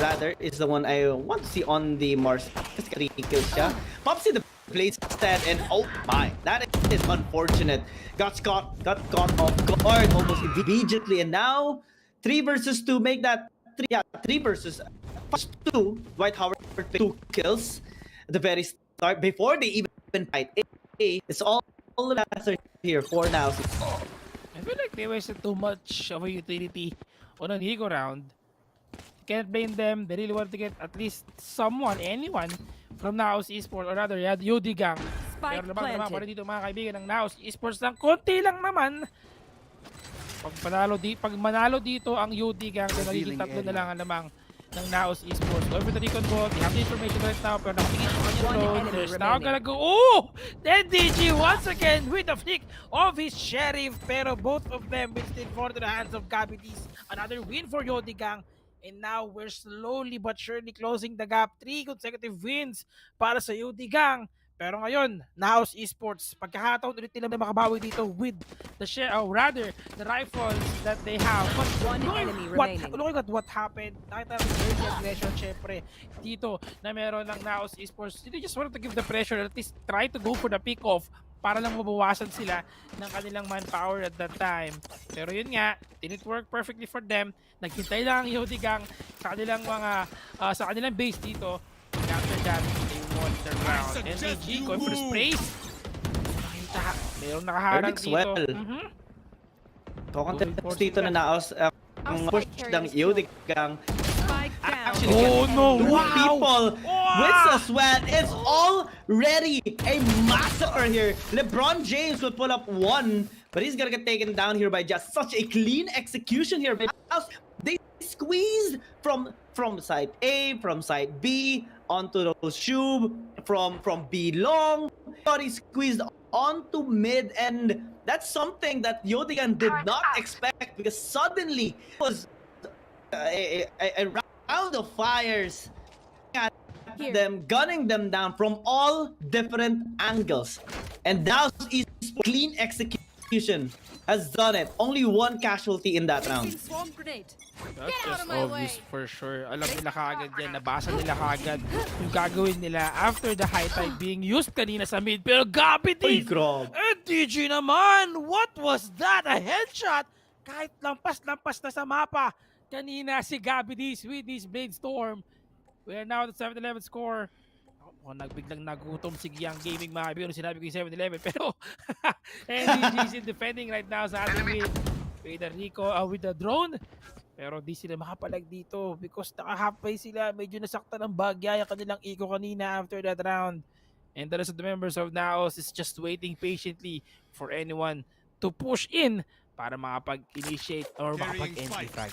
Rather is the one I want to see on the Marshall. Kasi 3 kills siya. Popsy the plays instead, and oh my, that is unfortunate. Got caught off guard almost immediately, and now 3 versus 2 make that 3 versus 2. Dwight Howard 2 kills at the very start before they even fight. It's all the answer here for now. I feel like they wasted too much of a utility on an ego round. Can't blame them. They really want to get at least someone, anyone from Naos Esports, or rather, Yodigang. Spike Pero naman pa planted. rin dito mga kaibigan ng Naos Esports lang. Konti lang naman. Pag manalo dito ang Yodigang, then nagiging tatlo na lang ang lamang ng Naos Esports. Go over the recon ball. They have the information right now, pero nakikita ko kanyang One drone. enemy There's now remaining. gonna go. Oh! Then DG once again with the flick of his sheriff. Pero both of them will still fall to the hands of Gabitis. Another win for Yodigang. And now we're slowly but surely closing the gap. 3 consecutive wins para sa Yodigang. Pero ngayon, Naos Esports, pagkakataon ulit nila na makabawi dito with the rather, the rifles that they have. But One enemy remaining. look at what happened. Nakita natin early aggression, syempre, dito na meron ng Naos Esports. They just wanted to give the pressure, at least try to go for the pick-off para lang mabawasan sila ng kanilang manpower at that time. Pero yun nga, didn't work perfectly for them. Naghintay lang ang Yodigang sa kanilang mga sa kanilang base dito. And after that, they won the round. NDG going for the sprays. Mayroong nakaharang Erdix dito. well. Contest dito na Naos ang push ng Yodigang. Spike down. Actually, Oh no! two Wow! people Wow! with a sweat. It's already a massacre here. LeBron James will pull up one, but he's gonna get taken down here by just such a clean execution here. They squeezed from side A, from side B, onto those tube, from B long. He squeezed onto mid, and that's something that Yodigan did not expect, because suddenly it was a round of fires at them, gunning them down from all different angles. And now clean execution has done it. Only one casualty in that round. Swarm grenade. That's Get out just of my obvious way. for sure. Alam nila kaagad yan, nabasa nila kaagad yung gagawin nila after the high tide being used kanina sa mid. Pero Gabitis! NTG naman! What was that? A headshot? Kahit lampas-lampas na sa mapa. Kanina si Gabitis with his Blade Storm. We are now at the 7-11 score. Mukhang nagbiglang nagutom si Giyang Gaming mga kaibigan. Sinabi ko yung 7-Eleven. Pero NDG is in defending right now sa ating with the Rico, with the drone. Pero di sila makapalag dito because naka-halfway sila. Medyo nasaktan ng bagya yung kanilang eco kanina after that round. And the rest of the members of Naos is just waiting patiently for anyone to push in para makapag-initiate or makapag-entry frag.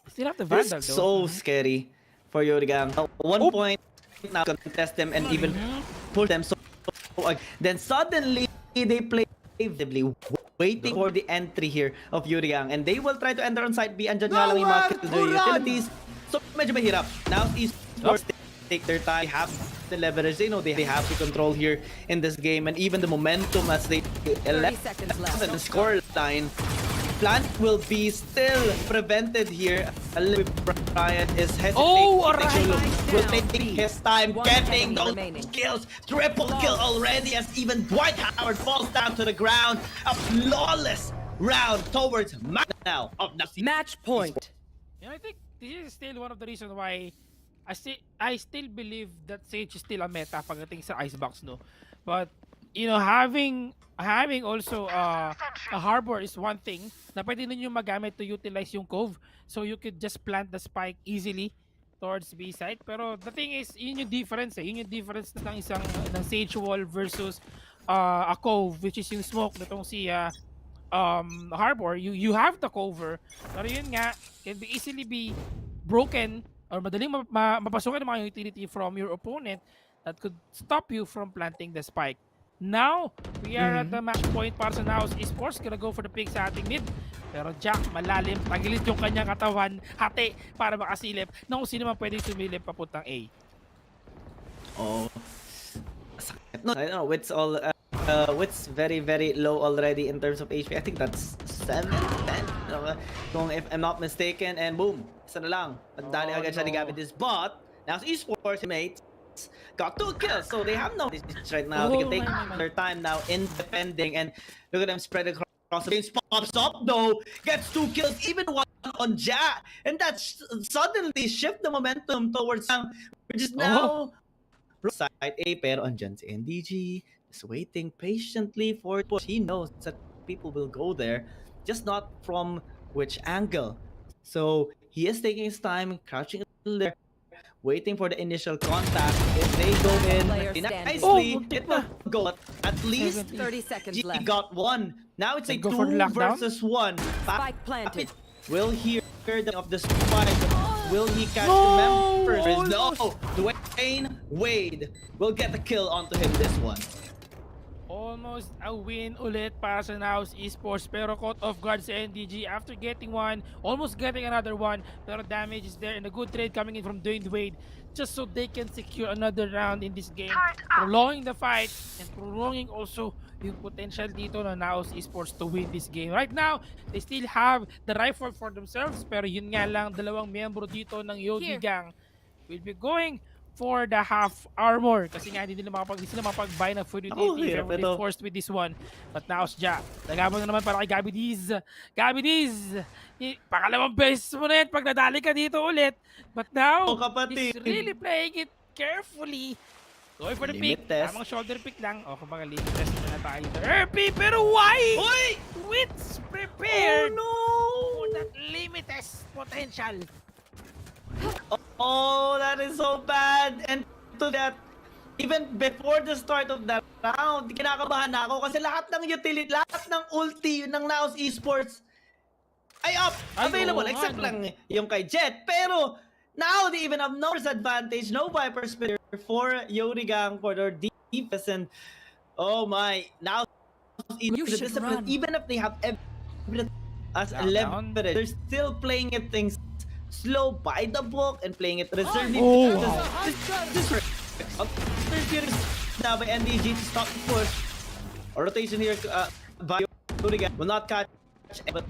Still have the This Vandal is though. so scary for Yurigang. At one point now contest them and even push them so then suddenly they play waiting for the entry here of Yurigang and they will try to enter on side B and dyan nga lang yung mga utilities. So medyo mahirap. Now esports take their time, have the leverage, they know they have the control here in this game and even the momentum as they 30 seconds left. the score line. Plant will be still prevented here. Brian is hesitating. Oh, alright. Will take his time One getting enemy those remaining. kills. Triple kill already as even Dwight Howard falls down to the ground. A flawless round towards now of Nasi. Match point. Yeah, I think this is still one of the reasons why I still believe that Sage is still a meta pagdating sa Icebox, no? But, you know, having also a harbor is one thing na pwede ninyo magamit to utilize yung cove so you could just plant the spike easily towards B side. Pero the thing is, yun yung difference eh. Yun yung difference ng isang ng Sage wall versus a cove, which is yung smoke nitong si harbor. You have the cover, pero yun nga can be easily be broken or madaling mapasukan ng mga utility from your opponent that could stop you from planting the spike. Now, we are at the match point para sa Naos Esports. Gonna go for the pick sa ating mid. Pero Jack, malalim, tagilid yung kanyang katawan, hati para makasilip na kung sino man pwedeng sumilip papuntang A. Oh, sakit. No, I don't know. Wits very low already in terms of HP. I think that's 7, 10. Kung if I'm not mistaken, and boom, isa na lang. Nagdali agad siya ni Gabitis. But Naos Esports mates got 2 kills, so they have no decisions right now. They can take their time now in defending, and look at them spread across the game. Pops up though, gets 2 kills, even one on Ja, and that suddenly shift the momentum towards which is now side A. Pero andyan si NDG, is waiting patiently for push. He knows that people will go there, just not from which angle. So he is taking his time, crouching there, waiting for the initial contact. If they go Player in standing. nicely, Oh, it will go. At least 30 seconds G left. got 1. Now it's a Go 2 for the lockdown? versus 1. Spike planted. Will he hear of the spike? Will he catch the members? No! Dwayne Wade will get the kill onto him this one. Almost a win ulit para sa Naos Esports pero caught off guard sa NDG after getting one, almost getting another one, pero damage is there and a good trade coming in from Dwayne Wade just so they can secure another round in this game, prolonging the fight and prolonging also yung potential dito ng Naos Esports to win this game. Right now, they still have the rifle for themselves pero yun nga lang, dalawang miyembro dito ng Yogi Gang will be going for the half armor kasi nga hindi sila makapag-buy ng food utility if ever they forced with this one. But now Ja, nagabang na naman para kay Gabby Diz. Gabby Diz, pakalawang beses mo na yan pag nadali ka dito ulit. But now, he's really playing it carefully. Going for the pick. Tamang shoulder pick lang. O, kumbaga limit test na tayo. RP, pero why? Uy! Wits prepared Oh no! for that limited potential. Oh, that is so bad. And to that, even before the start of that round, kinakabahan na ako kasi lahat ng utility, lahat ng ulti ng Naos Esports ay available, except lang yung kay Jet. Pero now they even have no advantage, no Viper Spitter for Yorigang for their defense. And oh my, now Esports discipline, even if they have everything as a leverage, they're still playing it things slow by the book and playing it reserved. Oh, Now by NDG to stop the push. A rotation here by Yurigang will not catch, but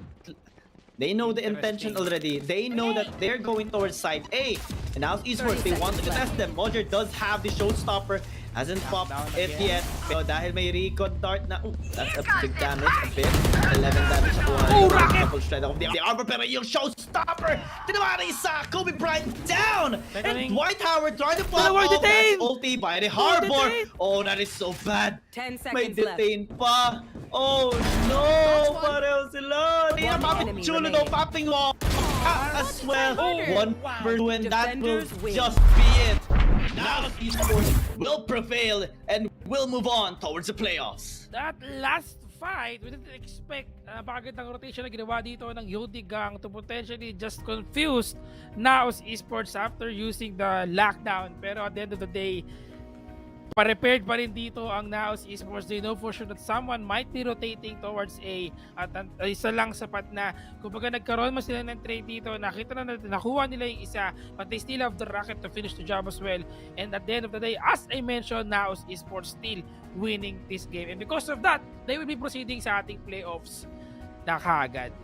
they know the intention already. They know that they're going towards side A. And now Esports, they want to test them. Mojer does have the showstopper, hasn't popped it yet. Pero dahil may recon dart na, that's a big damage, a bit. 11 damage ako. Rocket! Couple shred of the armor, pero yung showstopper, tinawa na isa, Kobe Bryant down! And Dwight Howard trying to pop off that ulti by the Harbor. Oh, that is so bad. 10 May seconds left. detain pa. Oh no, pareho sila. Hindi na enemy papichulo daw, remaining. popping wall. As well, one versus two, and that will Defenders win. just be it. Now esports will prevail and will move on towards the playoffs. That last fight, we didn't expect bakit ang rotation na ginawa dito ng Yodi Gang to potentially just confuse Naos Esports after using the lockdown. Pero at the end of the day, pa-repaired pa rin dito ang Naos Esports. They know for sure that someone might be rotating towards A at isa lang sapat na. Kumbaga nagkaroon man sila ng trade dito, nakita na nakuha nila yung isa, but they still have the rocket to finish the job as well. And at the end of the day, as I mentioned, Naos Esports still winning this game. And because of that, they will be proceeding sa ating playoffs na kaagad.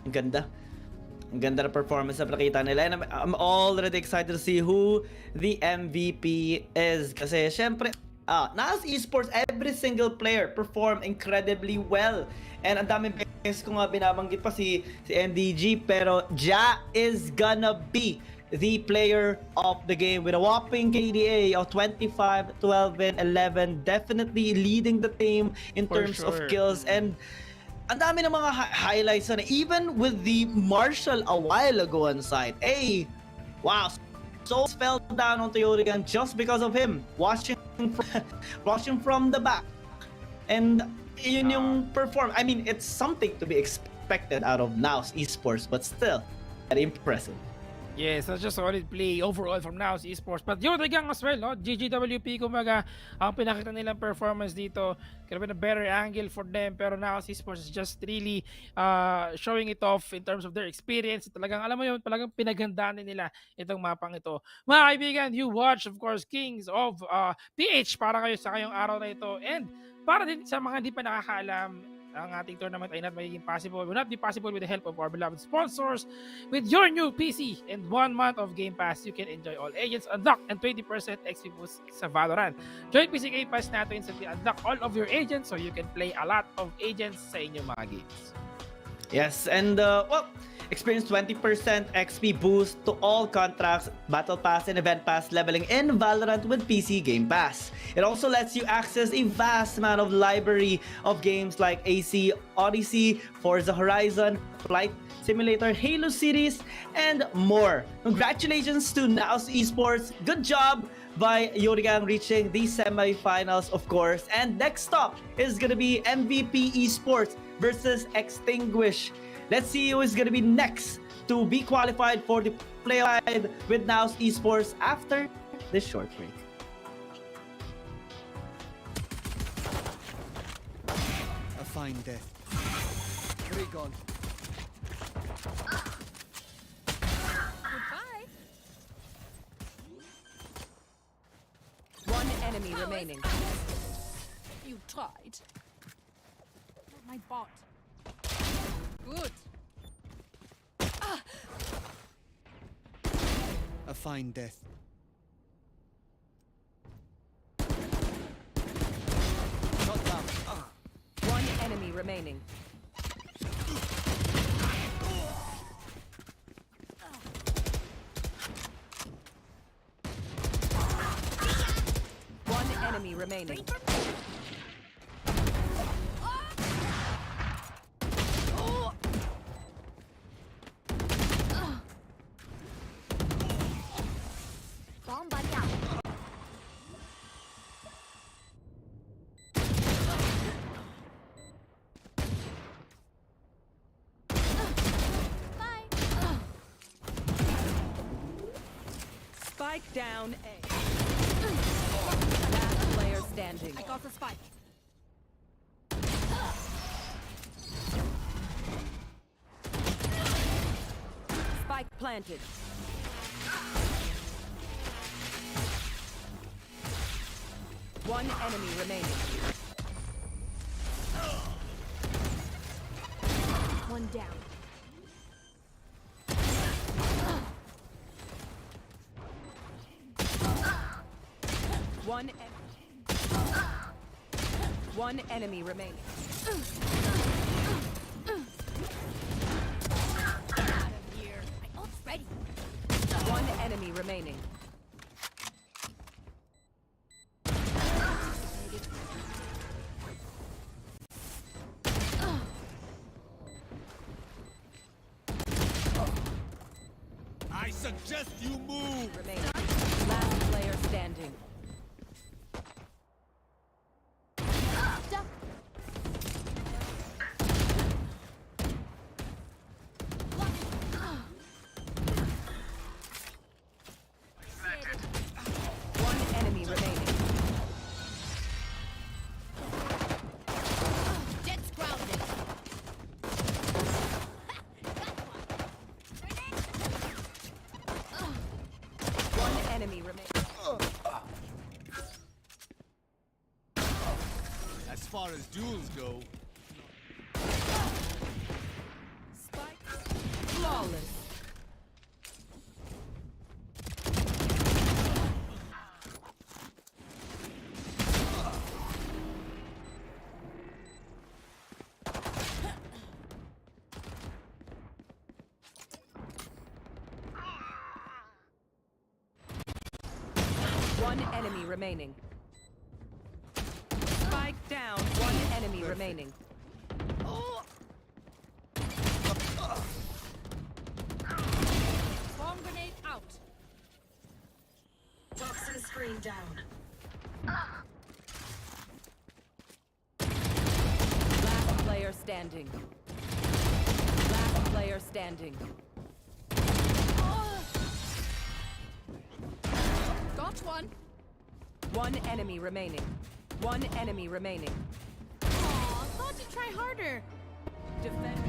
Ang ganda. Ang ganda na performance na nakita nila. And I'm already excited to see who the MVP is. Kasi syempre, Naos Esports, every single player performed incredibly well. And ang daming beses ko nga binabanggit pa si NDG. Pero Ja is gonna be the player of the game with a whopping KDA of 25, 12, and 11. Definitely leading the team in For terms of sure. kills. And ang dami ng mga highlights na even with the Marshall a while ago on side. Hey, wow. So fell down onto Yorigan just because of him watching from the back. And yun yung perform. I mean, it's something to be expected out of Naos Esports, but still very impressive. Yes, that's just solid play overall from Naos Esports. But yun, gang as well, no? GGWP, kumbaga, ang pinakita nilang performance dito, could have been a better angle for them, pero Naos Esports is just really showing it off in terms of their experience. Talagang, alam mo yun, talagang pinagandaan nila itong mapang ito. Mga kaibigan, you watch, of course, Kings of PH para kayo sa kayong araw na ito. And para din sa mga hindi pa nakakaalam, ang ating tournament ay not magiging possible. Will not be possible with the help of our beloved sponsors. With your new PC and 1 month of Game Pass, you can enjoy all agents unlocked and 20% XP boost sa Valorant. Join PC Game Pass na to instantly unlock all of your agents so you can play a lot of agents sa inyong mga games. Yes, and well, experience 20% XP boost to all contracts, Battle Pass, and Event Pass leveling in Valorant with PC Game Pass. It also lets you access a vast amount of library of games like AC, Odyssey, Forza Horizon, Flight Simulator, Halo series, and more. Congratulations to Naos Esports. Good job by Yorigang reaching the semifinals, of course. And next stop is gonna be MVP Esports versus Extinguish. Let's see who is gonna be next to be qualified for the playoff with Naos Esports after this short break. A fine death. Recon. Goodbye. One enemy remaining. You tried. My bot. Good. A fine death. Shot down. One enemy remaining. One enemy remaining. Bomb buddy out. Bye. Spike down A. Last player standing. I got the spike. Spike planted. One enemy remaining. One down. One enemy. One enemy remaining. Get out of here. My ult's ready. One enemy remaining. I suggest you move. Remaining. Last player standing. Duck. One enemy remaining. Jet's grounded. One enemy remaining. As far as duels go, Spike. Flawless. One enemy remaining. Spike down. One enemy remaining. Bomb grenade out. Toxin screen down. Last player standing. Last player standing. Got one. One enemy remaining. One enemy remaining. Aw, thought you'd try harder. Defend.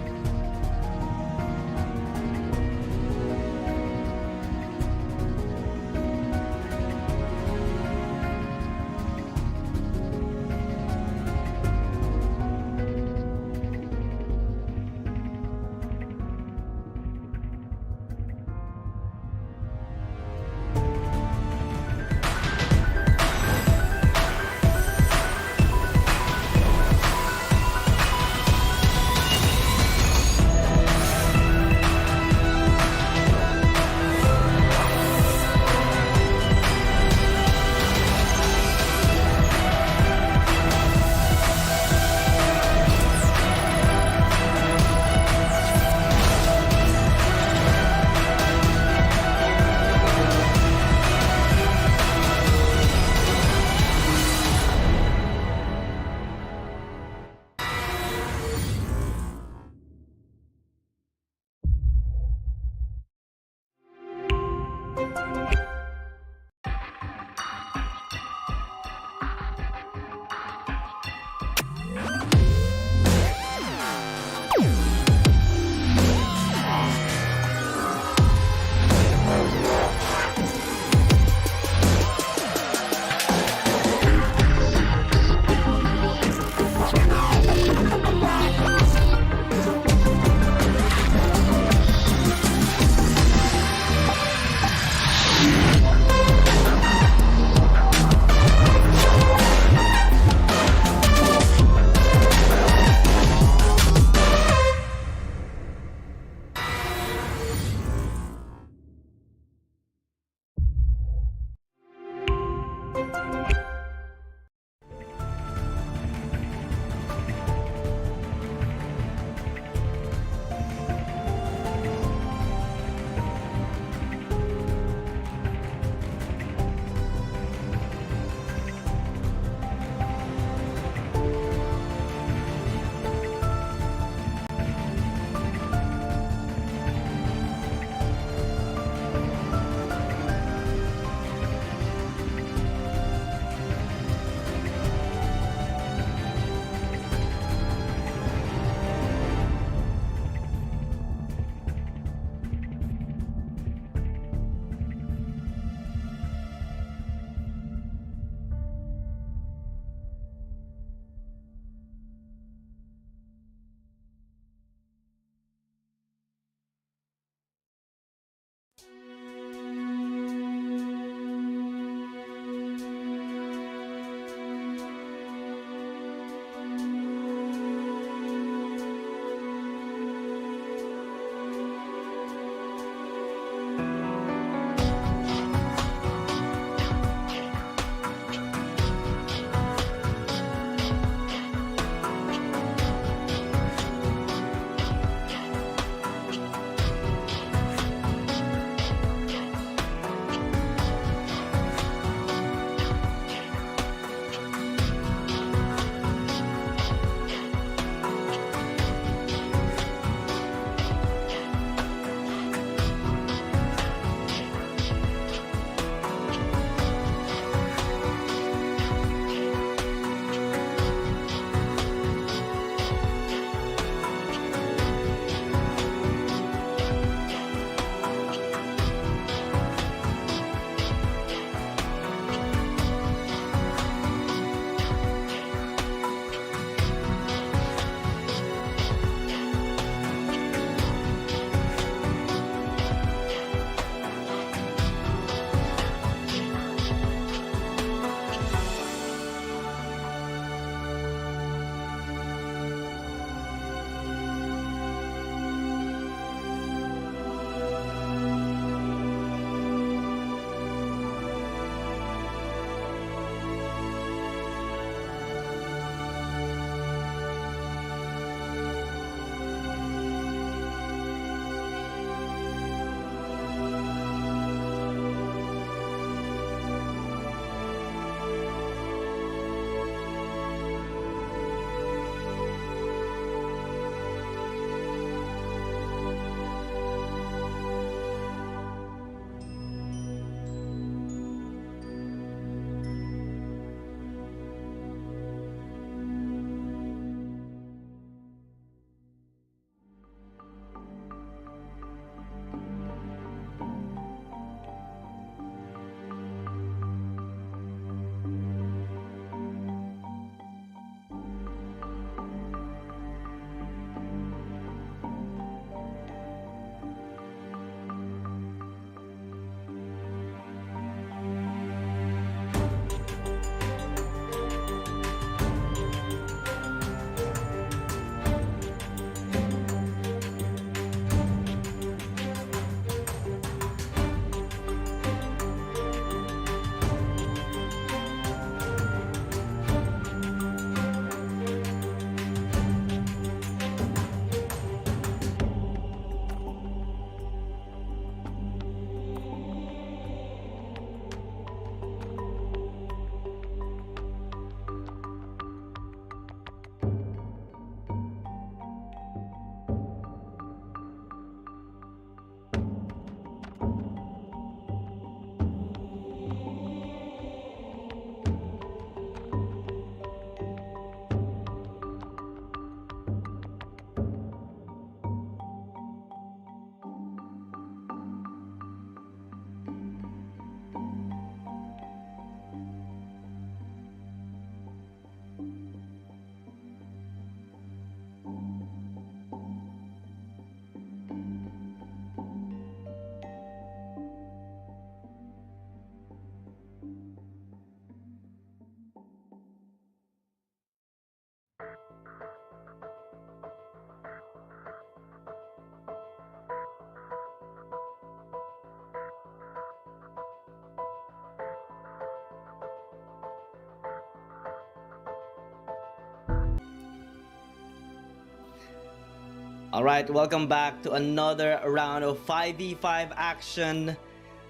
Alright, welcome back to another round of 5v5 action.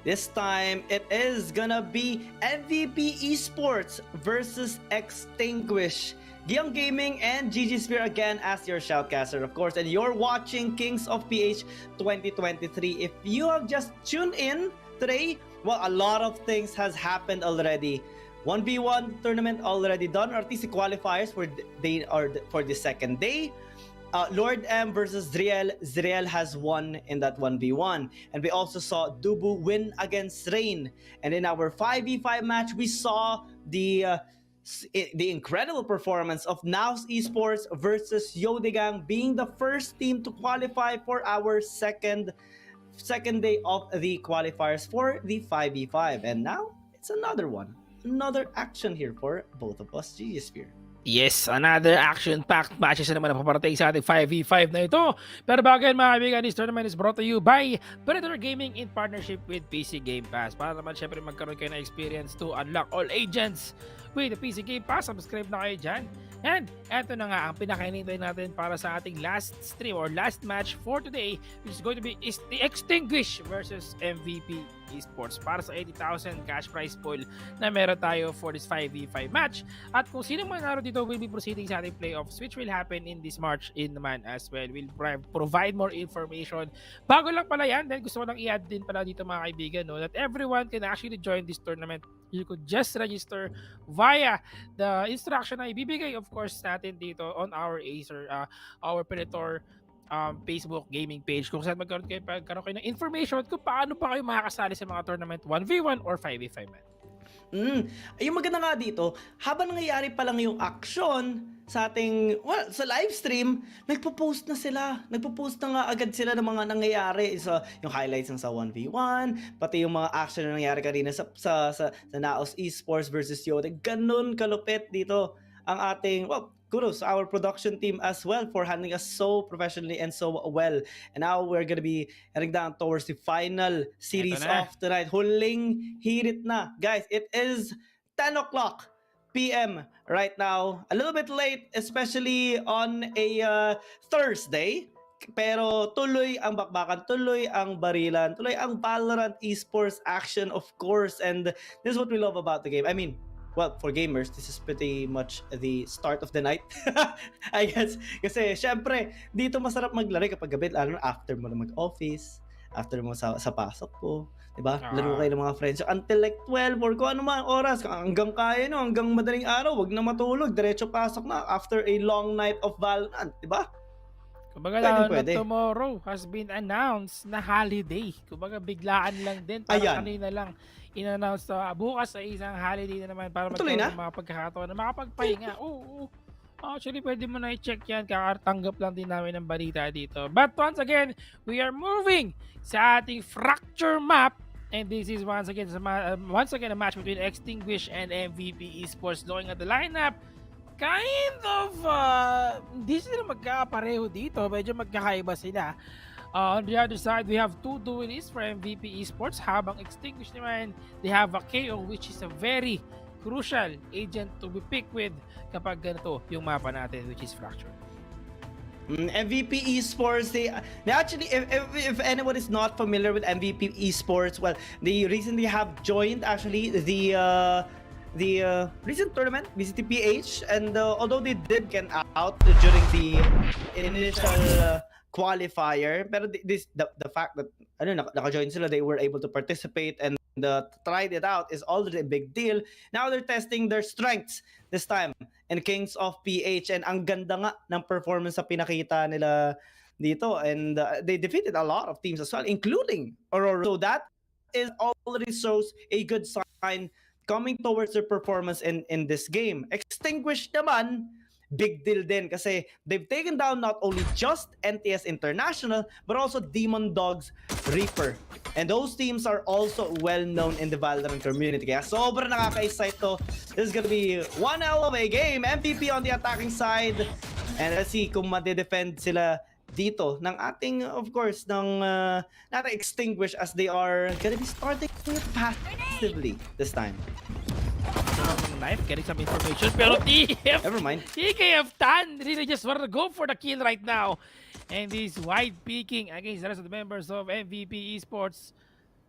This time, it is gonna be MVP Esports versus Extinguish. Giang Gaming and GG Sphere again as your shoutcaster, of course. And you're watching Kings of PH 2023. If you have just tuned in today, well, a lot of things has happened already. 1v1 tournament already done, or at least the qualifiers for the second day. Lord M versus Zriel. Zriel has won in that 1v1. And we also saw Dubu win against Rain. And in our 5v5 match, we saw the incredible performance of Naus Esports versus Yodegang being the first team to qualify for our second day of the qualifiers for the 5v5. And now, it's another one. Another action here for both of us, GG Sphere. Yes, another action-packed matches na naman ang paparating sa ating 5v5 na ito. Pero bago yan mga kaibigan, this tournament is brought to you by Predator Gaming in partnership with PC Game Pass. Para naman syempre magkaroon kayo ng experience to unlock all agents with the PC Game Pass. Subscribe na kayo dyan. And eto na nga ang pinakainintay natin para sa ating last stream or last match for today, which is going to be the Extinguish versus MVP Esports para sa 80,000 cash prize pool na meron tayo for this 5v5 match. At kung sino man naroon dito will be proceeding sa ating playoffs, which will happen in this March in naman as well. We'll provide more information. Bago lang pala yan, then gusto ko lang i-add din pala dito mga kaibigan, no, that everyone can actually join this tournament. You could just register via the instruction na ibibigay of course natin dito on our Acer, our Predator Facebook gaming page, kung saan magkaroon kayo ng information kung paano pa kayo makakasali sa mga tournament 1v1 or 5v5 man. Yung maganda nga dito, habang nangyayari pa lang yung action sa ating, well, sa live stream, nagpo-post na sila. Nagpo-post na nga agad sila ng mga nangyayari. So, yung highlights ng sa 1v1, pati yung mga action na nangyayari kanina sa Naos Esports versus Yoda. Ganun kalupit dito ang ating, well, kudos to our production team as well for handling us so professionally and so well. And now we're gonna be heading down towards the final series of tonight. Huling hirit na. Guys, it is 10 o'clock p.m. right now. A little bit late, especially on a Thursday. Pero tuloy ang bakbakan, tuloy ang barilan, tuloy ang Valorant Esports action, of course. And this is what we love about the game. I mean, well, for gamers, this is pretty much the start of the night. I guess. Kasi, syempre, dito masarap maglaro kapag gabi, lalo after mo na mag-office, after mo sa pasok po. Diba? Laro kayo ng mga friends. So, until like 12 or kung ano man oras, hanggang kaya no, hanggang madaling araw, wag na matulog, diretso pasok na after a long night of Valorant. Diba? Kumbaga lalo na tomorrow has been announced na holiday. Kumbaga biglaan lang din. Parang kanina lang in-announce bukas sa isang holiday na naman para magkaroon ng mga pagkakataon na makapagpahinga. Oo. Actually, pwede mo na i-check yan. Kakatanggap lang din namin ng balita dito. But once again, we are moving sa ating fracture map. And this is once again a match between Extinguish and MVP Esports. Looking at the lineup, kind of hindi sila magkakapareho dito. Medyo magkakaiba sila. On the other side, we have two duelists for MVP Esports. Habang Extinguish naman, they have a KO, which is a very crucial agent to be picked with kapag ganito yung mapa natin, which is Fracture. MVP Esports, they actually, if anyone is not familiar with MVP Esports, well, they recently have joined actually the recent tournament, VCTPH, and although they did get out during the initial qualifier, pero the fact that naka-join sila, they were able to participate and tried it out is already a big deal. Now they're testing their strengths this time in Kings of PH, and ang ganda nga ng performance sa pinakita nila dito, and they defeated a lot of teams as well, including Aurora. So that is already shows a good sign coming towards their performance in this game. Extinguished naman, big deal din kasi they've taken down not only just NTS International but also Demon Dogs Reaper. And those teams are also well known in the Valorant community. Kaya sobrang nakaka-excite to. This is gonna be one hell of a game. MVP on the attacking side. And let's see kung ma-defend sila dito ng ating, of course, ng nating Extinguish as they are gonna be starting passively this time. Knife, getting some information, pero TF, Never mind. TKF Tan really just want to go for the kill right now. And he's wide peeking against the rest of the members of MVP Esports.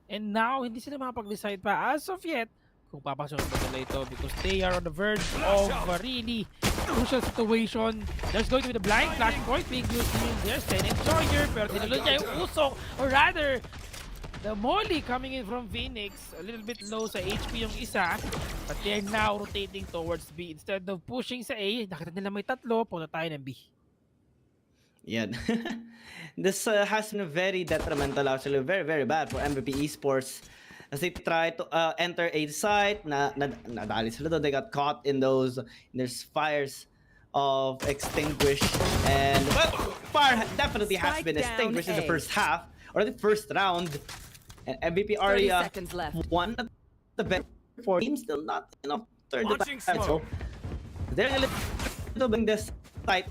And now, hindi sila makapag-decide pa as of yet kung papasok ba nila ito because they are on the verge of a really crucial situation. There's going to be the blind flashing point being used here. There's an Enjoyer, pero tinulog niya yung usok, or rather, the Molly coming in from Phoenix, a little bit low sa HP yung isa, but they're now rotating towards B. Instead of pushing sa A, nakita nila may tatlo, punta tayo ng B. Yeah. This has been very detrimental, actually, very, very bad for MVP Esports. As they try to enter a site, nadali sila doon. They got caught in there's fires of extinguish, and well, fire definitely has Spike been down extinguished in the A. first half or the first round. And MVP 30 Arya seconds left. won the bet for team, still not enough turn the Launching back. So they're a little bit this site.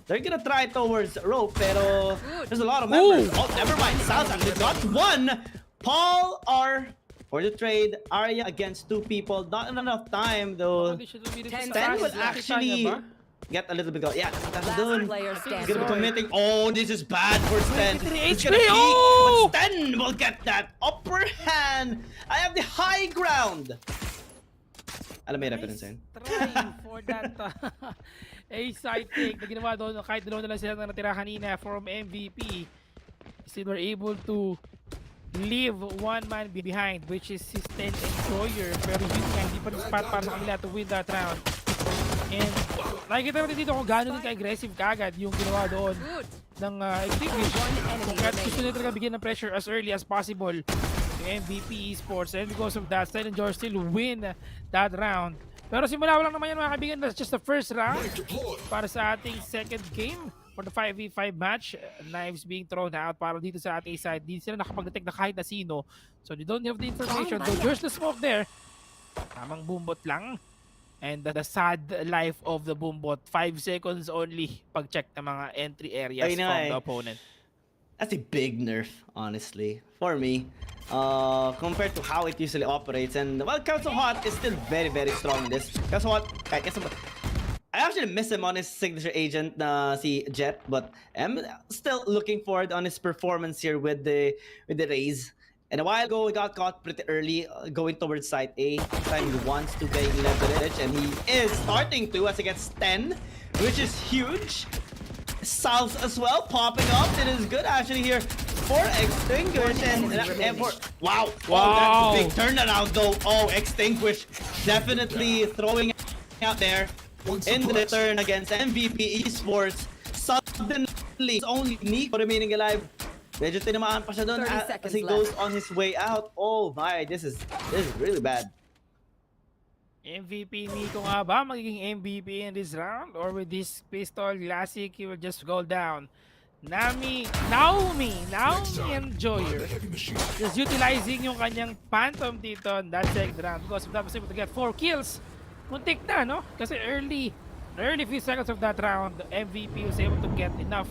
They're gonna try towards rope, pero there's a lot of members. Oh, never mind. Sal's actually got one. Paul R for the trade. Arya against two people. Not enough time though. Sten will actually get a little bit. Yeah, that's Last done. player He's standing. gonna be committing. Oh, this is bad for Sten. He's gonna HP. peek, Oh! but Sten will get that upper hand. I have the high ground. Alam mo yung reference yun? Trying for that A-side take na ginawa doon kahit dalawa na lang sila na natira kanina from MVP. Still were able to leave one man behind, which is his 10 Enjoyer, pero yun nga hindi pa rin spot para sa kanila to win that round. And nakikita natin dito kung gano'n din ka-aggressive kagad yung ginawa doon ng Extinguish. Kung gusto nila talaga bigyan ng pressure as early as possible yung MVP Esports, and because of that, Silent George still win that round. Pero simula lang naman yan mga kaibigan, that's just the first round para sa ating second game for the 5v5 match. Knives being thrown out para dito sa ating side. Di sila nakapag-detect na kahit na sino. So they don't have the information. So there's the smoke there. Tamang boombot lang. And the sad life of the boombot. 5 seconds only pag-check ng mga entry areas Ay, from na, the opponent. That's a big nerf, honestly, for me. Compared to how it usually operates. And well, Council Hot is still very, very strong in this. Council Hot, I actually miss him on his signature agent na si Jet, but I'm still looking forward on his performance here with the Rays. And a while ago, he got caught pretty early going towards side A. This time he wants to gain leverage, and he is starting to as he gets 10, which is huge. South as well popping up. It is good actually here for Extinguish and for wow. Oh, that's a big turnaround though. Oh, Extinguish definitely throwing out there in the return against MVP Esports. Suddenly, it's only Nico remaining alive. Medyo tinamaan pa siya doon 30 as seconds he left. goes on his way out. Oh my, this is really bad. MVP Nico nga ba magiging MVP in this round? Or with this pistol classic, he will just go down? Naomi Enjoyer just utilizing yung kanyang Phantom dito in that second round because that was able to get 4 kills. Muntik na, no? Kasi early few seconds of that round, MVP was able to get enough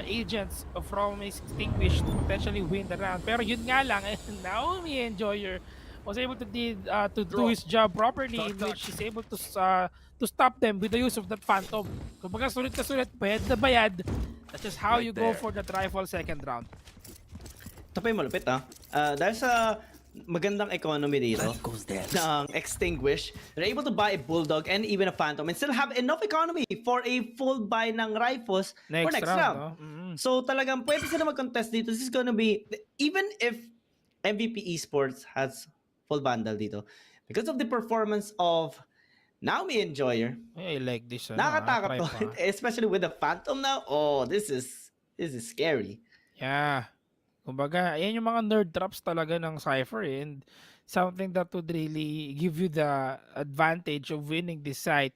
agents from Extinguish to potentially win the round. Pero yun nga lang, Naomi Enjoyer was able to do his job properly, in which he's able to stop them with the use of that Phantom. Kumbaga sulit na sulit, bayad na bayad. That's just how you go for that rifle second round. Ito pa yung malupit dahil sa magandang economy dito ng Extinguish, they're able to buy a Bulldog and even a Phantom and still have enough economy for a full buy ng rifles for next round. No? So talagang pwede sila mag-contest dito. This is gonna be, even if MVP Esports has full bundle dito, because of the performance of Naomi Enjoyer, I like this. nakakatakot to, especially with the Phantom now. Oh, this is scary. Yeah. Kumbaga, ayan yung mga nerd traps talaga ng Cypher and something that would really give you the advantage of winning this site.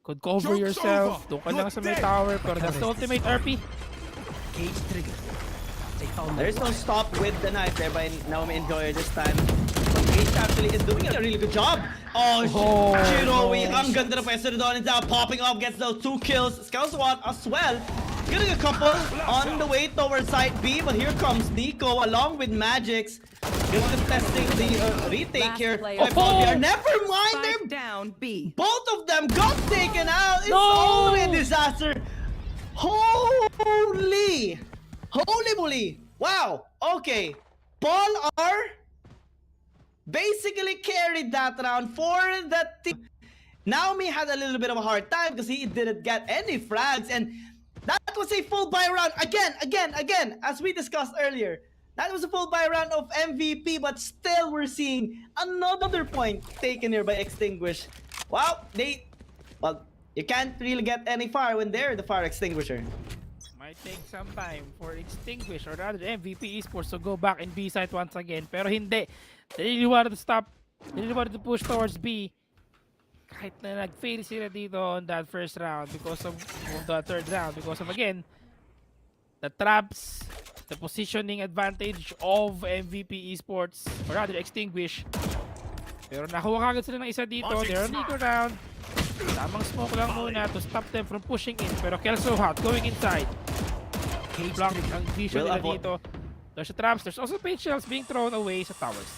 Could cover yourself, doon ka lang sa may tower, pero that's the ultimate RP. There's no stop with the knife there by Naomi Enjoyer this time. H actually is doing a really good job. Oh, Shirowi, ang ganda na pwesto doon. It's now popping up, gets those 2 kills. Scout SWAT as well. Getting a couple on the way towards side B, but here comes Nico along with Magix. Just contesting the retake here. Never mind, they're down B. both of them got taken out. It's No! only a disaster. Holy! Holy moly! Wow! Okay. Paul R basically carried that round for the team. Naomi had a little bit of a hard time because he didn't get any frags, and that was a full buy round again, as we discussed earlier. That was a full buy round of MVP, but still we're seeing another point taken here by Extinguish. Wow, well, you can't really get any fire when they're the fire extinguisher. Might take some time for Extinguish or rather MVP Esports to go back in B site once again. Pero hindi. They really wanted to stop. They really wanted to push towards B. Kahit na nag-fail sila dito on that first round because of the third round. Because of, again, the traps, the positioning advantage of MVP Esports or rather Extinguish. Pero nakuha kagad sila ng isa dito. They're on the round. Tamang smoke lang muna to stop them from pushing in. Pero Kelso Hot going inside. Block ang vision nila dito. There's the traps. There's also paint shells being thrown away sa towers.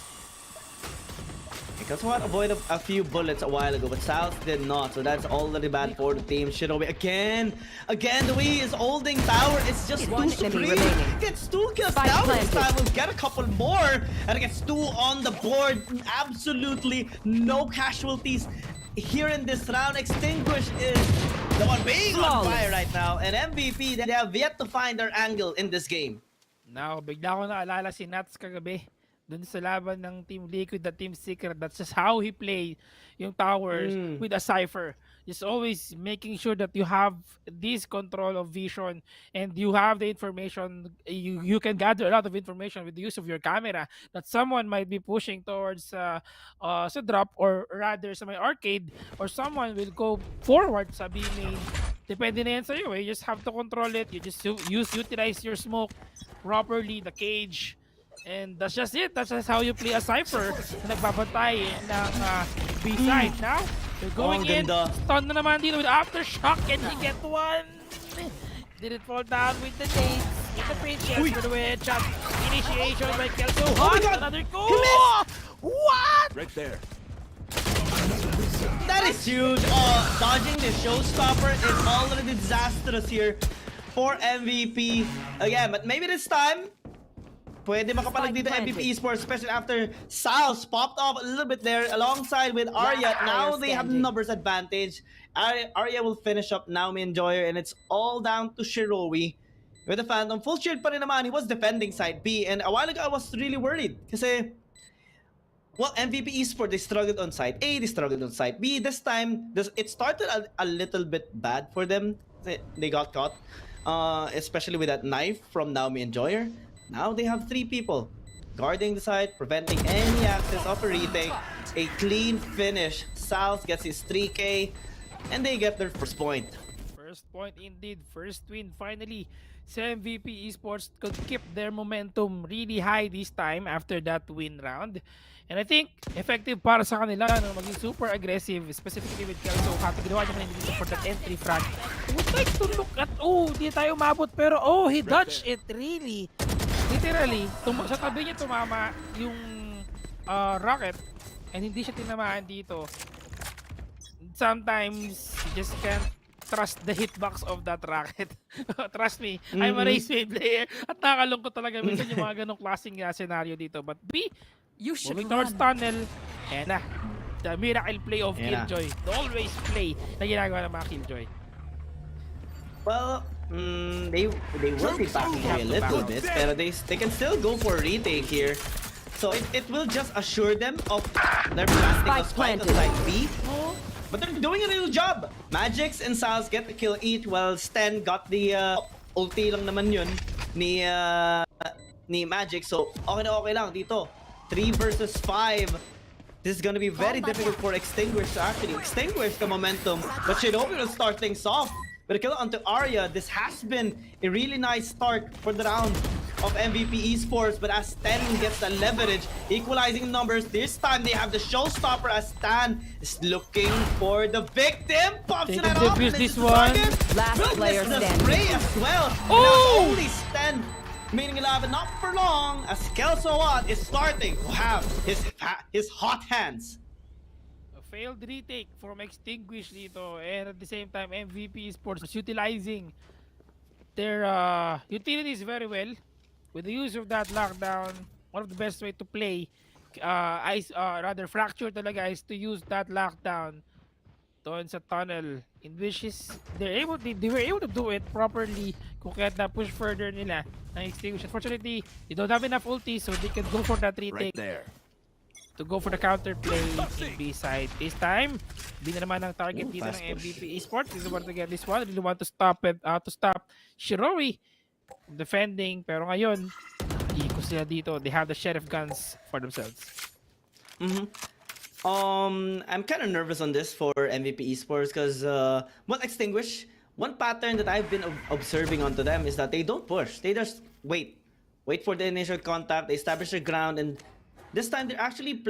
Because what avoided a few bullets a while ago, but South did not. So that's already bad for the team. Shinobi again. The way he's holding tower. It's just One too enemy supreme. remaining. Gets 2 kills Spike now. This planted. time we'll get a couple more. And it gets 2 on the board. Absolutely no casualties here in this round. Extinguish is the one being on fire right now. And MVP, they have yet to find their angle in this game. Now, bigla ko naalala si Nats kagabi. Dun sa laban ng Team Liquid, the Team Secret. That's just how he played yung towers with a Cypher. Just always making sure that you have this control of vision and you have the information. You can gather a lot of information with the use of your camera that someone might be pushing towards sa drop or rather sa may arcade or someone will go forward sa B main. Depende na yan sa'yo eh. You just have to control it. You just utilize your smoke properly, the cage. And that's just it. That's just how you play a Cypher na nagbabantay ng B-side. Now, they're going in. Stun na naman dito with Aftershock and he get one. Didn't fall down with the nades. With the paint shells for the headshot. Initiation by Kelso. Oh my God! Another goal! He missed! What? Right there. That is huge. Dodging the showstopper is already disastrous here for MVP. Again, but maybe this time, pwede makapalag dito MVP Esports, especially after Sal's popped off a little bit there alongside with Arya. Now they have numbers advantage. Arya will finish up Naomi Enjoyer, and it's all down to Shirowi. With the Phantom, full shield pa rin naman. He was defending side B, and a while ago I was really worried. Kasi, well, MVP Esports, they struggled on side A, they struggled on side B. This time, it started a little bit bad for them. They got caught, especially with that knife from Naomi Enjoyer. Now they have 3 people guarding the side, preventing any access of a retake. A clean finish. South gets his 3K, and they get their first point. First point indeed. First win finally. Sa MVP Esports could keep their momentum really high this time after that win round. And I think effective para sa kanila no, maging super aggressive, specifically with Kelso. Happy ginawa niya kanina dito for that entry frag. Would like to look at, di tayo umabot pero he dodged it really. Literally, sa tabi niya tumama yung rocket and hindi siya tinamaan dito. Sometimes, you just can't trust the hitbox of that rocket. Trust me, I'm a raceway player at nakakalungkot talaga minsan yung mga ganong klaseng scenario dito. But B, moving towards tunnel, and the miracle play of Killjoy. The always play na ginagawa ng mga Killjoy. Well, they will be backing away a little bit, but they can still go for a retake here. So it will just assure them of their planting of spike on side B. But they're doing a little job. Magix and Sal's get the kill each, while Sten got the ulti lang naman yun ni Magix. So okay na okay lang dito. 3 versus 5. This is gonna be very difficult for Extinguish to actually extinguish the momentum. But Shinobi will start things off. But a kill onto Arya. This has been a really nice start for the round of MVP Esports, but as Stan gets the leverage, equalizing numbers, this time they have the showstopper as Stan is looking for the victim. Pops it off. This one. Last player the standing. spray as well. Not only Stan meaning 11, not for long, as Kelso is starting to have his hot hands. Failed retake from Extinguish dito, and at the same time MVP Esports utilizing their utilities very well. With the use of that lockdown, one of the best way to play, rather fracture talaga is to use that lockdown doon sa tunnel, in which is they were able to do it properly kung kaya na push further nila ng extinguish. Unfortunately, they don't have enough ulti so they can go for that retake to go for the counter play in B side. This time, hindi na naman ang target dito fast ng push. MVP Esports. They want to get this one. They want to stop it, to stop Shirowi defending. Pero ngayon, iko sila dito. They have the sheriff guns for themselves. I'm kind of nervous on this for MVP Esports because Extinguish. One pattern that I've been observing onto them is that they don't push. They just wait for the initial contact. They establish their ground, and this time they're actually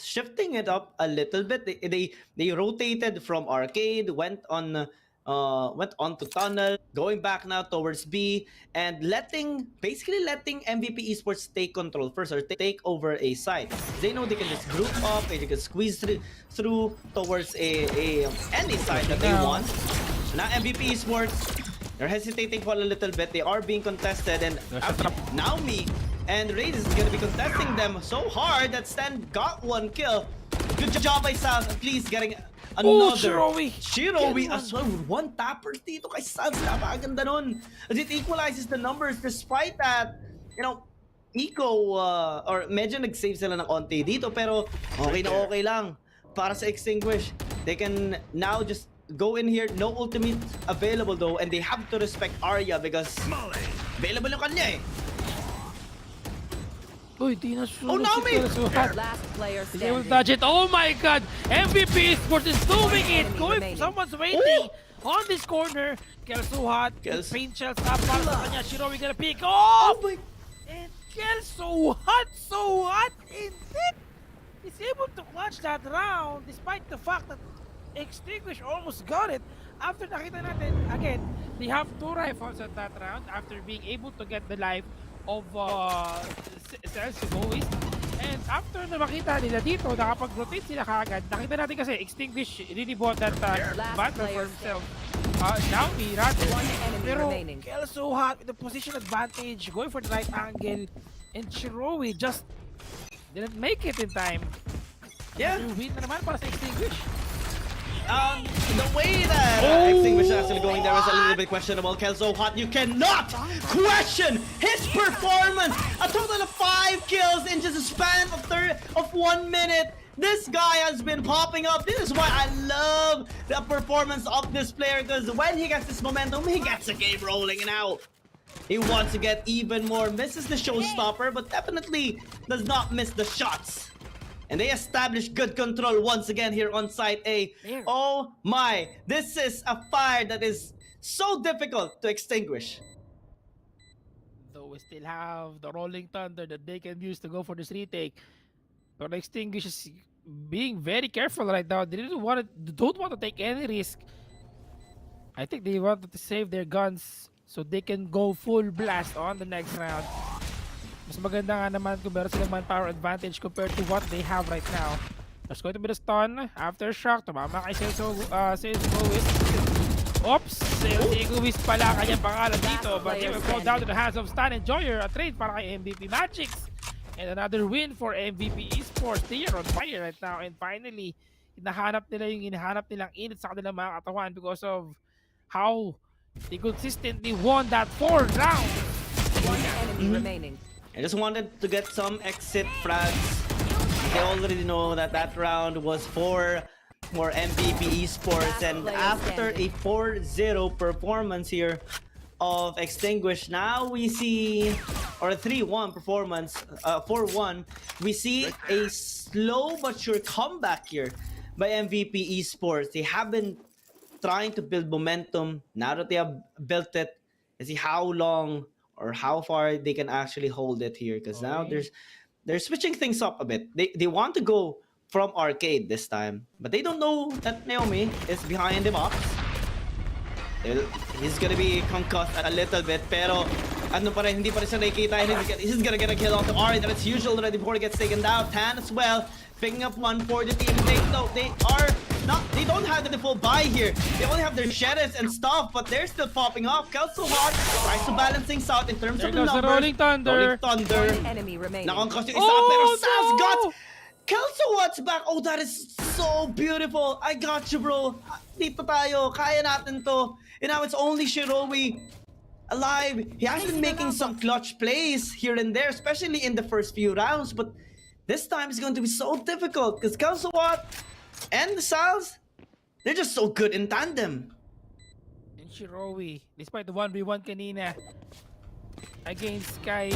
shifting it up a little bit. They rotated from arcade, went on to tunnel, going back now towards B, and basically letting MVP Esports take control first or take over a site. They know they can just group up, they can squeeze through towards any site that they want. Now MVP Esports, they're hesitating for a little bit. They are being contested, and now me and Raze is gonna be contesting them so hard that Stan got one kill. Good job by Sans, at least getting another. Shirowi as well with one tapper dito kay Sans. Napakaganda nun. As it equalizes the numbers despite that, Eco or medyo nag-save sila ng onti dito pero okay lang para sa Extinguish. They can now just go in here, no ultimate available though, and they have to respect Arya because available yung kanya eh. Uy, di na Oh, Naomi! Last player They will standing. touch it. Oh my god! MVP Esports is doing it! Going, someone's waiting on this corner. Kelso hot. Paint shells up para sa kanya. Shirowi gonna pick. Oh! And Kelso hot indeed! He's able to clutch that round despite the fact that Extinguish almost got it. After nakita natin, again, they have 2 rifles at that round after being able to get the life of Celsius. And after na makita nila dito, nakapag-rotate sila kaagad. Nakita natin kasi Extinguish really bought that battle for himself. Naomi, rather. Pero Kelso hot with the position advantage, going for the right angle. And Shirowi just didn't make it in time. Yeah. Win na naman para sa Extinguish. The way that Extinguish is actually going there was a little bit questionable. Kelso hot, you cannot question his performance. A total of 5 kills in just a span of 1 minute. This guy has been popping up. This is why I love the performance of this player, because when he gets this momentum, he gets the game rolling now. He wants to get even more. Misses the showstopper, but definitely does not miss the shots. And they establish good control once again here on site A. Oh my, this is a fire that is so difficult to extinguish. Though we still have the Rolling Thunder that they can use to go for this retake. But Extinguish is being very careful right now. They don't want to take any risk. I think they wanted to save their guns so they can go full blast on the next round. Mas maganda nga naman kung meron silang manpower advantage compared to what they have right now. There's going to be the stun. Aftershock, tumama kay Celsius. Oops! Celsius pala kanyang pangalan dito. But he will go down to the hands of Stan Enjoyer. A trade para kay MVP Magics. And another win for MVP Esports. They are on fire right now. And finally, hinahanap nila yung hinahanap nilang init sa kanilang mga katawan because of how they consistently won that 4 rounds. One enemy remaining. I just wanted to get some exit frags. They already know that that round was for MVP Esports, and after a 4-0 performance here of Extinguish, now we see, or a 3-1 performance, 4-1, we see a slow but sure comeback here by MVP Esports. They have been trying to build momentum. Now that they have built it, let's see how long or how far they can actually hold it here, because now they're switching things up a bit. They want to go from arcade this time, but they don't know that Naomi is behind the box. He's gonna be concussed a little bit, pero ano pa rin, hindi pa rin siya nakikita. He's gonna get a kill off the Ari that it's usual already before he gets taken down. Tan as well, picking up one for the team. They are they don't have the full buy here. They only have their sheriffs and stuff, but they're still popping off. Kelso Hart tries to balance things out in terms There of the goes the numbers. Rolling Thunder. Rolling Thunder. One enemy remaining. Nakangkos yung isa, Oh, pero Sal's no! got Kelso Watt's back. Oh, that is so beautiful. I got you, bro. Dito tayo. Kaya natin to. And now it's only Shirowi alive. He has been making some clutch plays here and there, especially in the first few rounds. But this time it's going to be so difficult because Kelso Watt and the Sal's, they're just so good in tandem. And Shirowi, despite the 1v1 kanina against Sky,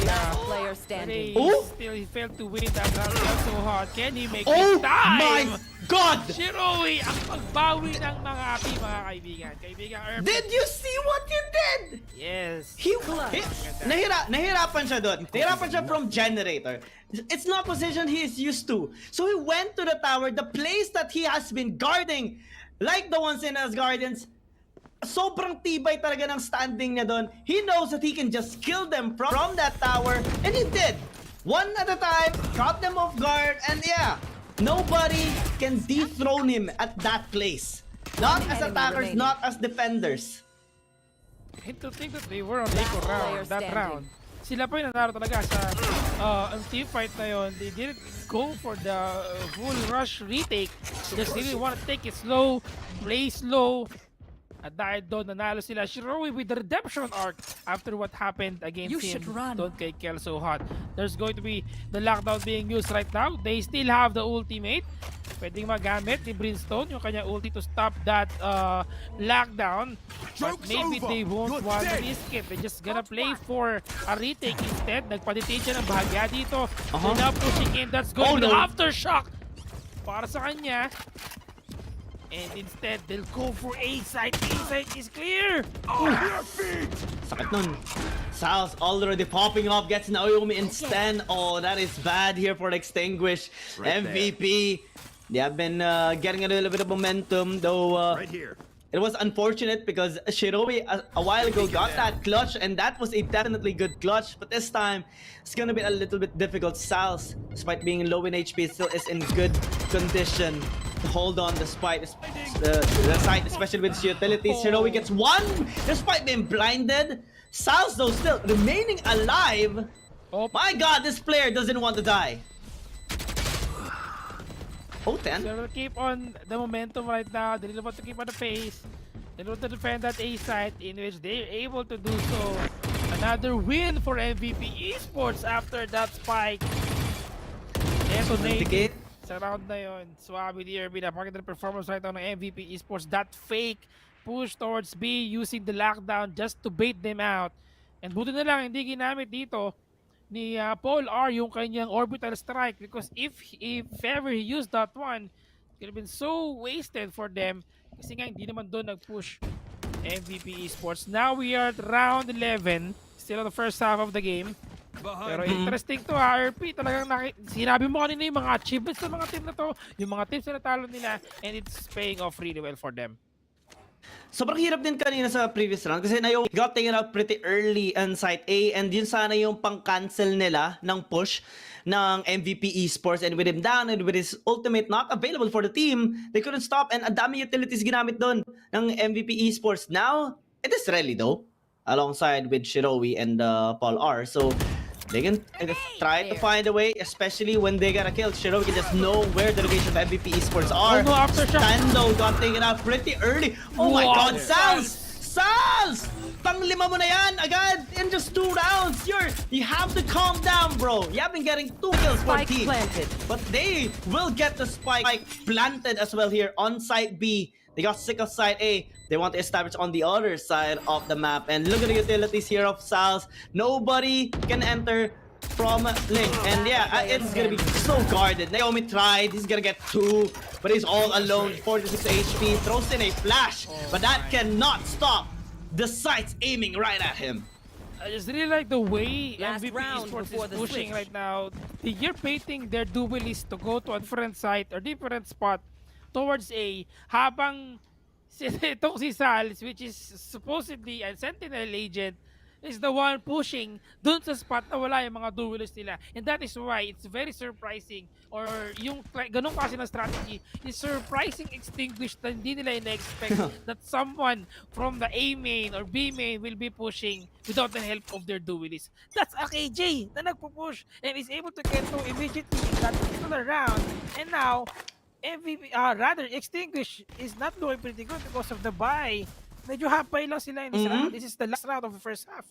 Player standing. Oh! still he failed to win that round. So hard. Can he make Oh it time? my God! Shirowi ang pagbawi ng mga api, mga kaibigan. Kaibigan Irvin. Did you see what you did? Yes. Nahirapan siya doon. Nahirapan siya from generator. It's not position he is used to. So he went to the tower, the place that he has been guarding, like the ones in Asgardians. Sobrang tibay talaga ng standing niya doon. He knows that he can just kill them from that tower, and he did. One at a time, caught them off guard, and yeah, nobody can dethrone him at that place. Not as Enemy attackers, remaining. not as defenders. And to think that they were on equal player round, that standing. round. Sila pa yung nanalo talaga sa ang team fight na yun. They didn't go for the full rush retake. They just really want to take it slow, play slow. At dahil doon, nanalo sila. Shirowi with the redemption arc after what happened against You him. should run. Doon kay Kelso Hot. There's going to be the lockdown being used right now. They still have the ultimate. Pwedeng magamit ni Brimstone yung kanyang ulti to stop that lockdown. But Joke's maybe over. they won't You're want to dead. risk it. They're just gonna play for a retake instead. Nagpa-detain siya ng bahagya dito. Uh-huh. They're now pushing in. That's going Oh, to be the no. aftershock para sa kanya. And instead, they'll go for A side. A side is clear. Sakit nun. Sal's already popping off, gets Naomi instead. Oh, that is bad here for Extinguish. Right MVP. They have been getting a little bit of momentum, though Right here. it was unfortunate because Shirowi a while ago got that clutch, and that was a definitely good clutch. But this time, it's gonna be a little bit difficult. Sal's, despite being low in HP, still is in good condition to hold on despite the side, especially with his utilities. Shirowi gets one despite being blinded. Sal's, though, still remaining alive. Oh, My God, this player doesn't want to die. Oh, 10. they will keep on the momentum right now. They really want to keep on the pace. They want to defend that A side, in which they're able to do so. Another win for MVP Esports after that spike. Eto na Ticket. sa round na yun. Swabe ni Irvin. Napakaganda ng performance right now ng MVP Esports. That fake push towards B using the lockdown just to bait them out. And buti na lang hindi ginamit dito ni Paul R yung kanyang orbital strike, because if ever he used that one, it could have been so wasted for them kasi nga hindi naman doon nag-push MVP Esports. Now we are at round 11, still on the first half of the game. Pero interesting to RP, talagang sinabi mo kanina yung mga achievements ng mga team na to, yung mga teams na natalo nila, and it's paying off really well for them. Sobrang hirap din kanina sa previous round kasi Nayo got taken out pretty early on site A, and yun sana yung pang-cancel nila ng push ng MVP Esports, and with him down and with his ultimate not available for the team, they couldn't stop, and ang dami utilities ginamit doon ng MVP Esports. Now, it is Relly though, alongside with Shirowi and Paul R. So, they can try to find a way, especially when they get a kill. Shirowi can just know where the location of MVP Esports are. Oh no, aftershock. Stando got taken out pretty early. Oh my Wow. God, Sal's! Sal's! Pang-lima mo na yan agad in just 2 rounds. You have to calm down, bro. You have been getting 2 kills for Spike team. planted. But they will get the spike planted as well here on side B. They got sick of side A. They want to establish on the other side of the map. And look at the utilities here of Sal's. Nobody can enter from Link. And yeah, it's gonna be so guarded. Naomi tried. He's gonna get 2. But he's all alone. 46 HP. Throws in a flash. But that cannot stop the sights aiming right at him. I just really like the way Last MVP round Esports before is the pushing switch. right now. They're baiting their duelists to go to a different site or different spot towards A, habang itong si Sal, which is supposedly a Sentinel agent, is the one pushing dun sa spot na wala yung mga duelists nila. And that is why it's very surprising or yung ganun kasi ng strategy is surprising extinguished na hindi nila ina-expect that someone from the A main or B main will be pushing without the help of their duelists. That's a KJ na nagpo-push and is able to get through immediately in that particular round. And now, MVP, rather, Extinguish is not doing pretty good because of the buy. Medyo hapay lang sila in this round. This is the last round of the first half.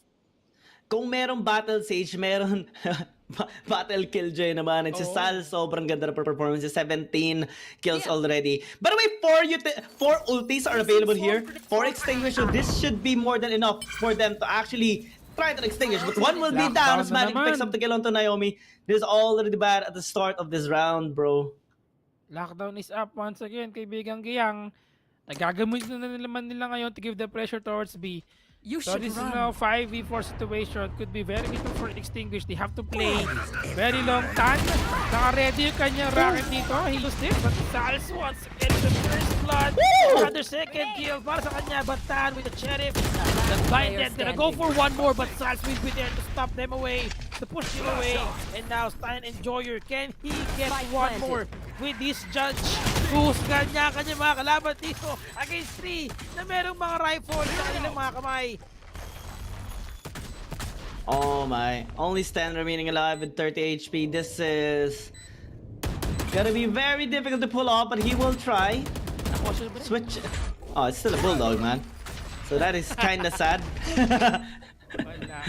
Kung merong Battle Sage, meron Battle Killjoy naman. And si Sal, sobrang ganda na performance. 17 kills already. By the way, 4 ultis are available here. 4 Extinguish, so this should be more than enough for them to actually try to extinguish. But one will be down as Magic picks up the kill onto Naomi. This is already bad at the start of this round, bro. Lockdown is up once again, kaibigang Giyang. Nagagamit na naman nila ngayon to give the pressure towards B. You So should this is run. now 5v4 situation. Could be very little for Extinguish. They have to play very long time. Naka-ready yung kanyang rocket dito. He lost it, but Sals wants to get the first blood. Another second kill para sa kanya. Batan with the sheriff. The blinded. Gonna go for one more, but Sals will be there to stop them away. To push him away. And now Stein Enjoyer. Can he get one more with this judge? Husgan niya kanya mga kalaban dito against 3 na merong mga rifle sa kanilang mga kamay. Oh my. Only Stan remaining alive with 30 HP. This is gonna be very difficult to pull off, but he will try. Switch. Oh, it's still a Bulldog, man. So that is kinda sad. Wala.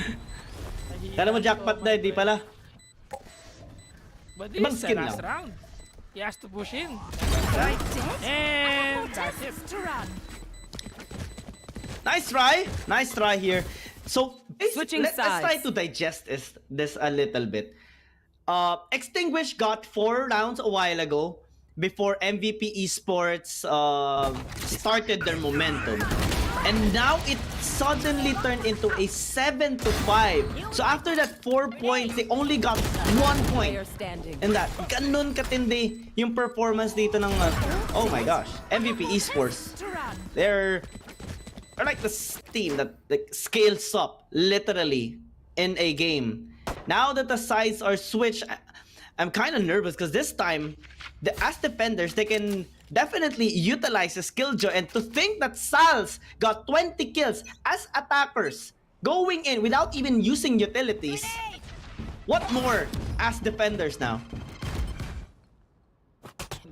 Kala mo jackpot na, di pala. But this Ibang is the skin last lang. round. He has to push in. And that's it. To run. Nice try. Nice try here. So, Switching let's try sides. to digest this a little bit. Extinguish got 4 rounds a while ago before MVP Esports started their momentum. And now it suddenly turned into a 7-5. So after that 4 points, they only got 1 point. Player standing. And that, ganun katindi yung performance dito ng, oh my gosh, MVP Esports. To run. They're like the team that like, scales up literally in a game. Now that the sides are switched, I'm kind of nervous because this time, as defenders, they can definitely utilize the Killjoy. And to think that Sals got 20 kills as attackers going in without even using utilities, what more as defenders now?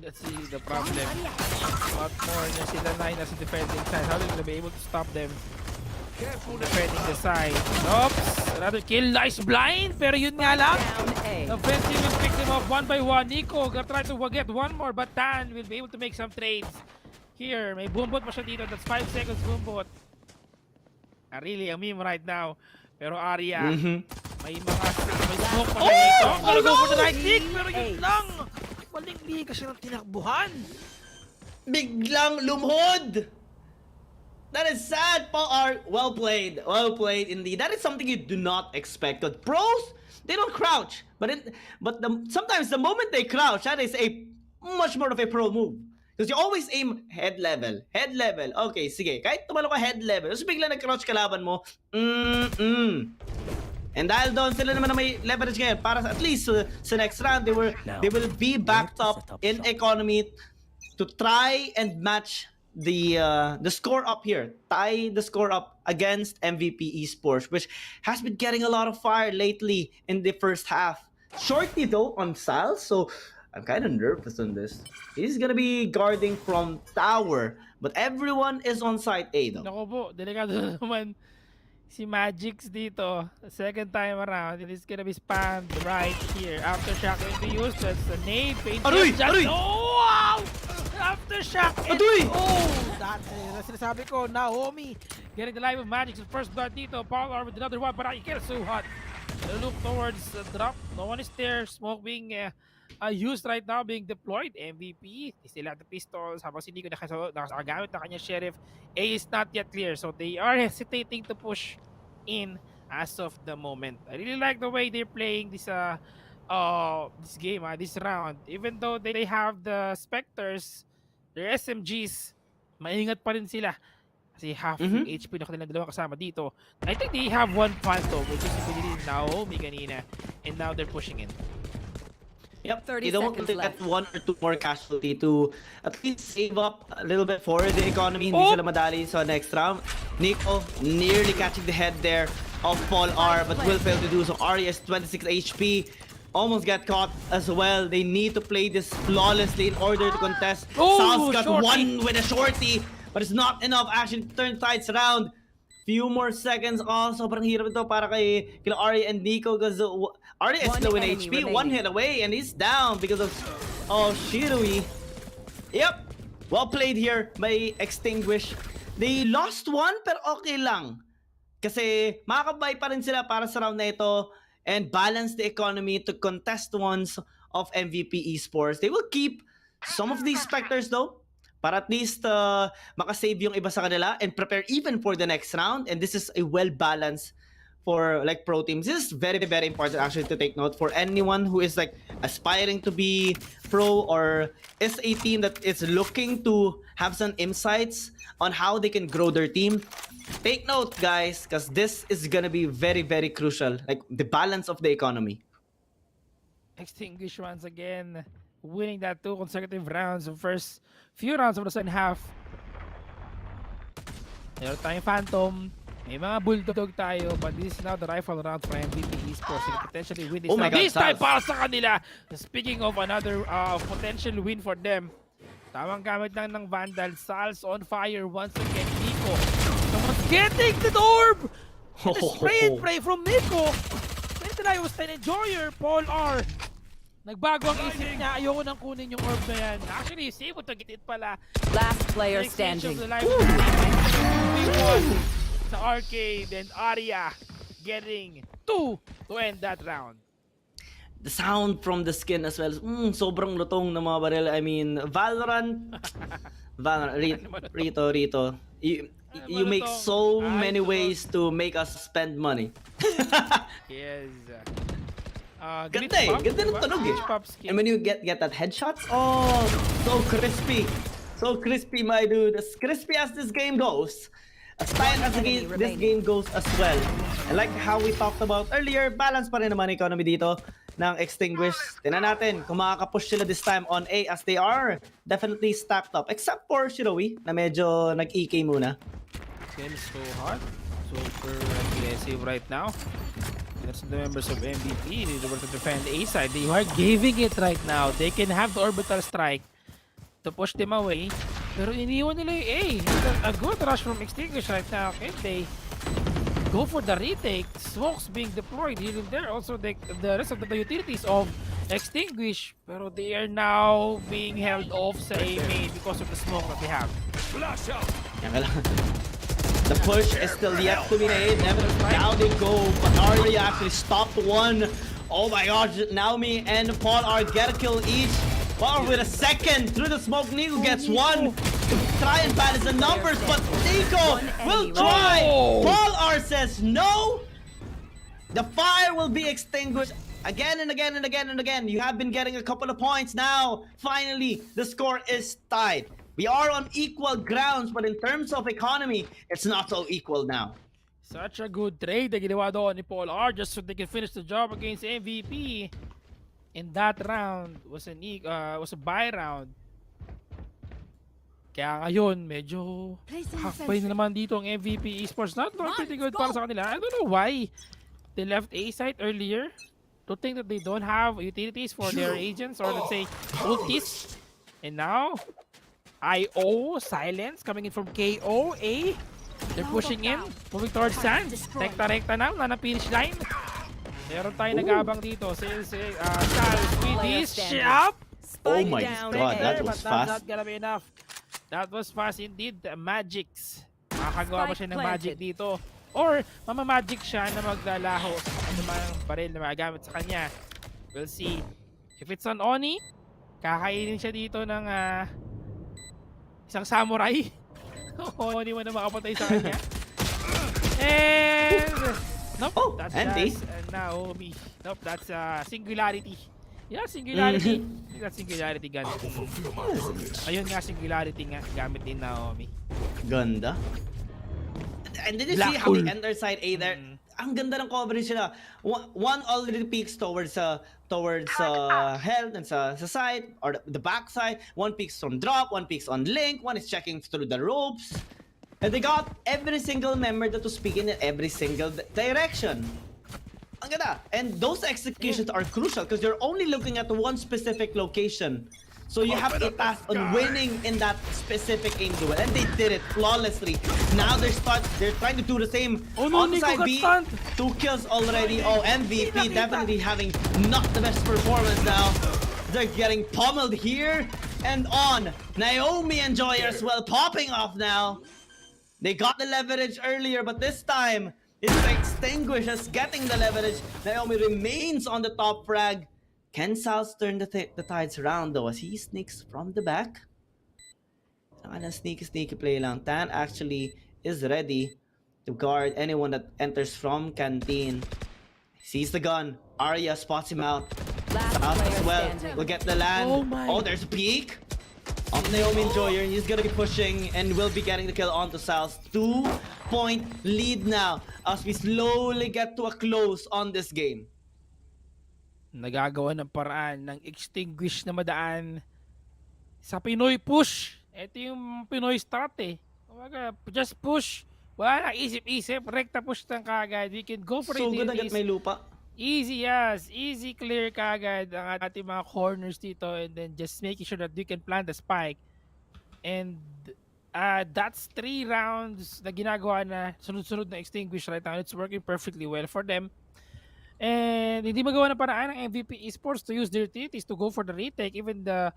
That's the problem. What more na sila 9 as a defending side. How are they gonna be able to stop them? Defending the side. Oops! Another kill. Nice blind! Pero yun nga lang. Down A. Offensive will pick them off one by one. Nico gonna try to get one more, but Tan will be able to make some trades. Here, may boombot pa siya dito. That's 5 seconds boombot. Really a meme right now. Pero Arya, may smoke pa siya dito. Gonna go for the right pick, pero yun lang. Maling liga siya ng tinakbuhan. Biglang lumhod! That is sad, Paul R. Well played indeed. That is something you do not expect. But pros, they don't crouch. Sometimes the moment they crouch, that is a much more of a pro move. Because you always aim head level. Okay, sige. Kahit tumalo ka head level, tapos bigla nag-crouch kalaban mo, And dahil doon, sila naman na may leverage ngayon para at least sa next round, they will be backed up in economy to try and match the score up here, tie the score up against MVP Esports, which has been getting a lot of fire lately in the first half. Shorty though on Sal, so I'm kind of nervous on this. He's gonna be guarding from tower, but everyone is on side A though. Naku po, delikado na naman si Magix dito. Second time around, it is gonna be spammed right here. Aftershock will be used as a nade. Aroy! Oh, wow! Aftershock! And, Aroy! oh! That is sinasabi ko, Naomi getting the life of Magix with first blood dito. Power with another one, but I get so hot. Look towards the drop. No one is there. Smoke being used right now, being deployed. MVP, they still have the pistols. Habang si Nico nakagamit na kanya sheriff. A is not yet clear, so they are hesitating to push in as of the moment. I really like the way they're playing this game, this round. Even though they have the Spectres, their SMGs, maingat pa rin sila. Kasi half HP na kanilang dalawa kasama dito. I think they have one Phantom, which is really Naomi kanina. And now they're pushing in. Yep, 30 you don't want seconds to get left. 1 or 2 more casualty to at least save up a little bit for the economy. Hindi sila madali sa next round. Nico nearly catching the head there of Paul R, but will fail to do so. Ari is 26 HP. Almost get caught as well. They need to play this flawlessly in order to contest. Oh, Sal's got shorty. one with a shorty, but it's not enough action to turn sides around. Few more seconds also. Parang hirap ito para kay kila Ari and Nico because Ari is One low in enemy HP. remaining. One hit away and he's down because of Shirui. Yep. Well played here by Extinguish. They lost one pero okay lang. Kasi makakabay pa rin sila para sa round na ito and balance the economy to contest ones of MVP esports. They will keep some of these Spectres though, para at least makasave yung iba sa kanila and prepare even for the next round. And this is a well-balanced for like pro teams. This is very, very important actually to take note for anyone who is like aspiring to be pro or is a team that is looking to have some insights on how they can grow their team. Take note, guys, because this is gonna be very, very crucial. Like the balance of the economy. Extinguish once again, winning that 2 consecutive rounds. The first few rounds of the second half. Meron tayong Phantom. May mga Bulldog tayo, but this is now the rifle round for MVP Esports. They can potentially win this Oh my round. God, This time Sals. para sa kanila. Speaking of another potential win for them. Tamang gamit lang ng Vandal. Sal's on fire once again. Nico. Someone's getting the orb! And the spray and pray from Nico. When I was an enjoyer, Paul R. Nagbago ang isip niya. Ayoko nang kunin yung orb na yan. Actually, he's able to get it pala. Last player Next stage standing. of the live stream. Sa arcade and Arya getting 2 to end that round. The sound from the skin as well. Sobrang lutong ng mga baril. I mean, Valorant. Rito. You make so many ways to make us spend money. Yes. Ganda eh. Ganda ng tunog eh. And when you get that headshots, oh, so crispy. So crispy, my dude. As crispy as this game goes, as tight as this game goes as well. And like how we talked about earlier, balance pa rin naman economy dito ng Extinguish. Tingnan natin kung makakapush sila this time on A as they are definitely stacked up. Except for Shiroi na medyo nag-EK muna. This game is so hard. Super aggressive right now. That's the members of MVP. They were to defend A side. They are giving it right now. They can have the orbital strike to push them away. Pero iniwan nila yung A. A good rush from Extinguish right now. Can they go for the retake? Smokes being deployed here and there. Also the rest of the utilities of Extinguish. Pero they are now being held off sa A main because of the smoke that they have. Flash out. Yan ka lang. The push is still yet to be made. Now they go, but Arya actually stopped one. Oh my gosh, Naomi and Paul are get a kill each. Paul with a second through the smoke. Nico gets one. Try and balance the numbers, but Nico will try. Paul R says no. The fire will be extinguished again and again and again and again. You have been getting a couple of points now. Finally, the score is tied. We are on equal grounds, but in terms of economy, it's not so equal now. Such a good trade na ginawa doon ni Paul R just so they can finish the job against MVP. And that round was a buy round. Kaya ngayon, medyo halfway na naman dito ang MVP Esports. Not pretty good para sa kanila. I don't know why they left A site earlier. To think that they don't have utilities for their agents or let's say ultis. And now, IO, Silence coming in from KO, A. They're pushing in, moving towards Sand. Rekta-rekta na ng finish line. Meron tayo nagabang dito. Sales, with this shop. Oh my god, that was But that's fast. not gonna be enough. That was fast indeed. Magics. Makakagawa ba siya ng magic dito? Or mamamagic siya na maglalaho sa anumang baril na magagamit sa kanya. We'll see. If it's on Oni, kakainin siya dito ng isang samurai. Oni mo na makapatay sa kanya. And nope, that's anti. Naomi. Nope, that's Singularity. Yeah, Singularity. I think that's Singularity gun. Ayun nga, Singularity nga. Gamit din Naomi. Ganda. And did you Black see how hole. they enter side A there? Ang ganda ng coverage nila. One already peeks towards health and sa side or the back side. One peeks from drop, one peeks on link, one is checking through the ropes. And they got every single member that was speaking in every single direction. Ang ganda. And those executions are crucial because you're only looking at one specific location. So you have a task on winning in that specific aim duel, and they did it flawlessly. Now they're trying to do the same Oh no, on Nico side got B. stunned. 2 kills already. Oh, MVP definitely having not the best performance now. They're getting pummeled here and on. Naomi and Joy as well popping off now. They got the leverage earlier, but this time it's Extinguish as getting the leverage. Naomi remains on the top frag. Can Salz turn the tides around though as he sneaks from the back? Sneaky play lang. Tan actually is ready to guard anyone that enters from canteen. Sees the gun. Arya spots him out. Last Salz as player well standing. will get the land. Oh my. There's a peek of Naomi Enjoyer. He's gonna be pushing and will be getting the kill onto Salz. 2-point lead now as we slowly get to a close on this game. Nagagawa ng paraan ng Extinguish na madaan sa Pinoy push. Ito yung Pinoy strat eh. Kumbaga, just push. Wala na isip-isip. Rekta push lang kagad. We can go for it. So good agad may lupa. Easy, yes. Easy clear kagad ang ating mga corners dito and then just making sure that you can plant the spike. And that's 3 rounds na ginagawa na sunod-sunod na Extinguish right now. It's working perfectly well for them. And hindi magawa ng paraan ng MVP Esports to use their titties to go for the retake. Even the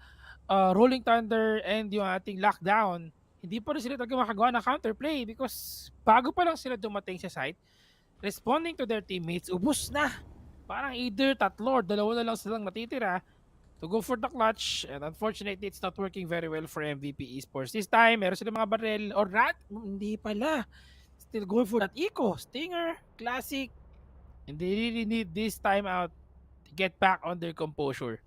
Rolling Thunder and yung ating lockdown, hindi pa rin sila talaga makagawa ng counterplay because bago pa lang sila dumating sa site, responding to their teammates, ubus na. Parang either tatlo or dalawa na lang silang natitira to go for the clutch. And unfortunately, it's not working very well for MVP Esports. This time, meron silang mga barrel or rat. Hindi pala. Still going for that eco. Stinger, classic. And they really need this timeout to get back on their composure.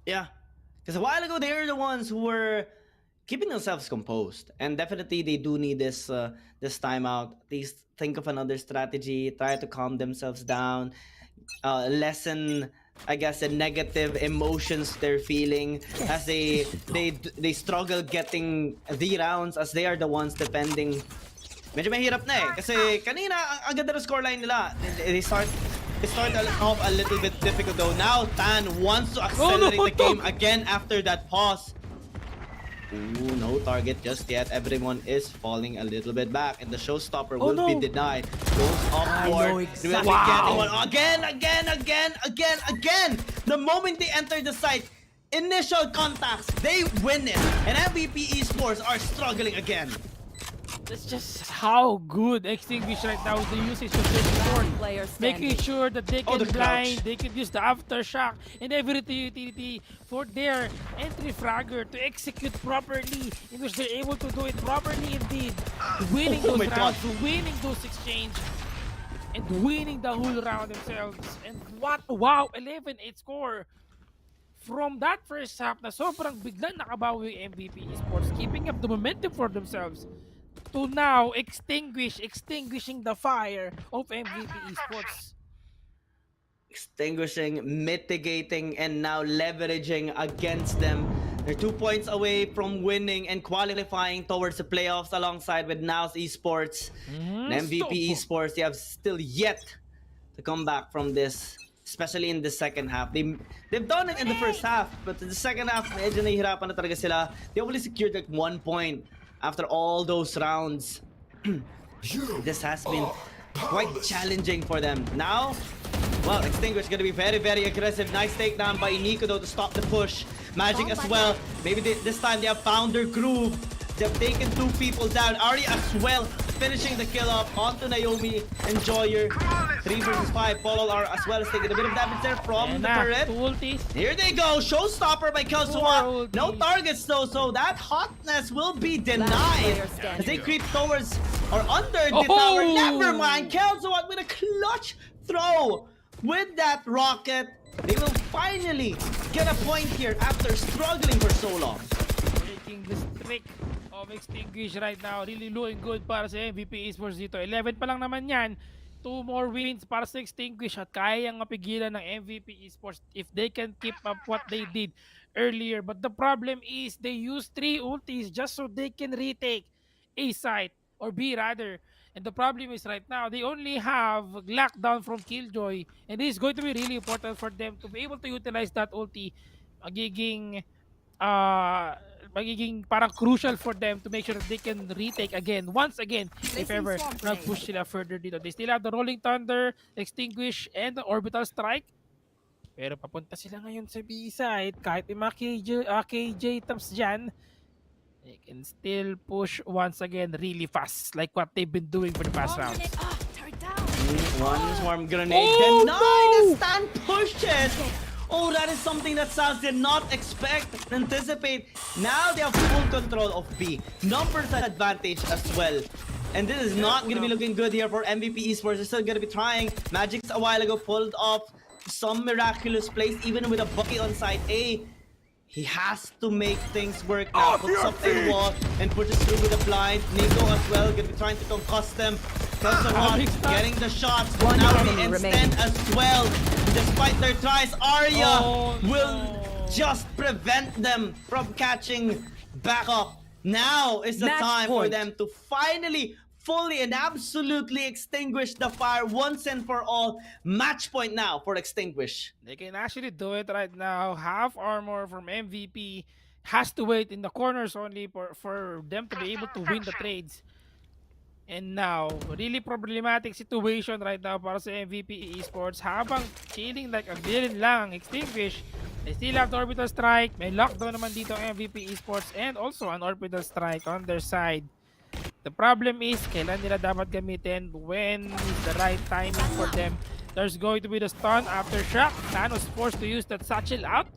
Yeah, because a while ago they were the ones who were keeping themselves composed, and definitely they do need this timeout. They think of another strategy, try to calm themselves down, lessen, I guess, the negative emotions they're feeling as they struggle getting the rounds as they are the ones defending. Medyo mahirap na eh. Kasi kanina, ang ganda ng scoreline nila. They start off a little bit difficult though. Now, Tan wants to accelerate the game again after that pause. Ooh, no target just yet. Everyone is falling a little bit back. And the showstopper will be denied. Goes upward. Will be getting one. Again. The moment they enter the site, initial contacts, they win it. And MVP Esports are struggling again. That's just how good Extinguish right now is the usage of their sword. Player Making standing. sure that they can the blind, crouch. they can use the aftershock and every utility for their entry fragger to execute properly, in which they're able to do it properly indeed. Winning Oh those my God. rounds, winning those exchange, and winning the whole round themselves. And what, wow, 11-8 score. From that first half na sobrang biglang nakabawi yung MVP Esports, keeping up the momentum for themselves, to now extinguishing the fire of MVP Esports. Extinguishing, mitigating, and now leveraging against them. They're 2 points away from winning and qualifying towards the playoffs alongside with Now's Esports. And MVP Esports, they have still yet to come back from this, especially in the second half. They've done it in the first half, but in the second half, medyo nahihirapan na talaga sila. They only secured like 1 point after all those rounds. This has been quite challenging for them. Now, well, Extinguish gonna be very, very aggressive. Nice takedown by Nico though to stop the push. Magic as well. Maybe this time they have found their groove. They've taken 2 people down. Ari as well, finishing the kill off onto Naomi Enjoyer. 3 versus 5. Polo are as well as taking a bit of damage there from the turret. Here they go. Showstopper by Kelsuwa. No targets though, so that hotness will be denied as they creep towards or under the tower. Never mind. Kelsuwa with a clutch throw with that rocket. They will finally get a point here after struggling for so long. Breaking the streak of Extinguish right now. Really looking good para sa MVP Esports dito. 11 pa lang naman yan. 2 more wins para sa Extinguish at kayang mapigilan ng MVP Esports if they can keep up what they did earlier. But the problem is they use 3 ultis just so they can retake A site or B rather. And the problem is right now they only have lockdown from Killjoy and this is going to be really important for them to be able to utilize that ulti. uh, Magiging parang crucial for them to make sure that they can retake again, once again, if Placing ever swamp nag-push sila further dito. They still have the Rolling Thunder, Extinguish, and the Orbital Strike. Pero papunta sila ngayon sa B-side. Kahit yung mga KJ taps dyan, they can still push once again really fast, like what they've been doing for the past Bomb rounds. grenade. Ah, turret down. One swarm grenade Oh, denied. no! The stand pushes. Oh, that is something that Sals did not expect, anticipate. Now they have full control of B. Numbers advantage as well. And this is not going to be looking good here for MVP Esports. They're still going to be trying. Magic's a while ago pulled off some miraculous plays, even with a bucket on side A. He has to make things work now. Puts up a wall and pushes through with a blind. Nico as well, going to be trying to concuss them. Kassaron getting the shots. One Now enemy the remaining. instant as well. Despite their tries, Arya Oh, will no. just prevent them from catching back up. Now is the Match time for point. them to finally, fully and absolutely extinguish the fire once and for all. Match point now for Extinguish. They can actually do it right now. Half armor from MVP has to wait in the corners only for them to be able to win the trades. And now, really problematic situation right now para sa MVP Esports. Habang chilling like a villain lang, Extinguish, they still have the Orbital Strike. May lockdown naman dito ang MVP Esports and also an Orbital Strike on their side. The problem is, kailan nila dapat gamitin, when is the right timing for them. There's going to be the stun after shock. Thanos forced to use that satchel out.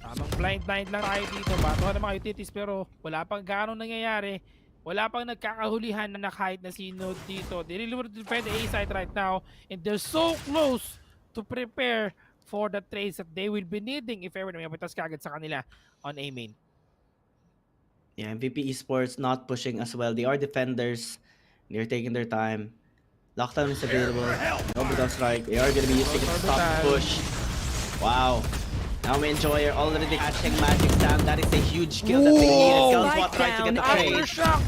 Tamang blind lang tayo dito. Bato ng mga utilities pero wala pang gano'ng nangyayari. Wala pang nagkakahulihan na kahit na sino dito. They really want to defend the A side right now. And they're so close to prepare for the trades that they will be needing if ever na may mapitas kagad sa kanila on A main. Yeah, MVP Esports not pushing as well. They are defenders. They're taking their time. Lockdown is available. Orbital Strike. They are going to be using it to stop the push. Wow. Now Enjoyer already catching Magic Sam. That is a huge kill that they needed. Galswat tried to get the trade. Aftershock!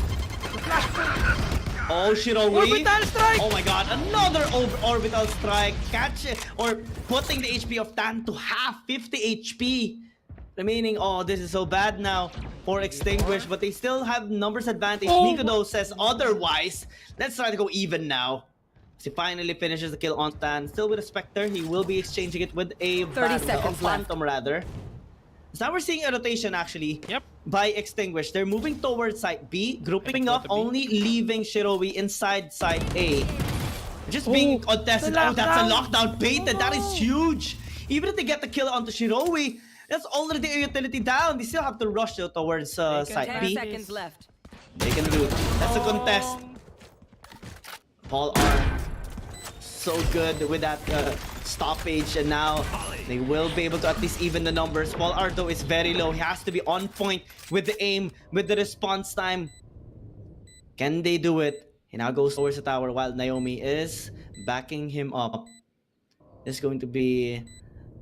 The flashpoint! Oh, Shirowi. Orbital Strike! Oh my god, another Orbital Strike. Catch it. Or putting the HP of Tan to half, 50 HP. Remaining, oh, this is so bad now for Extinguish, but they still have numbers advantage. Oh. Nikodo says otherwise. Let's try to go even now. He finally finishes the kill on Stan. Still with a Spectre, he will be exchanging it with a 30 seconds left. Phantom rather. So now we're seeing a rotation actually. Yep. By Extinguish. They're moving towards side B, grouping up, only leaving Shirowi inside side A. Just being contested. the Oh, that's a lockdown. lockdown baited. That is Oh. huge. Even if they get the kill onto Shirowi, that's already a utility down. They still have to rush towards They can side 10 B. seconds left. They can do it. That's a contest. Paul R. So good with that stoppage, and now they will be able to at least even the numbers. Paul R though is very low. He has to be on point with the aim, with the response time. Can they do it? He now goes towards the tower while Naomi is backing him up. It's going to be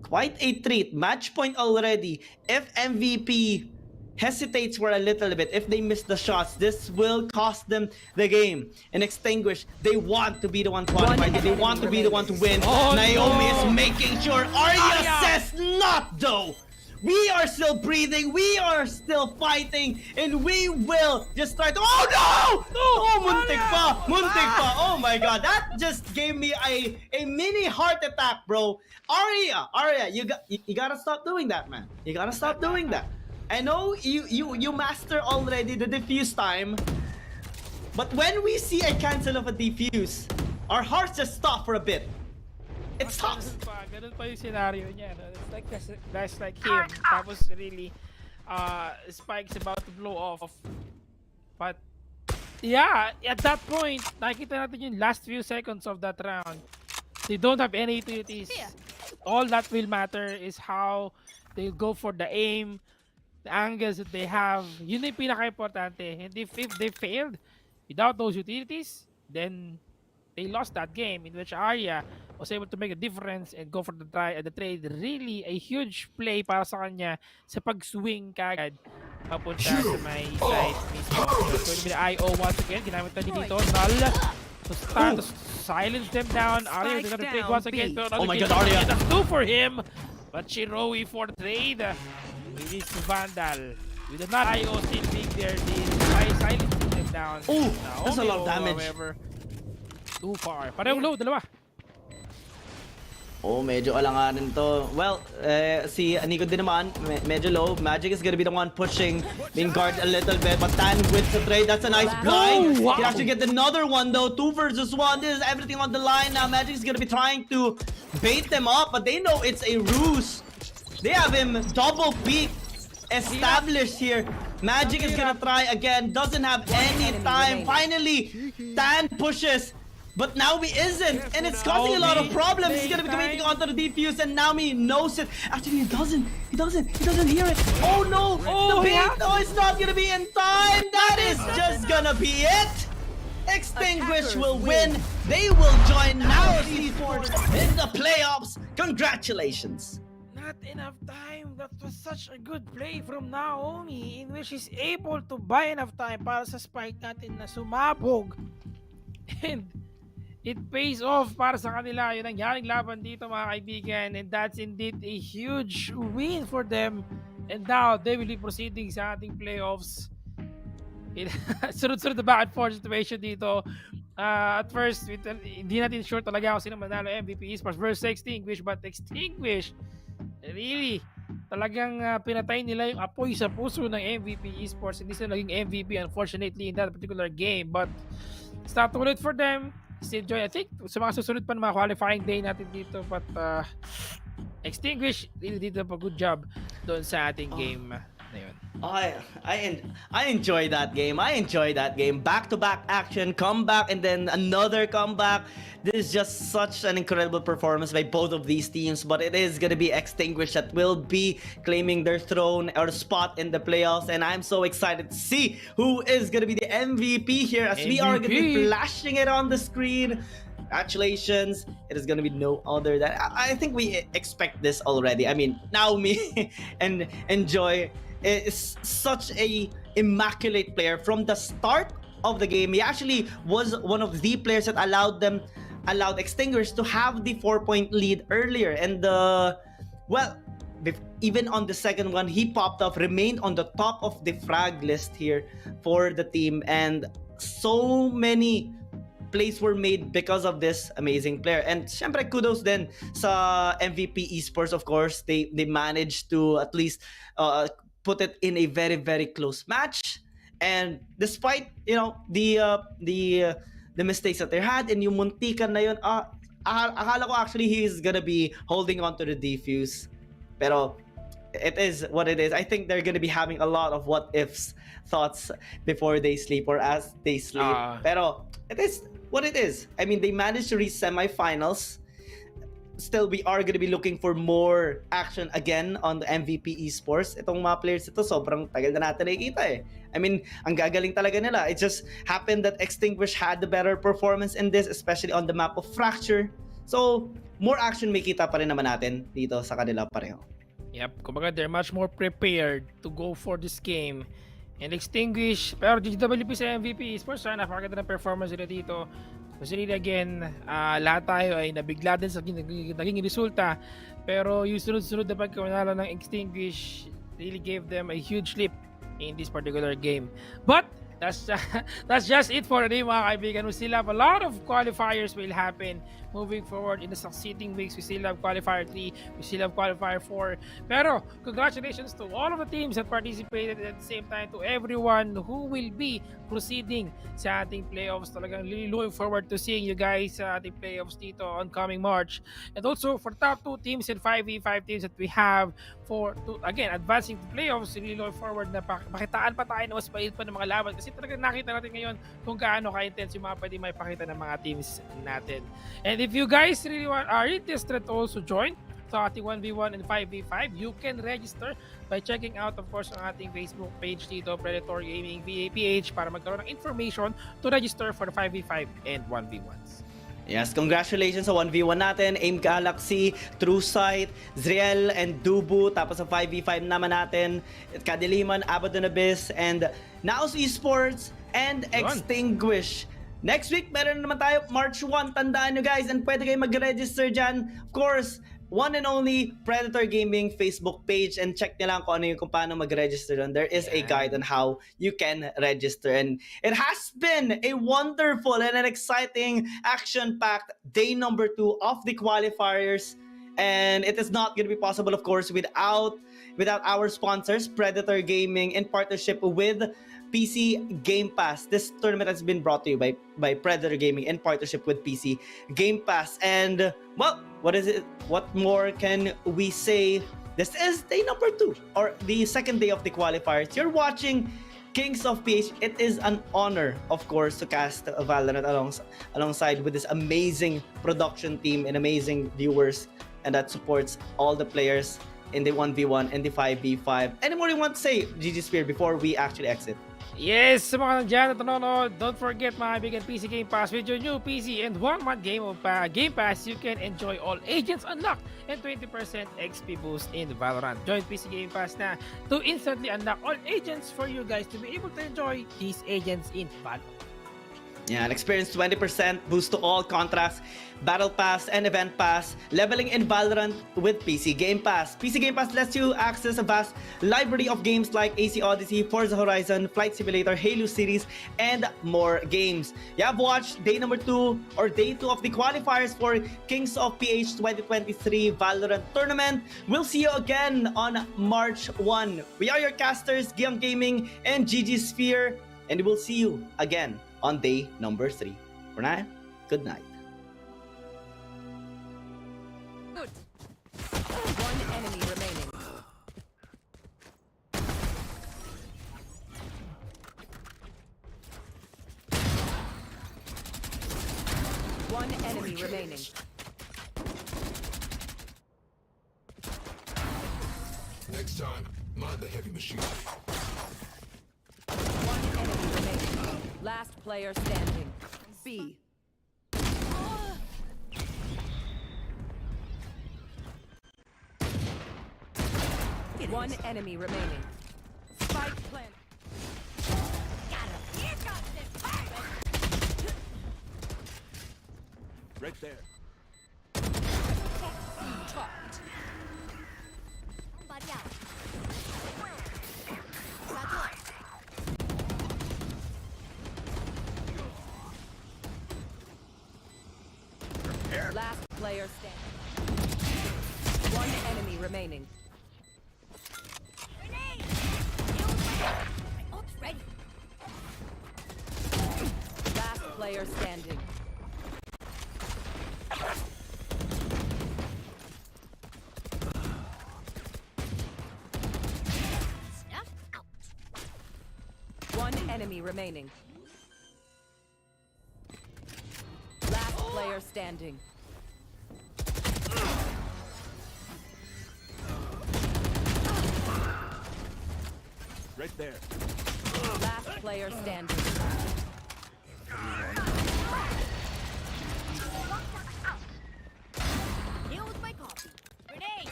quite a treat. Match point already. If MVP hesitates for a little bit, if they miss the shots, this will cost them the game. And Extinguish, they want to be the one to qualify. They want to be the one to win. Oh, Naomi no. is making sure. Arya Arya! says not though. We are still breathing. We are still fighting. And we will just try to... Oh no! Oh, muntik pa! Muntik pa! Oh my god. That just gave me a mini heart attack, bro. Arya, you gotta stop doing that, man. You gotta stop doing that. I know you master already the defuse time, but when we see a cancel of a defuse, our hearts just stop for a bit. It stops. Ganun pa yung scenario niya. No? It's like that's like him. Tapos really, Spike's about to blow off. But yeah, at that point, nakikita natin yung last few seconds of that round. They don't have any utilities. Yeah. All that will matter is how they go for the aim. the angles that they have, yun na yung pinaka-importante. And if they failed without those utilities, then they lost that game in which Arya was able to make a difference and go for the trade. Really a huge play para sa kanya sa pag-swing kagad papunta sa may side mismo. So it's going to be the IO once again. Ginamit na dito. Null to start to silence them down. Arya is going to trade once again. Pero Oh my game, God, Arya. That's two for him. But Shirowi for the trade. It is Vandal. With the not IO still being there, they silencing them down. Oh, Now, that's a lot of Omeo, damage. However, too far. Parehong low, dalawa. Oh, medyo alanganin to. Well, si Nico din naman, medyo low. Magic is gonna be the one pushing, being guarded a little bit. But Tan with the trade, that's a nice blind. wow. He actually get another one though. 2 versus 1. This is everything on the line now. Magic is gonna be trying to bait them up, but they know it's a ruse. They have him double peak established here. Magic is gonna try again. Doesn't have any time. Finally, Tan pushes. But Naomi isn't, and it's causing a lot of problems. He's gonna be waiting onto the defuse, and Naomi knows it. Actually, he doesn't hear it. Oh no! The bait! No, it's not gonna be in time. That is just gonna be it. Extinguish will win. They will join now Esports in the playoffs. Congratulations. Not enough time. That was such a good play from Naomi in which she's able to buy enough time para sa spike natin na sumabog. And it pays off para sa kanila. Yun ang nangyaring laban dito mga kaibigan. And that's indeed a huge win for them. And now, they will be proceeding sa ating playoffs. Sunod-sunod na back and forth situation dito. At first, hindi natin sure talaga kung sino manalo MVP Esports versus Extinguish. But Extinguish, really, talagang pinatay nila yung apoy sa puso ng MVP Esports. Hindi sila naging MVP unfortunately in that particular game. But it's not too late for them. Still join, I think, sa mga susunod pa ng mga qualifying day natin dito. But Extinguish really did a good job doon sa ating game na yun. I enjoy that game. I enjoy that game. Back-to-back action, comeback, and then another comeback. This is just such an incredible performance by both of these teams. But it is gonna be Extinguished that will be claiming their throne or spot in the playoffs. And I'm so excited to see who is gonna be the MVP here, as we are gonna be flashing it on the screen. Congratulations. It is gonna be no other than, I think we expect this already. I mean, Naomi and Joy is such a immaculate player from the start of the game. He actually was one of the players that allowed Extinguish to have the 4-point lead earlier. And well, even on the second one, he popped off, remained on the top of the frag list here for the team, and so many plays were made because of this amazing player. And syempre, kudos din sa MVP Esports. Of course, they managed to at least put it in a very, very close match. And despite, you know, the mistakes that they had, and yung muntikan na yun, akala ko actually he's gonna be holding on to the defuse. Pero it is what it is. I think they're gonna be having a lot of what ifs thoughts before they sleep or as they sleep. Pero it is what it is. I mean, they managed to reach semifinals. Still, we are going to be looking for more action again on the MVP Esports. Itong mga players ito, sobrang tagal na natin nakikita eh. I mean, ang gagaling talaga nila. It just happened that Extinguish had the better performance in this, especially on the map of Fracture. So, more action may kita pa rin naman natin dito sa kanila pareho. Yep, kumbaga they're much more prepared to go for this game. And Extinguish, pero GWP sa MVP Esports, napakaganda ng performance nila dito. Kasi really again, lahat tayo ay nabigla din sa naging resulta. Pero yung sunod-sunod na pagkamanalo ng Extinguish really gave them a huge leap in this particular game. But that's just it for today mga kaibigan. We still have a lot of qualifiers will happen moving forward in the succeeding weeks. We still have Qualifier 3, we still have Qualifier 4. Pero congratulations to all of the teams that participated, at the same time to everyone who will be proceeding sa ating playoffs. Talagang really looking forward to seeing you guys sa ating playoffs dito on coming March. And also for top 2 teams and 5v5 teams that we have for again advancing to playoffs, really looking forward na pakitaan pa tayo na mas mainit pa ng mga laban, kasi talagang nakita natin ngayon kung gaano ka-intense yung mga pwede may pakita ng mga teams natin. And if you guys really are interested to also join gusto ating 1v1 and 5v5, you can register by checking out, of course, ang ating Facebook page dito, Predator Gaming VAPH, para magkaroon ng information to register for the 5v5 and 1v1s. Yes, congratulations sa 1v1 natin, Aim Galaxy, True Sight, Zriel, and Dubu. Tapos sa 5v5 naman natin, Kadiliman, Abaddon Abyss, and Naos Esports, and Extinguish. Next week, meron naman tayo March 1. Tandaan nyo guys, and pwede kayo mag-register dyan. Of course, one and only Predator Gaming Facebook page, and check nyo lang kung paano mag-register doon. There is a guide on how you can register, and it has been a wonderful and an exciting action-packed day number 2 of the qualifiers, and it is not going to be possible, of course, without our sponsors, Predator Gaming, in partnership with PC Game Pass. This tournament has been brought to you by Predator Gaming in partnership with PC Game Pass. And well, what more can we say? This is day number 2, or the second day of the qualifiers. You're watching Kings of PH. It is an honor, of course, to cast Valorant alongside with this amazing production team and amazing viewers, and that supports all the players in the 1v1 and the 5v5. Any more you want to say, GG Spear, before we actually exit? Yes, sa mga nandyan at nanonood, don't forget mga kaibigan, PC Game Pass. With your new PC and 1-month game of Game Pass, you can enjoy all agents unlocked and 20% XP boost in Valorant. Join PC Game Pass na to instantly unlock all agents for you guys to be able to enjoy these agents in Valorant. Yeah, and experience 20% boost to all contracts, Battle Pass, and Event Pass, leveling in Valorant with PC Game Pass. PC Game Pass lets you access a vast library of games like AC Odyssey, Forza Horizon, Flight Simulator, Halo series, and more games. You have watched day number 2 or day 2 of the qualifiers for Kings of PH 2023 Valorant Tournament. We'll see you again on March 1. We are your casters, Giang Gaming and GG Sphere, and we'll see you again on day number 3. For now, good night. Good. One enemy remaining. One enemy remaining. Next time, mind the heavy machine. One enemy remaining. Last player standing. B. One enemy remaining. Spike plant. Right there. Somebody out. Last player standing. One enemy remaining. Grenade! My ult's ready. Last player standing. Snuff out. One enemy remaining. Last player standing. Right there. Last player standing. Deal with my copy. Grenade!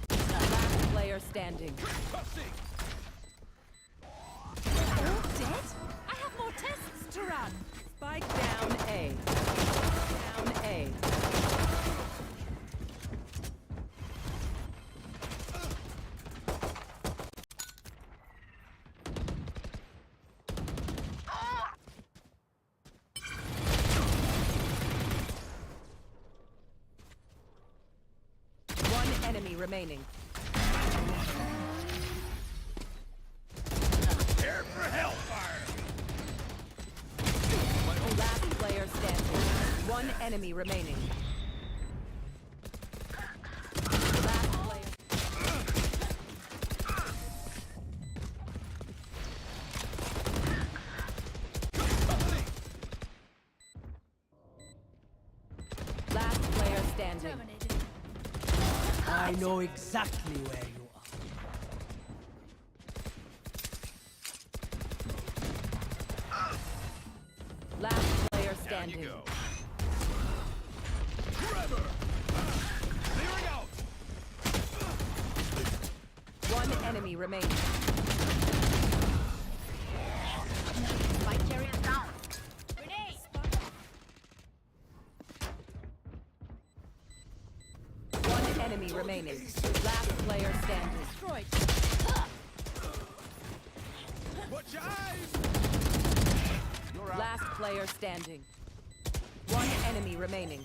Last player standing. All dead? I have more tests to run. Spike down A. Down A. One enemy remaining. Prepare for hellfire. Last player standing. One enemy remaining. Last player. Last player standing. Terminated. I know exactly where you are. Last player standing. Clearing out. One enemy remaining. Spike carrier down. Grenade. One enemy remaining. Last player standing. Destroyed. Watch your eyes. You're out. Last player standing. One enemy remaining.